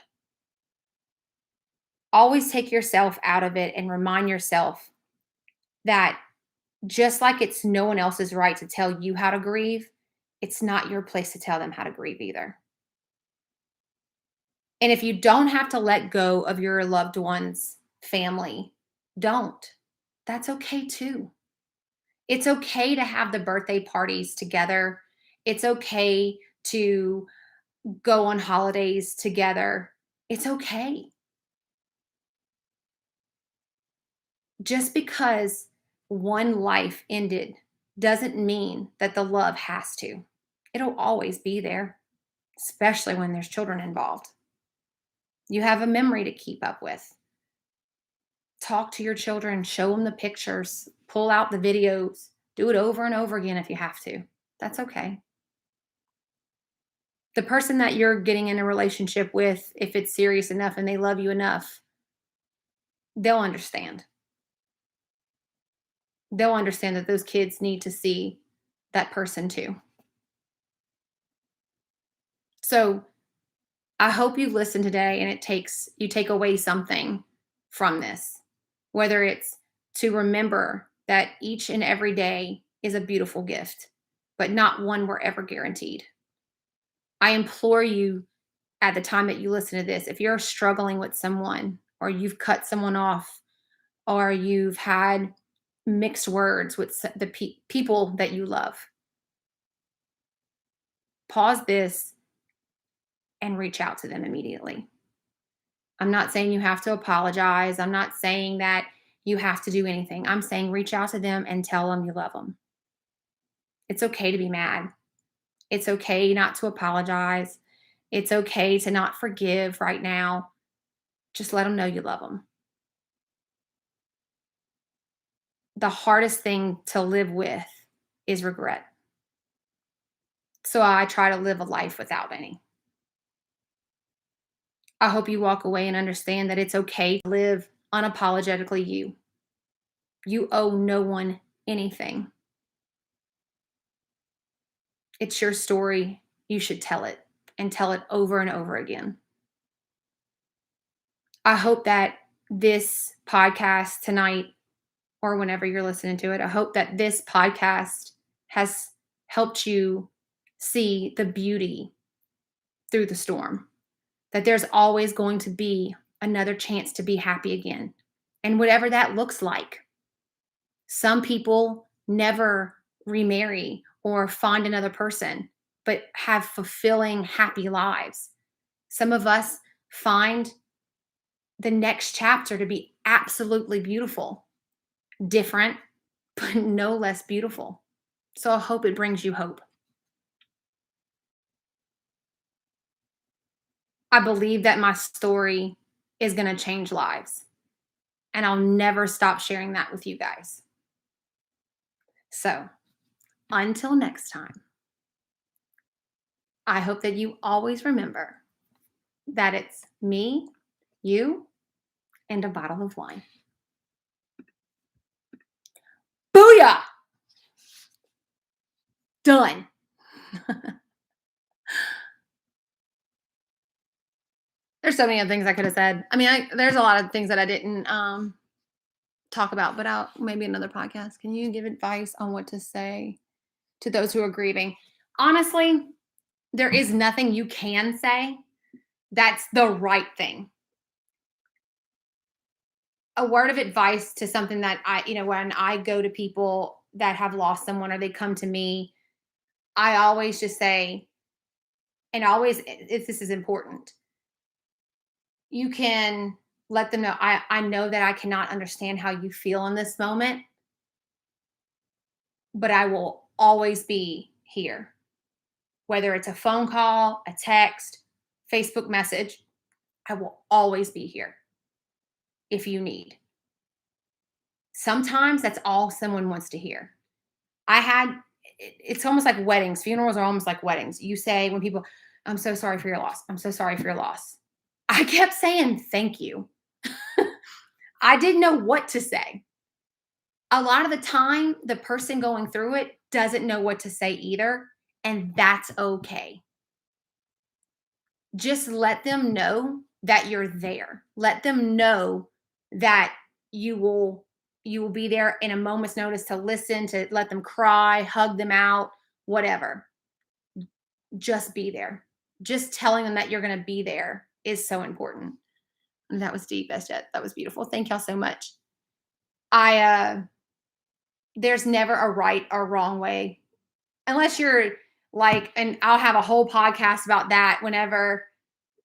Always take yourself out of it and remind yourself that just like it's no one else's right to tell you how to grieve, it's not your place to tell them how to grieve either. And if you don't have to let go of your loved one's family, don't. That's okay too. It's okay to have the birthday parties together. It's okay to go on holidays together. It's okay. Just because one life ended doesn't mean that the love has to. It'll always be there, especially when there's children involved. You have a memory to keep up with. Talk to your children, show them the pictures, pull out the videos, do it over and over again if you have to. That's okay. The person that you're getting in a relationship with, if it's serious enough and they love you enough, they'll understand. They'll understand that those kids need to see that person too. So I hope you listen today and you take away something from this, whether it's to remember that each and every day is a beautiful gift, but not one we're ever guaranteed. I implore you at the time that you listen to this, if you're struggling with someone or you've cut someone off or you've had mixed words with the people that you love, pause this and reach out to them immediately. I'm not saying you have to apologize. I'm not saying that you have to do anything. I'm saying reach out to them and tell them you love them. It's okay to be mad. It's okay not to apologize. It's okay to not forgive right now. Just let them know you love them. The hardest thing to live with is regret. So I try to live a life without any. I hope you walk away and understand that it's okay to live unapologetically you. You owe no one anything. It's your story. You should tell it and tell it over and over again. I hope that this podcast tonight or whenever you're listening to it, I hope that this podcast has helped you see the beauty through the storm, that there's always going to be another chance to be happy again. And whatever that looks like, some people never remarry or find another person, but have fulfilling, happy lives. Some of us find the next chapter to be absolutely beautiful, different, but no less beautiful. So I hope it brings you hope. I believe that my story is going to change lives, and I'll never stop sharing that with you guys. So until next time, I hope that you always remember that it's me, you, and a bottle of wine. Booyah! Done. There's so many other things I could have said. I mean, there's a lot of things that I didn't talk about, but maybe another podcast. Can you give advice on what to say to those who are grieving? Honestly, there is nothing you can say that's the right thing. A word of advice to something that when I go to people that have lost someone or they come to me, I always just say, and always, this is important, you can let them know, I know that I cannot understand how you feel in this moment, but I will always be here. Whether it's a phone call, a text, Facebook message, I will always be here if you need. Sometimes that's all someone wants to hear. It's almost like weddings. Funerals are almost like weddings. You say when people, I'm so sorry for your loss. I'm so sorry for your loss. I kept saying thank you. I didn't know what to say. A lot of the time, the person going through it doesn't know what to say either, and that's okay. Just let them know that you're there. Let them know that you will be there in a moment's notice to listen, to let them cry, hug them out, whatever. Just be there. Just telling them that you're going to be there is so important. And that was deep, Esjet. That was beautiful. Thank y'all so much. There's never a right or wrong way, unless you're like, and I'll have a whole podcast about that whenever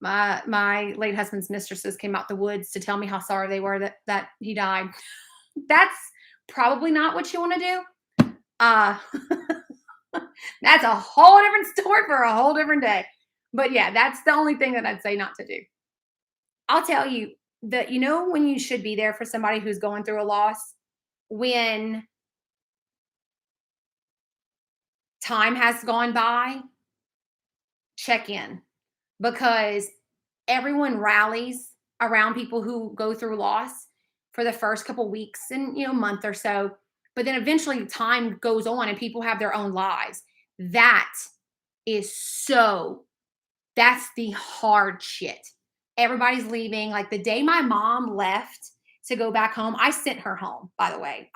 my late husband's mistresses came out the woods to tell me how sorry they were that he died. That's probably not what you want to do. That's a whole different story for a whole different day. But yeah, that's the only thing that I'd say not to do. I'll tell you that, when you should be there for somebody who's going through a loss, when time has gone by, check in, because everyone rallies around people who go through loss for the first couple weeks and month or so, but then eventually time goes on and people have their own lives. That's the hard shit. Everybody's leaving. Like the day my mom left to go back home, I sent her home, by the way.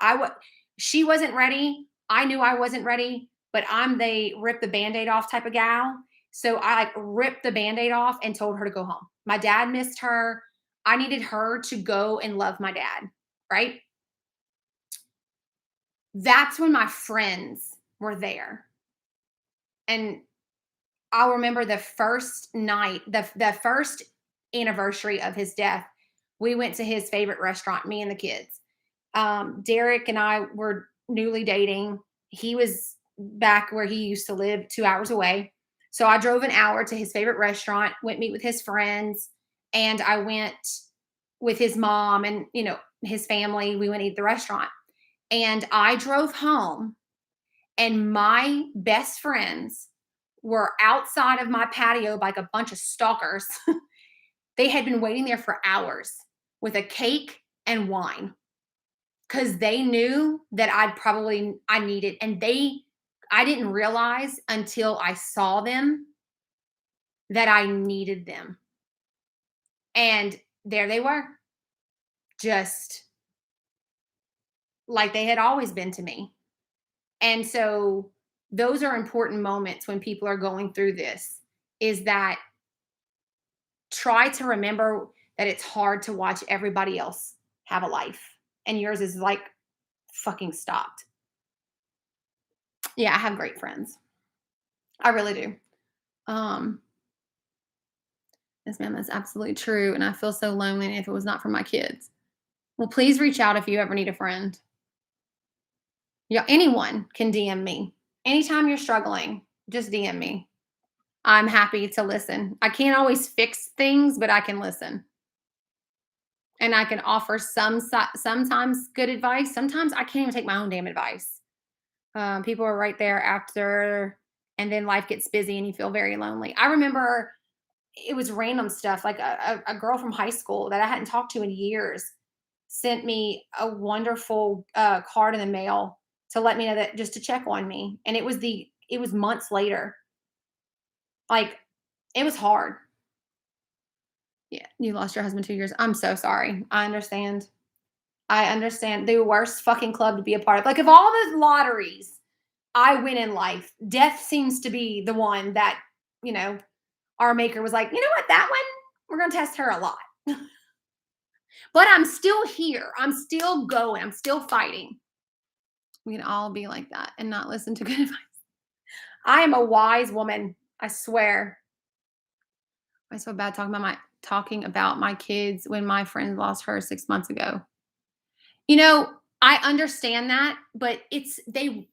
She wasn't ready. I knew I wasn't ready, but I'm the rip the Band-Aid off type of gal. So I ripped the Band-Aid off and told her to go home. My dad missed her. I needed her to go and love my dad, right? That's when my friends were there. And I'll remember the first night, the first anniversary of his death, we went to his favorite restaurant, me and the kids. Derek and I were newly dating. He was back where he used to live 2 hours away. So I drove an hour to his favorite restaurant, went meet with his friends, and I went with his mom and, his family. We went eat at the restaurant. And I drove home, and my best friends were outside of my patio like a bunch of stalkers. They had been waiting there for hours with a cake and wine because they knew that I needed, and I didn't realize until I saw them that I needed them. And there they were, just like they had always been to me. And so those are important moments when people are going through this, is that try to remember that it's hard to watch everybody else have a life and yours is like fucking stopped. Yeah, I have great friends. I really do. Yes, ma'am, that's absolutely true. And I feel so lonely if it was not for my kids. Well, please reach out if you ever need a friend. Yeah, anyone can DM me. Anytime you're struggling, just DM me. I'm happy to listen. I can't always fix things, but I can listen. And I can offer sometimes good advice. Sometimes I can't even take my own damn advice. People are right there after, and then life gets busy and you feel very lonely. I remember it was random stuff, like a girl from high school that I hadn't talked to in years sent me a wonderful card in the mail to let me know that, just to check on me. And it was months later. Like, it was hard. Yeah, you lost your husband 2 years. I'm so sorry. I understand. I understand. The worst fucking club to be a part of. Like, of all the lotteries I win in life, death seems to be the one that, you know, our maker was like, you know what, that one, we're going to test her a lot. But I'm still here. I'm still going. I'm still fighting. We can all be like that and not listen to good advice. I am a wise woman. I swear. I feel bad talking about my kids when my friend lost hers 6 months ago. You know, I understand that, but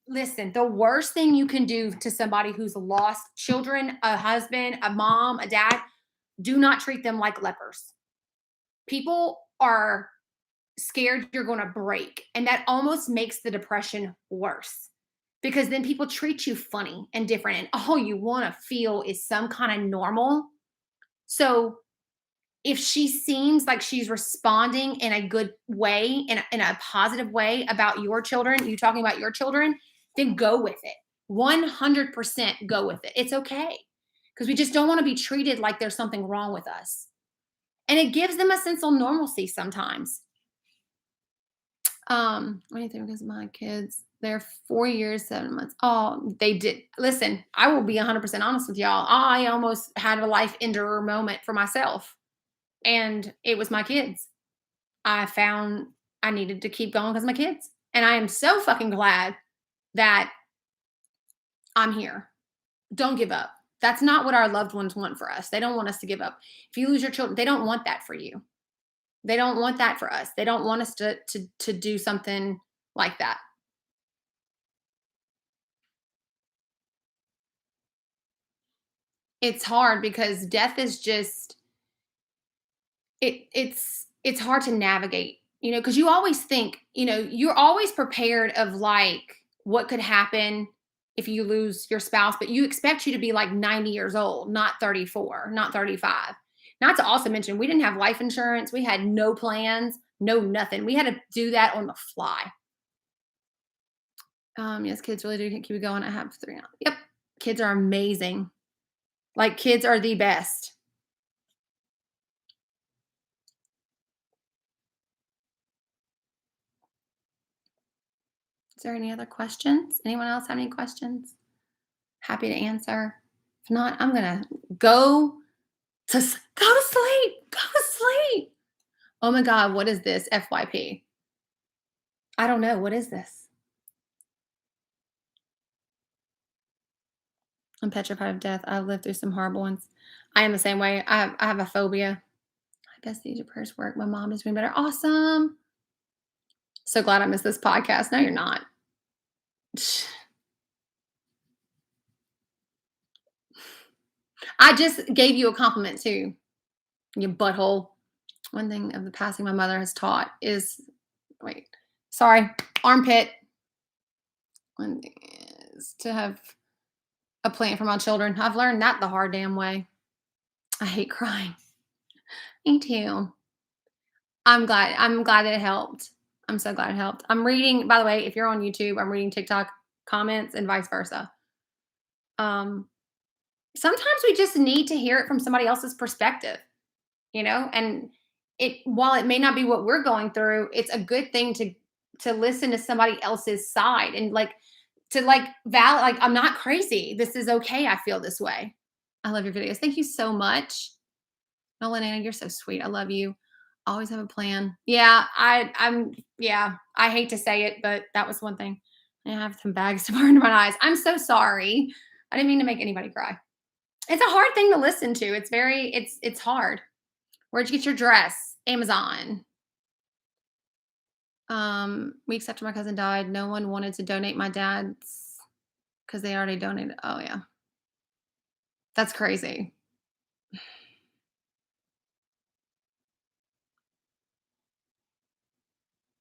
listen, the worst thing you can do to somebody who's lost children, a husband, a mom, a dad, do not treat them like lepers. People are scared you're going to break, and that almost makes the depression worse, because then people treat you funny and different, and all you want to feel is some kind of normal. So if she seems like she's responding in a good way, in a positive way about your children, you talking about your children, then go with it. 100% go with it. It's okay. Because we just don't want to be treated like there's something wrong with us. And it gives them a sense of normalcy sometimes. What do you think? Because my kids, they're 4 years, 7 months. Oh, they did. Listen, I will be 100% honest with y'all. I almost had a life ender moment for myself. And it was my kids. I found I needed to keep going because of my kids. And I am so fucking glad that I'm here. Don't give up. That's not what our loved ones want for us. They don't want us to give up. If you lose your children, they don't want that for you. They don't want that for us. They don't want us to do something like that. It's hard because death is just it's hard to navigate, because you always think, you're always prepared of like what could happen if you lose your spouse, but you expect you to be like 90 years old, not 34, not 35. Not to also mention, we didn't have life insurance. We had no plans, no nothing. We had to do that on the fly. Yes, kids really do keep it going. I have 3 now. Yep. Kids are amazing. Like, kids are the best. Is there any other questions? Anyone else have any questions? Happy to answer. If not, I'm gonna go to sleep. Go to sleep. Oh my God, what is this? FYP. I don't know. What is this? I'm petrified of death. I've lived through some horrible ones. I am the same way. I have a phobia. I guess these are prayers work. My mom is doing better. Awesome. So glad I missed this podcast. No, you're not. I just gave you a compliment too, you butthole. One thing of the passing my mother has taught is, armpit. One thing is to have a plan for my children. I've learned that the hard damn way. I hate crying. Me too. I'm glad that it helped. I'm so glad it helped. I'm reading, by the way, if you're on YouTube, I'm reading TikTok comments and vice versa. Sometimes we just need to hear it from somebody else's perspective, and while it may not be what we're going through, it's a good thing to listen to somebody else's side and valid, I'm not crazy. This is okay. I feel this way. I love your videos. Thank you so much. Nola and Anna, you're so sweet. I love you. Always have a plan. Yeah, I hate to say it, but that was one thing. I have some bags to burn in my eyes. I'm so sorry. I didn't mean to make anybody cry. It's a hard thing to listen to. It's hard. Where'd you get your dress? Amazon. Weeks after my cousin died, no one wanted to donate my dad's because they already donated. Oh, yeah. That's crazy.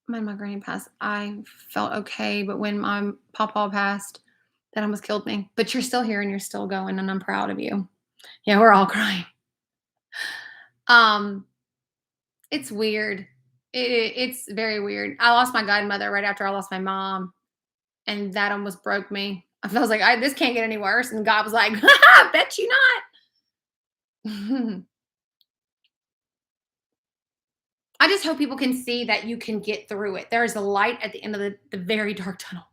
When my granny passed, I felt okay, but when my pawpaw passed, that almost killed me. But you're still here and you're still going, and I'm proud of you. Yeah, we're all crying. Um, it's weird. It's very weird. I lost my godmother right after I lost my mom, and that almost broke me. I was like, this can't get any worse. And God was like, bet you not. I just hope people can see that you can get through it. There is a light at the end of the very dark tunnel.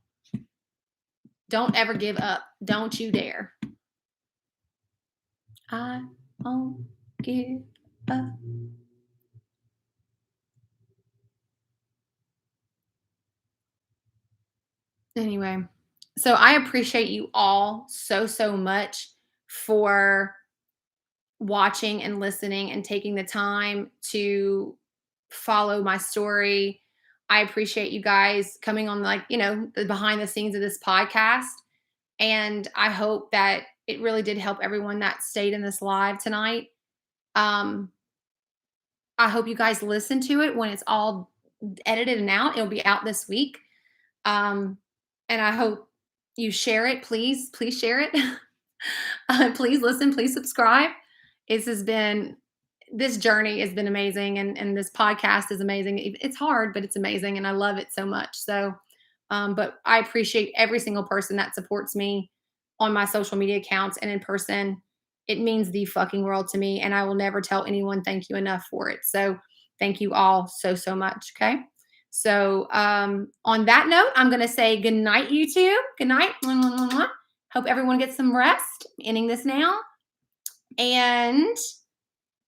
Don't ever give up. Don't you dare. I won't give up. Anyway, so I appreciate you all so much for watching and listening and taking the time to follow my story. I appreciate you guys coming on, like, the behind the scenes of this podcast. And I hope that it really did help everyone that stayed in this live tonight. I hope you guys listen to it when it's all edited and out. It'll be out this week. And I hope you share it. Please share it. Please listen. Please subscribe. This journey has been amazing. And this podcast is amazing. It's hard, but it's amazing. And I love it so much. So, but I appreciate every single person that supports me on my social media accounts and in person. It means the fucking world to me. And I will never tell anyone thank you enough for it. So thank you all so much. Okay. So on that note, I'm going to say good night, YouTube. Good night. Hope everyone gets some rest. Ending this now. And